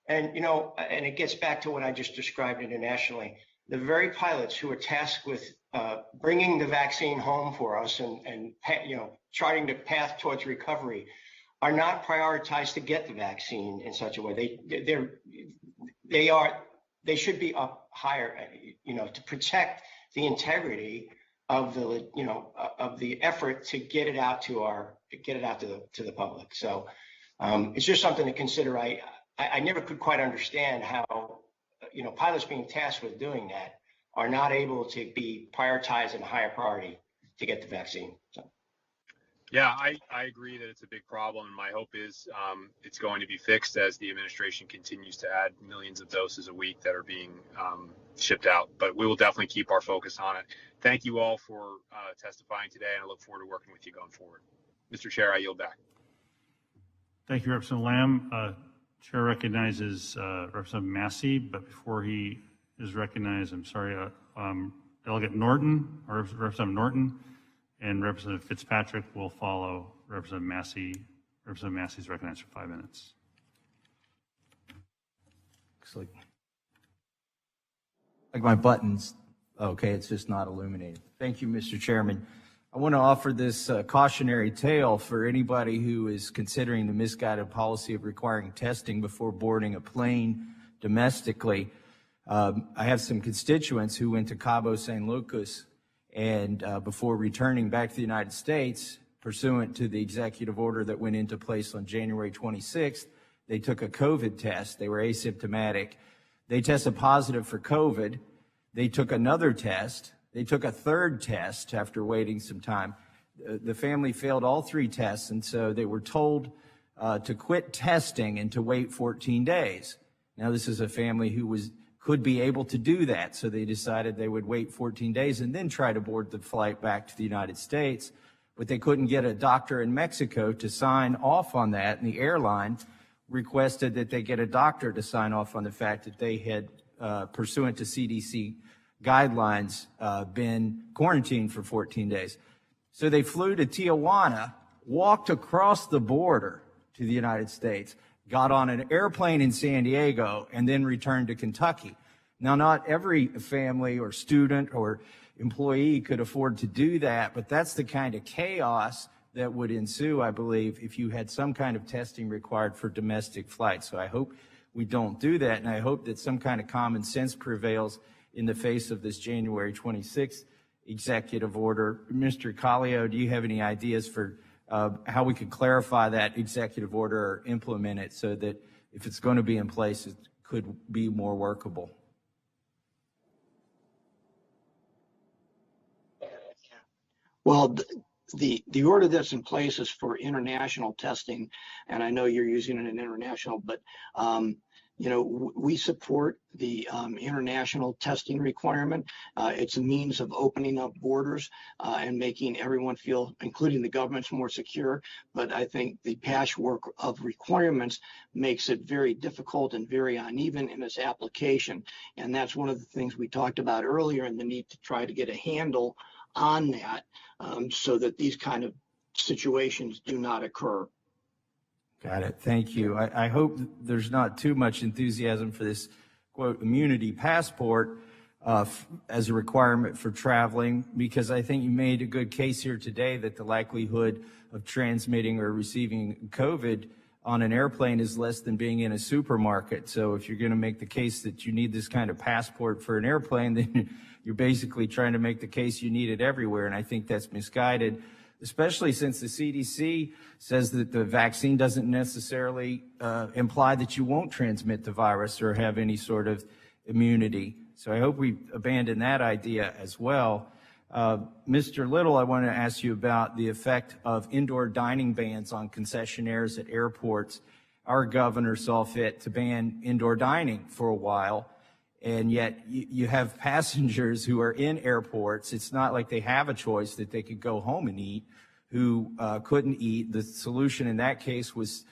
And, and it gets back to what I just described internationally. The very pilots who are tasked with bringing the vaccine home for us and charting the path towards recovery are not prioritized to get the vaccine in such a way. They should be up higher, to protect the integrity of the effort to get it out to the public. So it's just something to consider. I never could quite understand how pilots being tasked with doing that are not able to be prioritized in a higher priority to get the vaccine. So. Yeah, I agree that it's a big problem, and my hope is it's going to be fixed as the administration continues to add millions of doses a week that are being shipped out. But we will definitely keep our focus on it. Thank you all for testifying today, and I look forward to working with you going forward. Mr. Chair, I yield back. Thank you, Representative Lamb. Chair recognizes Representative Massey, but before he is recognized, I'm sorry, Delegate Norton, or Representative Norton, and Representative Fitzpatrick will follow Representative Massey. Representative Massey is recognized for 5 minutes. Looks like my button's okay, it's just not illuminated. Thank you, Mr. Chairman. I want to offer this cautionary tale for anybody who is considering the misguided policy of requiring testing before boarding a plane domestically. I have some constituents who went to Cabo San Lucas and before returning back to the United States, pursuant to the executive order that went into place on January 26th, they took a COVID test. They were asymptomatic. They tested positive for COVID. They took another test. They took a third test after waiting some time. The family failed all three tests, and so they were told to quit testing and to wait 14 days. Now, this is a family who could be able to do that, so they decided they would wait 14 days and then try to board the flight back to the United States. But they couldn't get a doctor in Mexico to sign off on that, and the airline requested that they get a doctor to sign off on the fact that they had, pursuant to CDC guidelines, been quarantined for 14 days. So they flew to Tijuana, walked across the border to the United States, got on an airplane in San Diego, and then returned to Kentucky. Now, not every family or student or employee could afford to do that, but that's the kind of chaos that would ensue, I believe, if you had some kind of testing required for domestic flights. So I hope we don't do that, and I hope that some kind of common sense prevails in the face of this January 26th executive order. Mr. Kallio, do you have any ideas for how we could clarify that executive order or implement it so that if it's going to be in place, it could be more workable? Well, the order that's in place is for international testing, and I know you're using it in international, but we support the international testing requirement. It's a means of opening up borders and making everyone feel, including the governments, more secure. But I think the patchwork of requirements makes it very difficult and very uneven in its application. And that's one of the things we talked about earlier, and the need to try to get a handle on that so that these kind of situations do not occur. Got it. Thank you. I hope there's not too much enthusiasm for this, quote, immunity passport as a requirement for traveling, because I think you made a good case here today that the likelihood of transmitting or receiving COVID on an airplane is less than being in a supermarket. So if you're going to make the case that you need this kind of passport for an airplane, then you're basically trying to make the case you need it everywhere, and I think that's misguided, especially since the CDC says that the vaccine doesn't necessarily imply that you won't transmit the virus or have any sort of immunity. So I hope we abandon that idea as well. Mr. Little, I want to ask you about the effect of indoor dining bans on concessionaires at airports. our governor saw fit to ban indoor dining for a while. And yet you have passengers who are in airports. It's not like they have a choice that they could go home and eat, who couldn't eat. The solution in that case was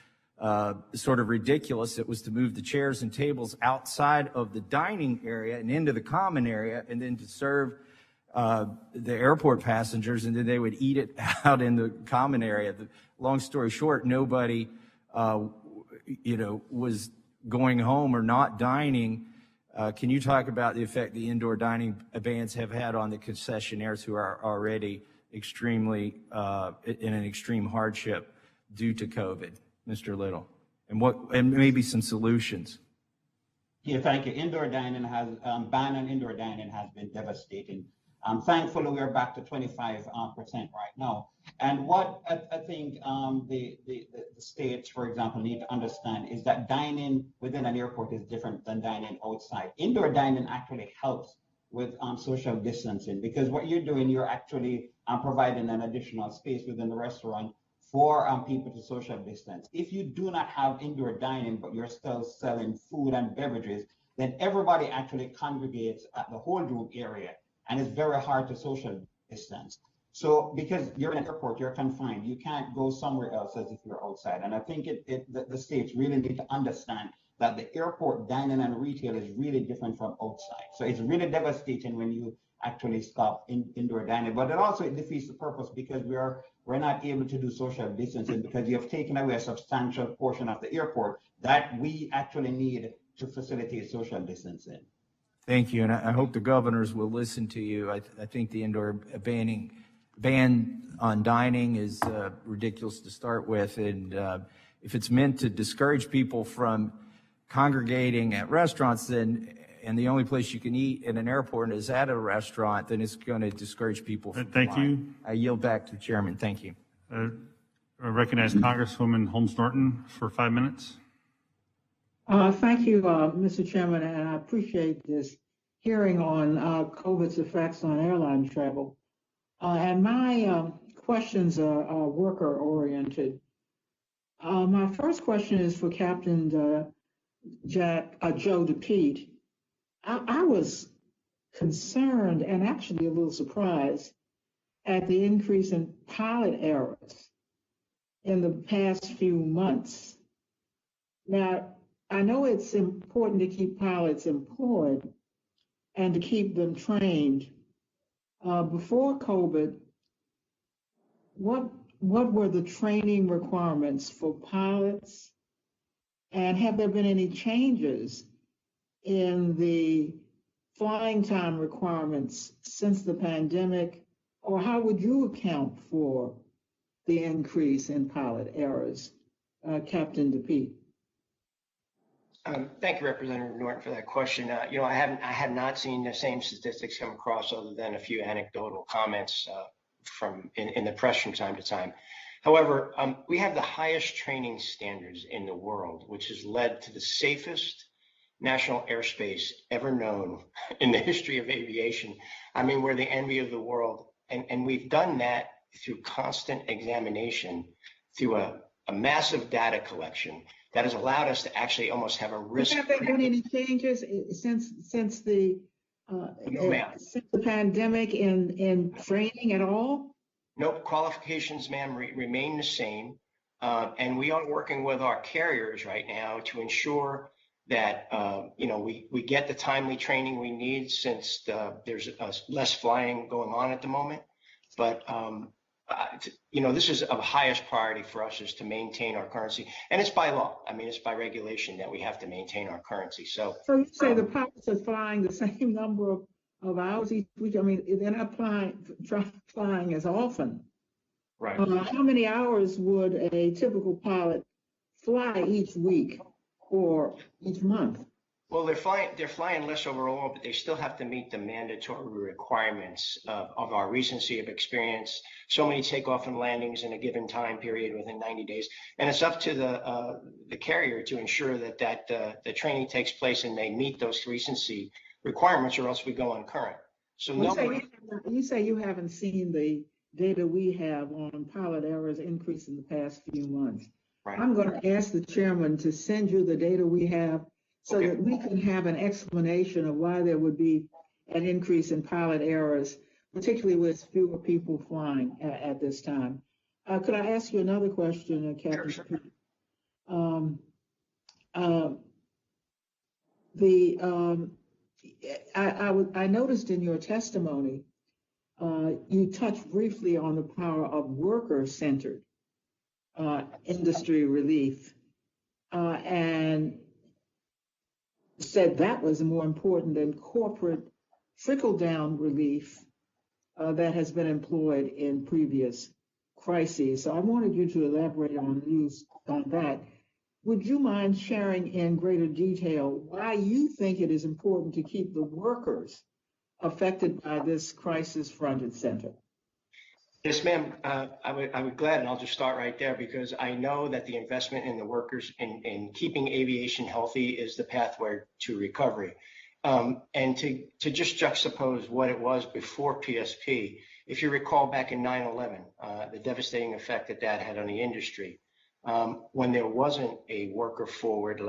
sort of ridiculous. It was to move the chairs and tables outside of the dining area and into the common area, and then to serve the airport passengers, and then they would eat it out in the common area. Long story short, nobody, was going home or not dining. Can you talk about the effect the indoor dining bans have had on the concessionaires who are already extremely in an extreme hardship due to COVID, Mr. Little, and maybe some solutions? Yeah, thank you. Indoor dining has ban on indoor dining has been devastating. Thankfully, we're back to 25% right now. And what I think the states, for example, need to understand is that dining within an airport is different than dining outside. Indoor dining actually helps with social distancing, because what you're doing, you're actually providing an additional space within the restaurant for people to social distance. If you do not have indoor dining, but you're still selling food and beverages, then everybody actually congregates at the hold room area, and it's very hard to social distance. So because you're in an airport, you're confined. You can't go somewhere else as if you're outside. And I think the states really need to understand that the airport dining and retail is really different from outside. So it's really devastating when you actually stop indoor dining, but it defeats the purpose, because we're not able to do social distancing, because you have taken away a substantial portion of the airport that we actually need to facilitate social distancing. Thank you, and I hope the governors will listen to you. I think the indoor ban on dining is ridiculous to start with, and if it's meant to discourage people from congregating at restaurants, and the only place you can eat in an airport is at a restaurant, then it's going to discourage people from Thank you. I yield back to the chairman. Thank you. I recognize Congresswoman Holmes Norton for 5 minutes. Thank you, Mr. Chairman, and I appreciate this hearing on COVID's effects on airline travel. And my questions are worker-oriented. My first question is for Captain Joe DePete. I was concerned and actually a little surprised at the increase in pilot errors in the past few months. Now, I know it's important to keep pilots employed and to keep them trained. Before COVID, what were the training requirements for pilots? And have there been any changes in the flying time requirements since the pandemic? Or how would you account for the increase in pilot errors, Captain DePete? Thank you, Representative Norton, for that question. I have not seen the same statistics come across, other than a few anecdotal comments in the press from time to time. However, we have the highest training standards in the world, which has led to the safest national airspace ever known in the history of aviation. I mean, we're the envy of the world, and we've done that through constant examination, through a massive data collection that has allowed us to actually almost have a risk. Have there been any changes since the pandemic in training at all? Nope, qualifications, ma'am, remain the same. And we are working with our carriers right now to ensure that we get the timely training we need, since there's less flying going on at the moment. But this is of highest priority for us, is to maintain our currency, and it's by law. I mean, it's by regulation that we have to maintain our currency. So you say the pilots are flying the same number of hours each week? I mean, they're not flying as often. Right. How many hours would a typical pilot fly each week or each month? Well, they're flying less overall, but they still have to meet the mandatory requirements of our recency of experience. So many takeoff and landings in a given time period within 90 days. And it's up to the carrier to ensure that the training takes place and they meet those recency requirements, or else we go on current. So you say you haven't seen the data we have on pilot errors increase in the past few months. Right. I'm going to ask the chairman to send you the data we have so Okay. that we can have an explanation of why there would be an increase in pilot errors, particularly with fewer people flying at this time. Could I ask you another question, Captain? Sure. I noticed in your testimony, you touched briefly on the power of worker-centered industry relief, and said that was more important than corporate trickle-down relief that has been employed in previous crises. So I wanted you to elaborate on that. Would you mind sharing in greater detail why you think it is important to keep the workers affected by this crisis front and center? Yes, ma'am. I would glad, and I'll just start right there because I know that the investment in the workers in keeping aviation healthy is the pathway to recovery. And to just juxtapose what it was before PSP, if you recall back in 9/11, the devastating effect that had on the industry, when there wasn't a worker-forward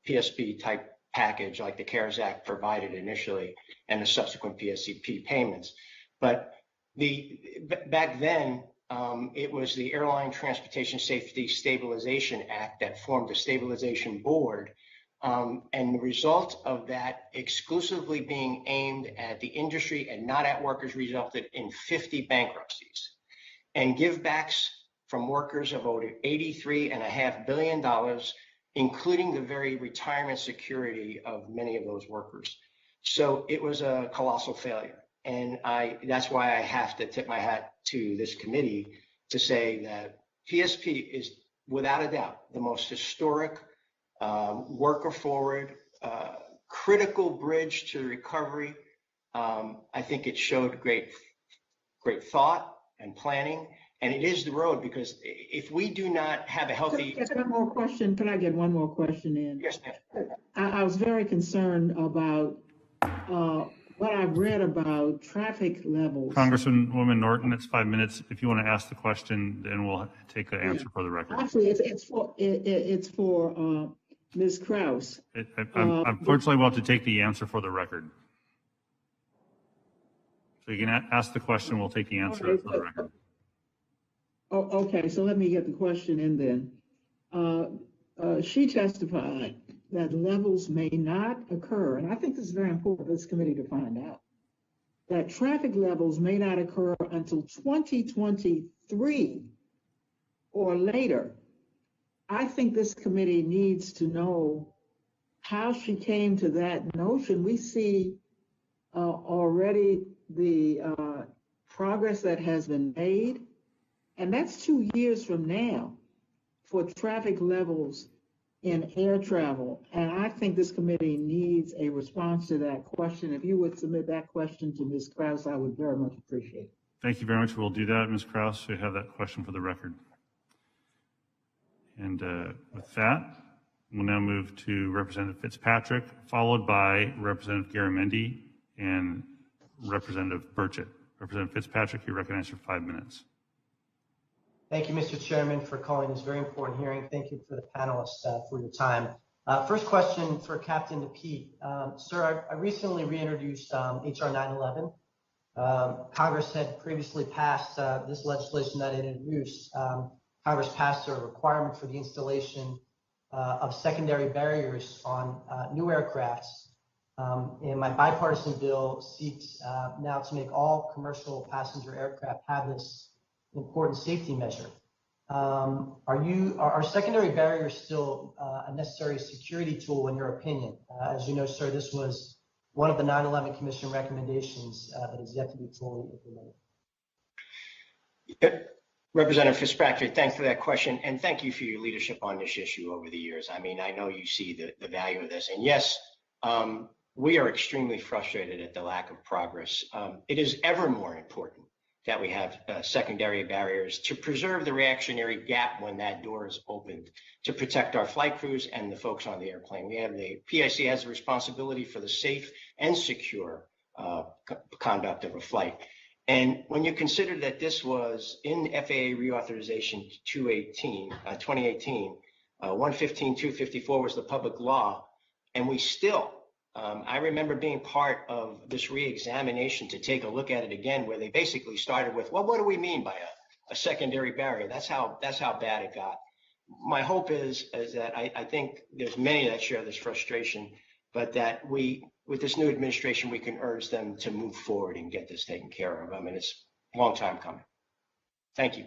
PSP type package like the CARES Act provided initially and the subsequent PSCP payments. But back then, it was the Airline Transportation Safety Stabilization Act that formed a stabilization board. And the result of that exclusively being aimed at the industry and not at workers resulted in 50 bankruptcies and givebacks from workers of over $83.5 billion, including the very retirement security of many of those workers. So it was a colossal failure. And that's why I have to tip my hat to this committee to say that PSP is without a doubt the most historic, worker-forward, critical bridge to recovery. I think it showed great thought and planning, and it is the road because if we do not have a healthy. Can I get one more question? Can I get one more question in? Yes, ma'am. I was very concerned about what I've read about traffic levels. Congresswoman Norton, it's 5 minutes. If you want to ask the question, then we'll take the answer for the record. Actually, it's for Ms. Krause. Unfortunately, we'll have to take the answer for the record. So you can ask the question, we'll take the answer for the record. Oh, okay, so let me get the question in then. She testified that levels may not occur, and I think this is very important for this committee to find out, that traffic levels may not occur until 2023 or later. I think this committee needs to know how she came to that notion. We see already the progress that has been made, and that's 2 years from now for traffic levels in air travel. And I think this committee needs a response to that question. If you would submit that question to Ms. Krause, I would very much appreciate it. Thank you very much. We'll do that, Ms. Krause. So you have that question for the record. And with that, we'll now move to Representative Fitzpatrick, followed by Representative Garamendi and Representative Burchett. Representative Fitzpatrick, you're recognized for 5 minutes. Thank you, Mr. Chairman, for calling this very important hearing. Thank you for the panelists for your time. First question for Captain DePete. Sir, I recently reintroduced HR 911. Congress had previously passed this legislation that it introduced. Congress passed a requirement for the installation of secondary barriers on new aircrafts. And my bipartisan bill seeks now to make all commercial passenger aircraft have this important safety measure. Are secondary barriers still a necessary security tool in your opinion? As you know, sir, this was one of the 9/11 Commission recommendations that is yet to be fully implemented. Representative Fitzpatrick, thanks for that question, and thank you for your leadership on this issue over the years. I mean, I know you see the value of this, and yes, we are extremely frustrated at the lack of progress. It is ever more important that we have secondary barriers to preserve the reactionary gap when that door is opened, to protect our flight crews and the folks on the airplane. We have the PIC has a responsibility for the safe and secure conduct of a flight. And when you consider that this was in FAA reauthorization 2018, 115.254 was the public law, and we still, I remember being part of this reexamination to take a look at it again, where they basically started with, well, what do we mean by a secondary barrier? That's how bad it got. My hope is that I think there's many that share this frustration, but that with this new administration, we can urge them to move forward and get this taken care of. I mean, it's a long time coming. Thank you.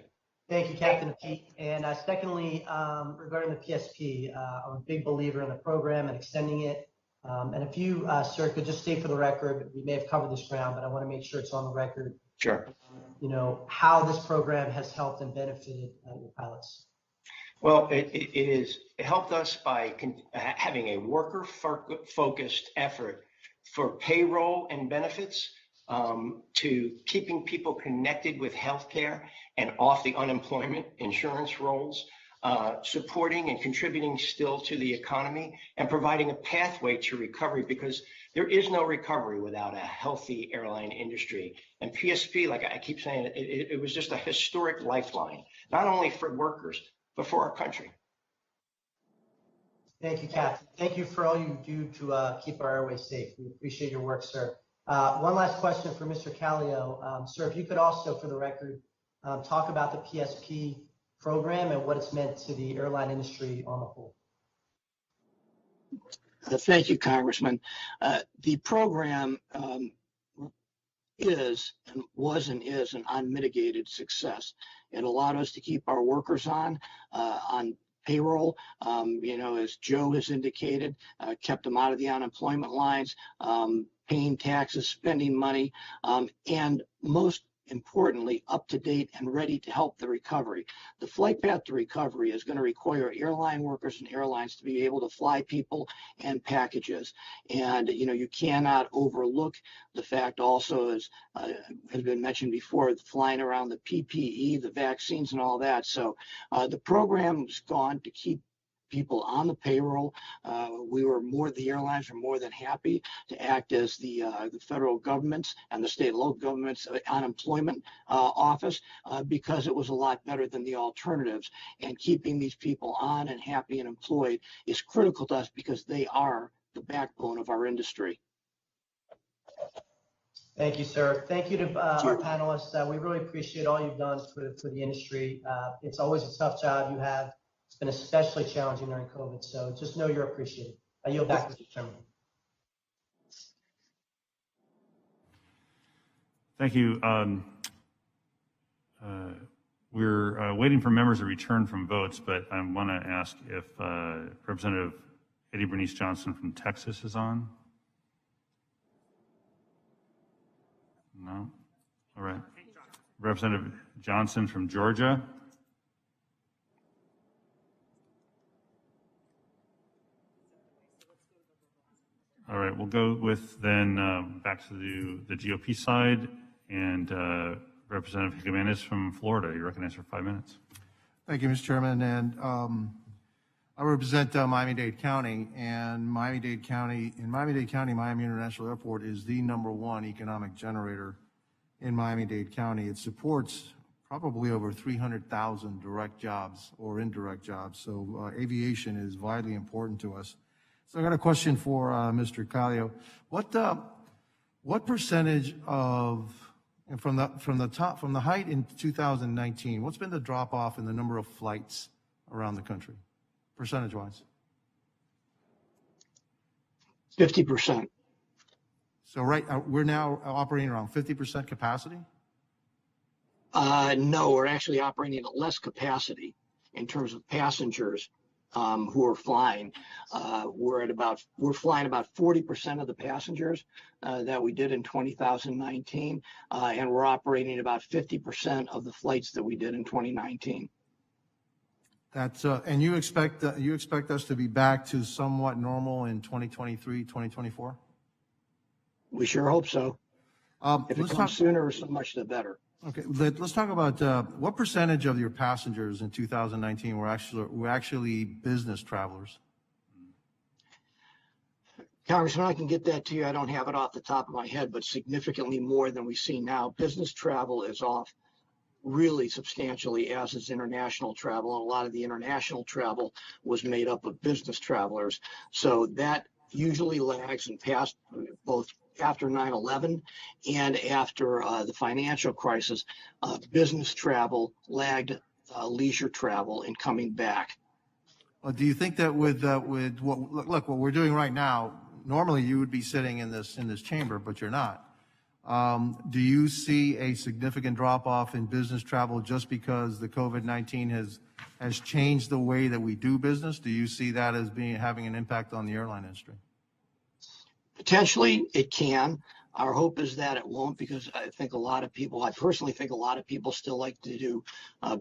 Thank you, Captain Pete. And secondly, regarding the PSP, I'm a big believer in the program and extending it. And if you, sir, could just state for the record, we may have covered this ground, but I want to make sure it's on the record. Sure. How this program has helped and benefited your pilots. Well, it helped us by having a worker-focused effort for payroll and benefits, to keeping people connected with healthcare and off the unemployment insurance rolls, supporting and contributing still to the economy, and providing a pathway to recovery, because there is no recovery without a healthy airline industry. And PSP, like I keep saying, it was just a historic lifeline, not only for workers, but for our country. Thank you, Captain. Thank you for all you do to keep our airways safe. We appreciate your work, sir. One last question for Mr. Callio. Sir, if you could also, for the record, talk about the PSP program and what it's meant to the airline industry on the whole. Thank you, Congressman. The program is an unmitigated success. It allowed us to keep our workers on payroll, as Joe has indicated, kept them out of the unemployment lines, paying taxes, spending money, and most importantly, up to date and ready to help the recovery. The flight path to recovery is going to require airline workers and airlines to be able to fly people and packages. And, you cannot overlook the fact also, as has been mentioned before, flying around the PPE, the vaccines and all that. So the program's gone to keep people on the payroll. The airlines were more than happy to act as the federal government's and the state and local government's unemployment office, because it was a lot better than the alternatives. And keeping these people on and happy and employed is critical to us, because they are the backbone of our industry. Thank you, sir. Thank you to our panelists. We really appreciate all you've done for the industry. It's always a tough job you have. It's been especially challenging during COVID, so just know you're appreciated. I yield back to Mr. Chairman. Thank you. We're waiting for members to return from votes, but I want to ask if Representative Eddie Bernice Johnson from Texas is on. No? All right. Representative Johnson from Georgia. All right, we'll go with then back to the GOP side, and Representative Jimenez from Florida. You're recognized for 5 minutes. Thank you, Mr. Chairman. And I represent Miami-Dade County, and Miami-Dade County, Miami International Airport is the #1 economic generator in Miami-Dade County. It supports probably over 300,000 direct jobs or indirect jobs. So aviation is vitally important to us. So I got a question for Mr. Callio. What percentage of, and from the height in 2019, what's been the drop off in the number of flights around the country, percentage-wise? 50%. So we're now operating around 50% capacity? No, we're actually operating at less capacity in terms of passengers who are flying. We're flying about 40% of the passengers that we did in 2019, and we're operating about 50% of the flights that we did in 2019. That's and you expect us to be back to somewhat normal in 2023, 2024? We sure hope so. If it comes sooner, so much the better. Okay, let's talk about what percentage of your passengers in 2019 were actually business travelers? Congressman, I can get that to you. I don't have it off the top of my head, but significantly more than we see now. Business travel is off really substantially, as is international travel. And a lot of the international travel was made up of business travelers. So that usually lags in past, both after 9/11 and after the financial crisis. Business travel lagged leisure travel in coming back. Well, do you think that with what we're doing right now, normally you would be sitting in this chamber, but you're not. Do you see a significant drop off in business travel just because the COVID-19 has changed the way that we do business? Do you see that as having an impact on the airline industry? Potentially, it can. Our hope is that it won't, because I personally think a lot of people still like to do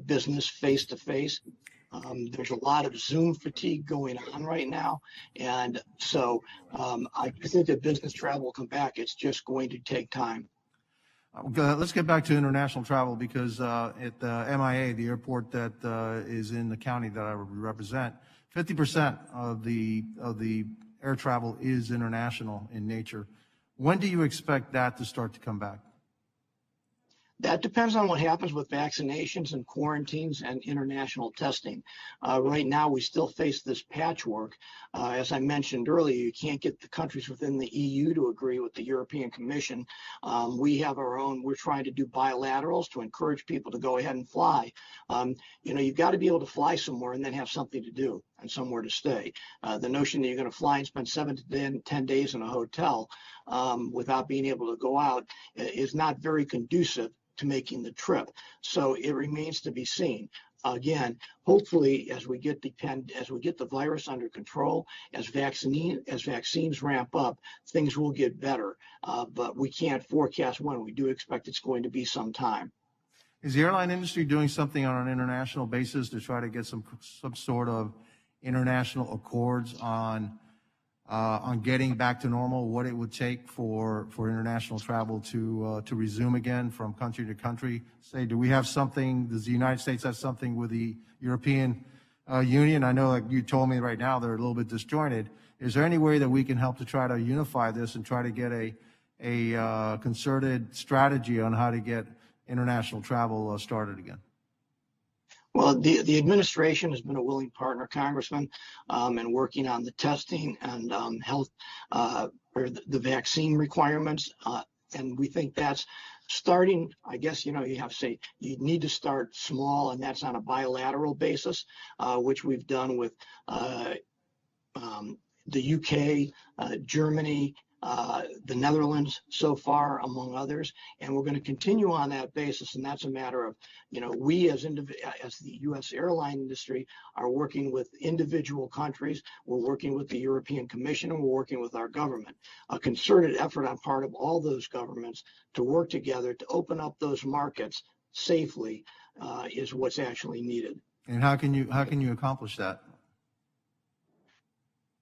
business face to face. There's a lot of Zoom fatigue going on right now. And so I think that business travel will come back. It's just going to take time. Let's get back to international travel, because at MIA, the airport that is in the county that I represent, 50% of the air travel is international in nature. When do you expect that to start to come back? That depends on what happens with vaccinations and quarantines and international testing. Right now, we still face this patchwork. As I mentioned earlier, you can't get the countries within the EU to agree with the European Commission. We have our own. We're trying to do bilaterals to encourage people to go ahead and fly. You've got to be able to fly somewhere and then have something to do and somewhere to stay. The notion that you're going to fly and spend 7 to 10 days in a hotel without being able to go out is not very conducive to making the trip. So it remains to be seen. Again, hopefully, as we get the virus under control, as vaccines ramp up, things will get better. But we can't forecast when. We do expect it's going to be some time. Is the airline industry doing something on an international basis to try to get some sort of international accords on getting back to normal, what it would take for international travel to resume again from country to country? Say, do we have something, does the United States have something with the European Union? I know, like you told me right now, they're a little bit disjointed. Is there any way that we can help to try to unify this and try to get a concerted strategy on how to get international travel started again? Well, the administration has been a willing partner, Congressman, in working on the testing and health or the vaccine requirements. And we think that's starting, I guess, you have to say, you need to start small, and that's on a bilateral basis, which we've done with the UK, Germany, the Netherlands so far, among others, and we're going to continue on that basis. And that's a matter of, we as the U.S. airline industry are working with individual countries. We're working with the European Commission, and we're working with our government. A concerted effort on part of all those governments to work together to open up those markets safely is what's actually needed. And how can you accomplish that?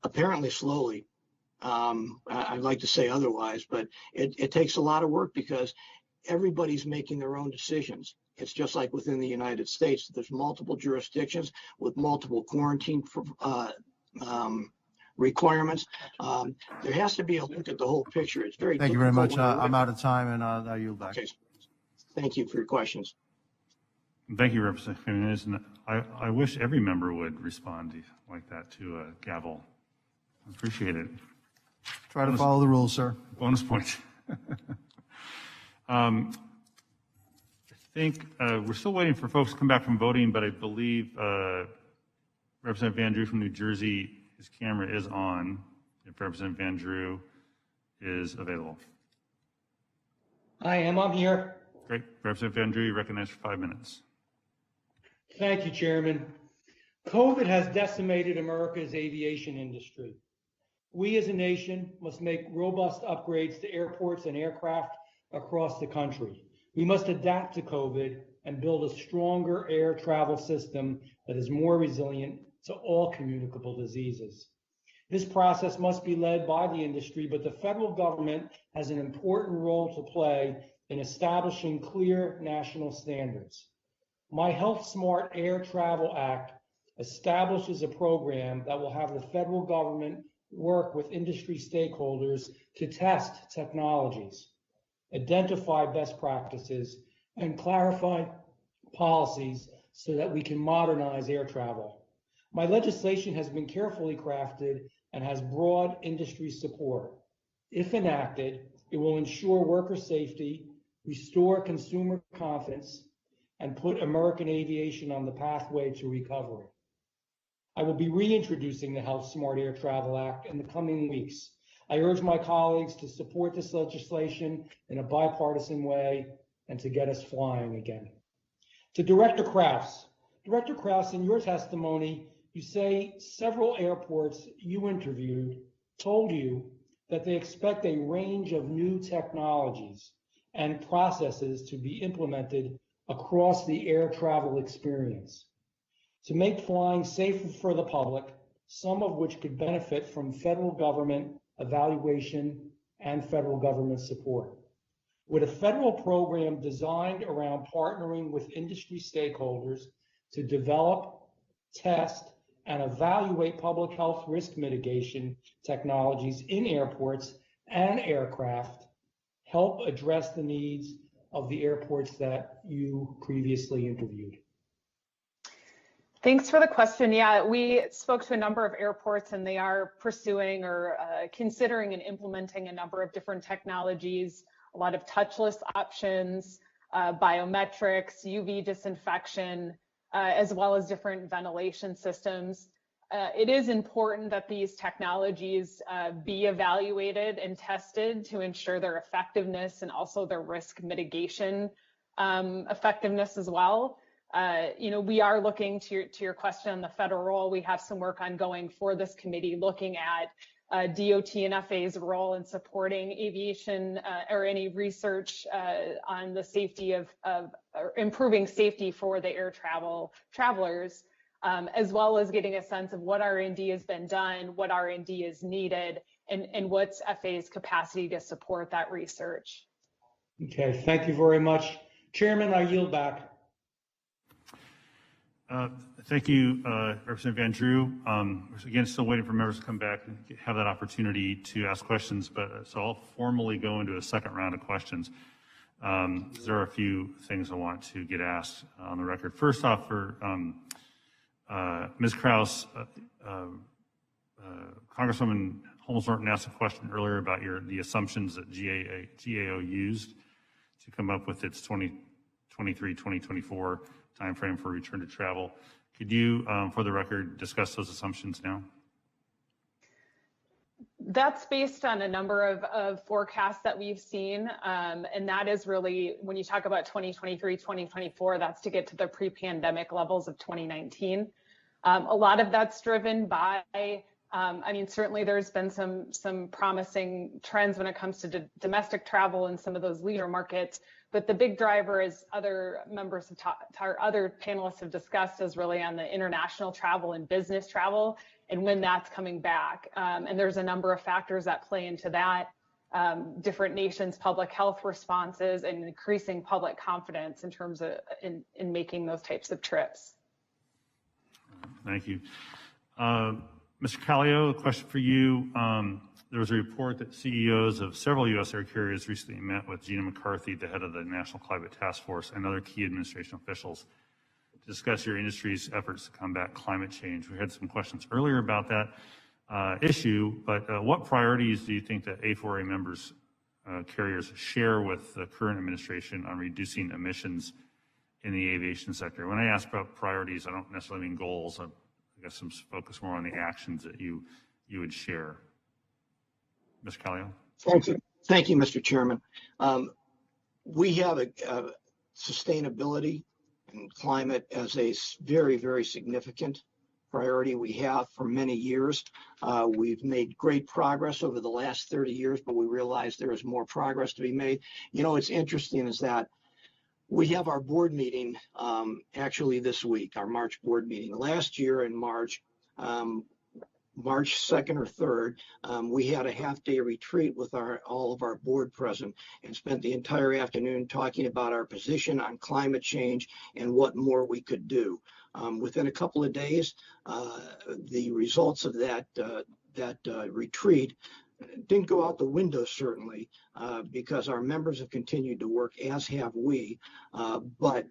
Apparently slowly. I'd like to say otherwise, but it takes a lot of work because everybody's making their own decisions. It's just like within the United States. There's multiple jurisdictions with multiple quarantine requirements. There has to be a look at the whole picture. It's very Thank you very much. I'm out of time, and I'll yield back. Okay. Thank you for your questions. Thank you, Representative Jimenez. I wish every member would respond like that to a gavel. I appreciate it. Try to follow the rules, sir. Bonus point. I think we're still waiting for folks to come back from voting, but I believe Representative Van Drew from New Jersey, his camera is on, if Representative Van Drew is available. I'm here. Great. Representative Van Drew, you recognized for 5 minutes. Thank you, Chairman. COVID has decimated America's aviation industry. We as a nation must make robust upgrades to airports and aircraft across the country. We must adapt to COVID and build a stronger air travel system that is more resilient to all communicable diseases. This process must be led by the industry, but the federal government has an important role to play in establishing clear national standards. My Health Smart Air Travel Act establishes a program that will have the federal government work with industry stakeholders to test technologies, identify best practices, and clarify policies so that we can modernize air travel. My legislation has been carefully crafted and has broad industry support. If enacted, it will ensure worker safety, restore consumer confidence, and put American aviation on the pathway to recovery. I will be reintroducing the Health Smart Air Travel Act in the coming weeks. I urge my colleagues to support this legislation in a bipartisan way and to get us flying again. To Director Krause. Director Krause, in your testimony, you say several airports you interviewed told you that they expect a range of new technologies and processes to be implemented across the air travel experience to make flying safer for the public, some of which could benefit from federal government evaluation and federal government support. With a federal program designed around partnering with industry stakeholders to develop, test, and evaluate public health risk mitigation technologies in airports and aircraft, help address the needs of the airports that you previously interviewed? Thanks for the question. Yeah, we spoke to a number of airports and they are pursuing or considering and implementing a number of different technologies, a lot of touchless options, biometrics, UV disinfection, as well as different ventilation systems. It is important that these technologies be evaluated and tested to ensure their effectiveness and also their risk mitigation effectiveness as well. We are looking to your question on the federal role. We have some work ongoing for this committee looking at DOT and FAA's role in supporting aviation or any research on the safety of or improving safety for the air travelers, as well as getting a sense of what R&D has been done, what R&D is needed, and what's FAA's capacity to support that research. Okay, thank you very much. Chairman, I yield back. Thank you, Representative Van Drew. Again, still waiting for members to come back and have that opportunity to ask questions, so I'll formally go into a second round of questions. There are a few things I want to get asked on the record. First off, for Ms. Krause, Congresswoman Holmes Norton asked a question earlier about the assumptions that GAO used to come up with its 2023-2024 timeframe for return to travel. Could you, for the record, discuss those assumptions now? That's based on a number of forecasts that we've seen, and that is really, when you talk about 2023, 2024, that's to get to the pre-pandemic levels of 2019. A lot of that's driven by, certainly there's been some promising trends when it comes to domestic travel and some of those leisure markets, but the big driver, as other members of other panelists have discussed, is really on the international travel and business travel and when that's coming back. And there's a number of factors that play into that, different nations' public health responses and increasing public confidence in terms of in making those types of trips. Thank you. Mr. Callio, a question for you. There was a report that CEOs of several U.S. air carriers recently met with Gina McCarthy, the head of the National Climate Task Force, and other key administration officials to discuss your industry's efforts to combat climate change. We had some questions earlier about that issue, but what priorities do you think that A4A members, carriers, share with the current administration on reducing emissions in the aviation sector? When I ask about priorities, I don't necessarily mean goals. I guess some focus more on the actions that you would share. Mr. Callio. Thank you, Mr. Chairman. We have a sustainability and climate as a very, very significant priority we have for many years. We've made great progress over the last 30 years, but we realize there is more progress to be made. What's interesting is that we have our board meeting actually this week, our March board meeting. Last year in March, March 2nd or 3rd, we had a half-day retreat with all of our board present and spent the entire afternoon talking about our position on climate change and what more we could do. Within a couple of days, the results of that that retreat didn't go out the window, certainly, because our members have continued to work, as have we. But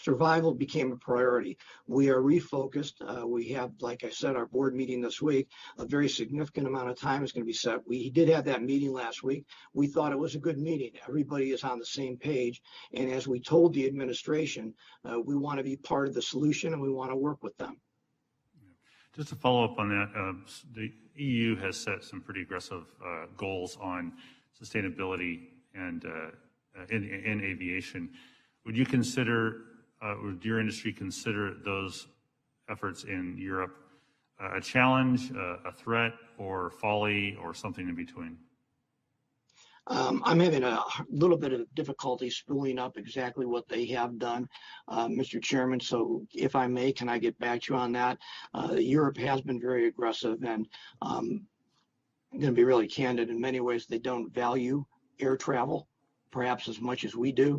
survival became a priority. We are refocused. We have, like I said, our board meeting this week. A very significant amount of time is going to be set. We did have that meeting last week. We thought it was a good meeting. Everybody is on the same page. And as we told the administration, we want to be part of the solution and we want to work with them. Just to follow up on that, the EU has set some pretty aggressive goals on sustainability and in aviation. Would you consider, would your industry consider those efforts in Europe a challenge, a threat, or folly, or something in between? I'm having a little bit of difficulty spooling up exactly what they have done, Mr. Chairman. So if I may, can I get back to you on that? Europe has been very aggressive, and I'm going to be really candid. In many ways, they don't value air travel perhaps as much as we do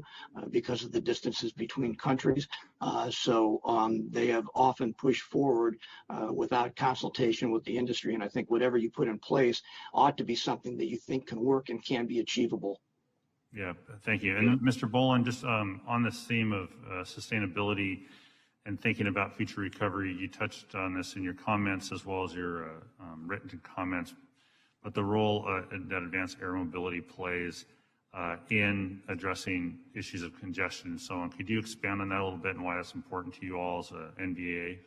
because of the distances between countries. So they have often pushed forward without consultation with the industry. And I think whatever you put in place ought to be something that you think can work and can be achievable. Yeah, thank you. And Mr. Bolin, just on this theme of sustainability and thinking about future recovery, you touched on this in your comments as well as your written comments, but the role that advanced air mobility plays in addressing issues of congestion and so on. Could you expand on that a little bit and why that's important to you all as a NBAA?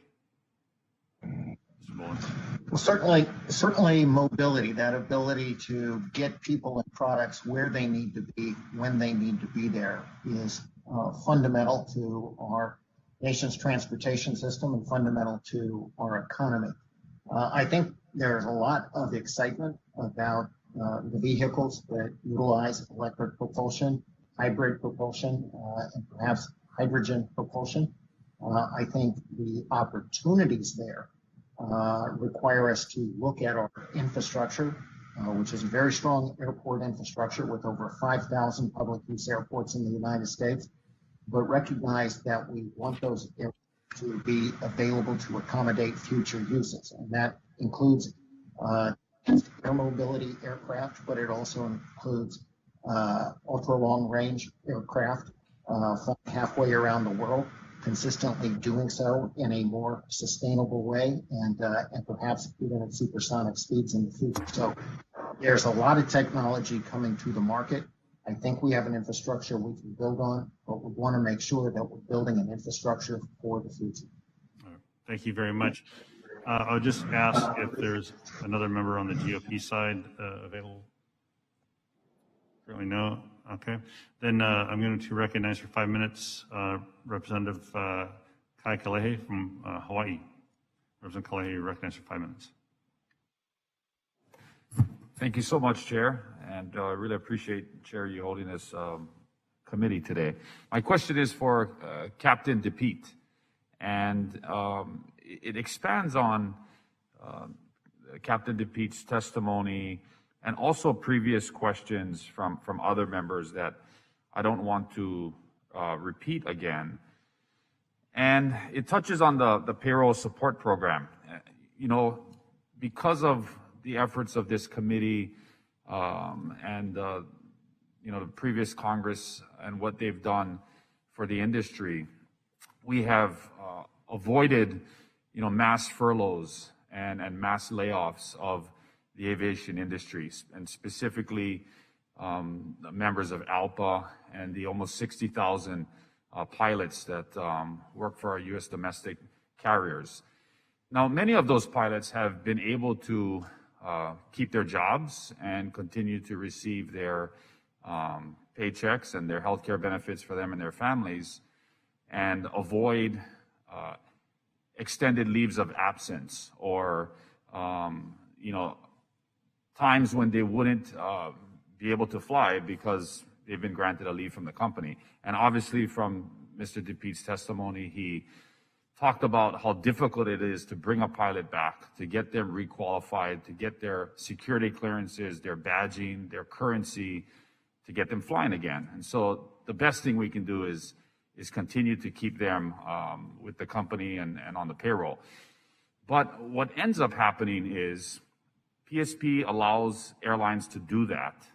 Mr. Bolin. Well, certainly mobility, that ability to get people and products where they need to be, when they need to be there, is fundamental to our nation's transportation system and fundamental to our economy. I think there's a lot of excitement about the vehicles that utilize electric propulsion, hybrid propulsion, and perhaps hydrogen propulsion. I think the opportunities there require us to look at our infrastructure, which is a very strong airport infrastructure with over 5,000 public use airports in the United States, but recognize that we want those airports to be available to accommodate future uses. And that includes air mobility aircraft, but it also includes ultra long range aircraft flying halfway around the world, consistently doing so in a more sustainable way and perhaps even at supersonic speeds in the future. So there's a lot of technology coming to the market. I think we have an infrastructure we can build on, but we want to make sure that we're building an infrastructure for the future. Thank you very much. I'll just ask if there's another member on the GOP side available. Currently no. Okay. Then I'm going to recognize for 5 minutes Representative Kai Kalehe from Hawaii. Representative Kalehe, you're recognized for 5 minutes. Thank you so much, Chair, and I really appreciate, Chair, you holding this committee today. My question is for Captain DePete, and it expands on Captain DePete's testimony and also previous questions from other members that I don't want to repeat again. And it touches on the payroll support program. You know, because of the efforts of this committee and you know, the previous Congress and what they've done for the industry, we have avoided, you know, mass furloughs and mass layoffs of the aviation industries, and specifically members of ALPA and the almost 60,000 pilots that work for our U.S. domestic carriers. Now, many of those pilots have been able to keep their jobs and continue to receive their paychecks and their health care benefits for them and their families, and avoid extended leaves of absence or, you know, times when they wouldn't be able to fly because they've been granted a leave from the company. And obviously from Mr. DePete's testimony, he talked about how difficult it is to bring a pilot back, to get them requalified, to get their security clearances, their badging, their currency, to get them flying again. And so the best thing we can do is continue to keep them with the company and on the payroll. But what ends up happening is PSP allows airlines to do that.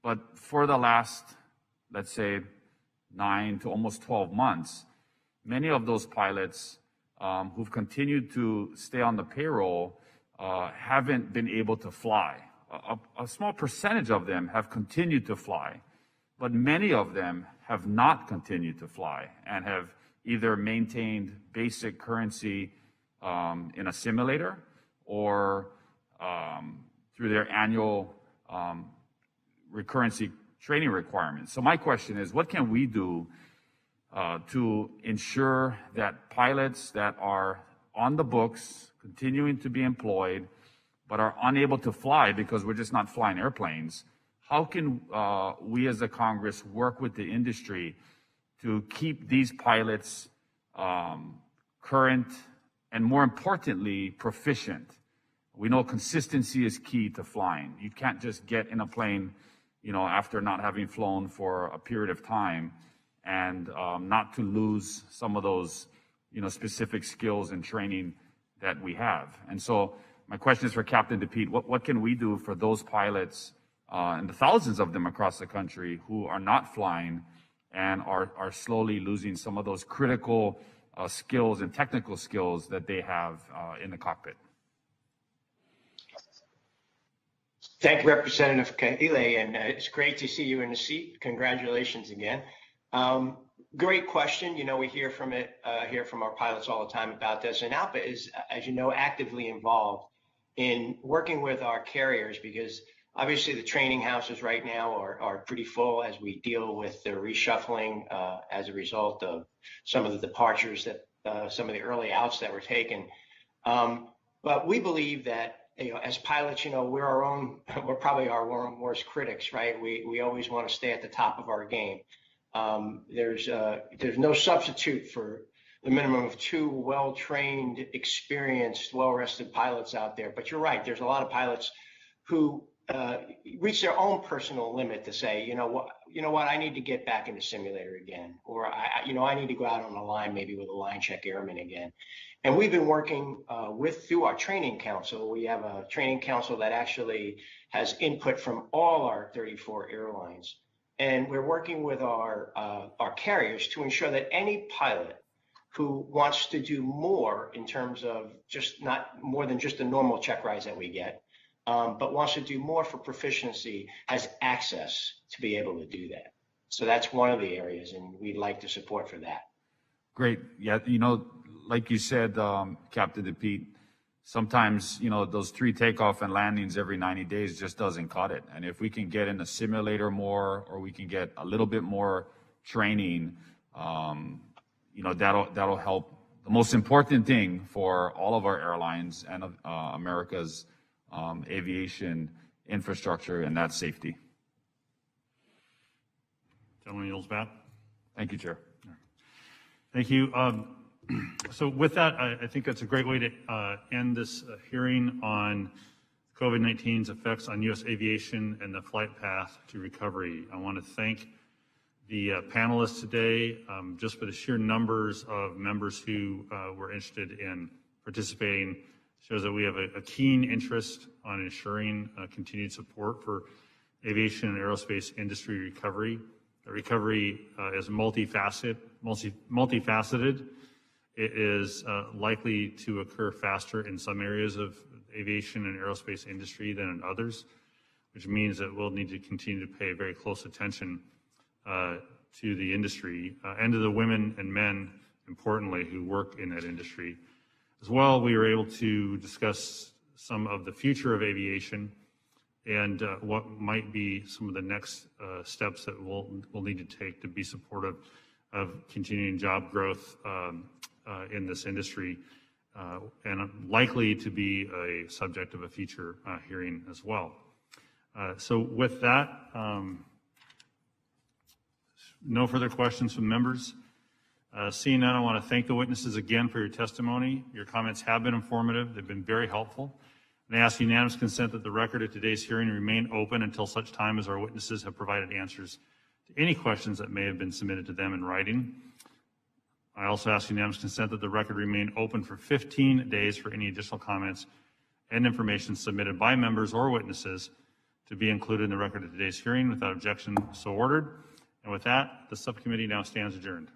But for the last, let's say, 9 to almost 12 months, many of those pilots who've continued to stay on the payroll haven't been able to fly. A small percentage of them have continued to fly, but many of them have not continued to fly and have either maintained basic currency in a simulator or through their annual recurrency training requirements. So my question is, what can we do to ensure that pilots that are on the books, continuing to be employed, but are unable to fly because we're just not flying airplanes? How can we as the Congress work with the industry to keep these pilots current and, more importantly, proficient? We know consistency is key to flying. You can't just get in a plane, after not having flown for a period of time and not to lose some of those, specific skills and training that we have. And so my question is for Captain DePete, what can we do for those pilots and the thousands of them across the country who are not flying and are slowly losing some of those critical skills and technical skills that they have in the cockpit? Thank you, Representative Kahile, and it's great to see you in the seat. Congratulations again. Great question. We hear from our pilots all the time about this, and ALPA is, as you know, actively involved in working with our carriers, because obviously the training houses right now are pretty full as we deal with the reshuffling as a result of some of the departures that some of the early outs that were taken. But we believe that, as pilots, we're probably our own worst critics, right? We always want to stay at the top of our game. There's no substitute for the minimum of 2 well-trained, experienced, well-rested pilots out there. But you're right, there's a lot of pilots who reach their own personal limit to say, you know what, I need to get back into simulator again, or I need to go out on a line maybe with a line check airman again. And we've been working through our training council. We have a training council that actually has input from all our 34 airlines. And we're working with our carriers to ensure that any pilot who wants to do more in terms of just not more than just the normal check rides that we get, but wants to do more for proficiency, has access to be able to do that. So that's one of the areas, and we'd like to support for that. Great. Yeah, like you said, Captain DePete, sometimes, those 3 takeoff and landings every 90 days just doesn't cut it. And if we can get in the simulator more, or we can get a little bit more training, that'll help. The most important thing for all of our airlines and America's aviation infrastructure, and that's safety. Gentleman yields back. Thank you, Chair. Thank you. So with that, I think that's a great way to end this hearing on COVID-19's effects on U.S. aviation and the flight path to recovery. I want to thank the panelists today, just for the sheer numbers of members who were interested in participating. Shows that we have a keen interest on ensuring continued support for aviation and aerospace industry recovery. The recovery is multifaceted. It is likely to occur faster in some areas of aviation and aerospace industry than in others, which means that we'll need to continue to pay very close attention to the industry and to the women and men, importantly, who work in that industry. As well, we were able to discuss some of the future of aviation and what might be some of the next steps that we'll need to take to be supportive of continuing job growth in this industry, and likely to be a subject of a future hearing as well. So with that, no further questions from members. Seeing none, I want to thank the witnesses again for your testimony. Your comments have been informative. They've been very helpful. And I ask unanimous consent that the record of today's hearing remain open until such time as our witnesses have provided answers to any questions that may have been submitted to them in writing. I also ask unanimous consent that the record remain open for 15 days for any additional comments and information submitted by members or witnesses to be included in the record of today's hearing. Without objection, so ordered. And with that, the subcommittee now stands adjourned.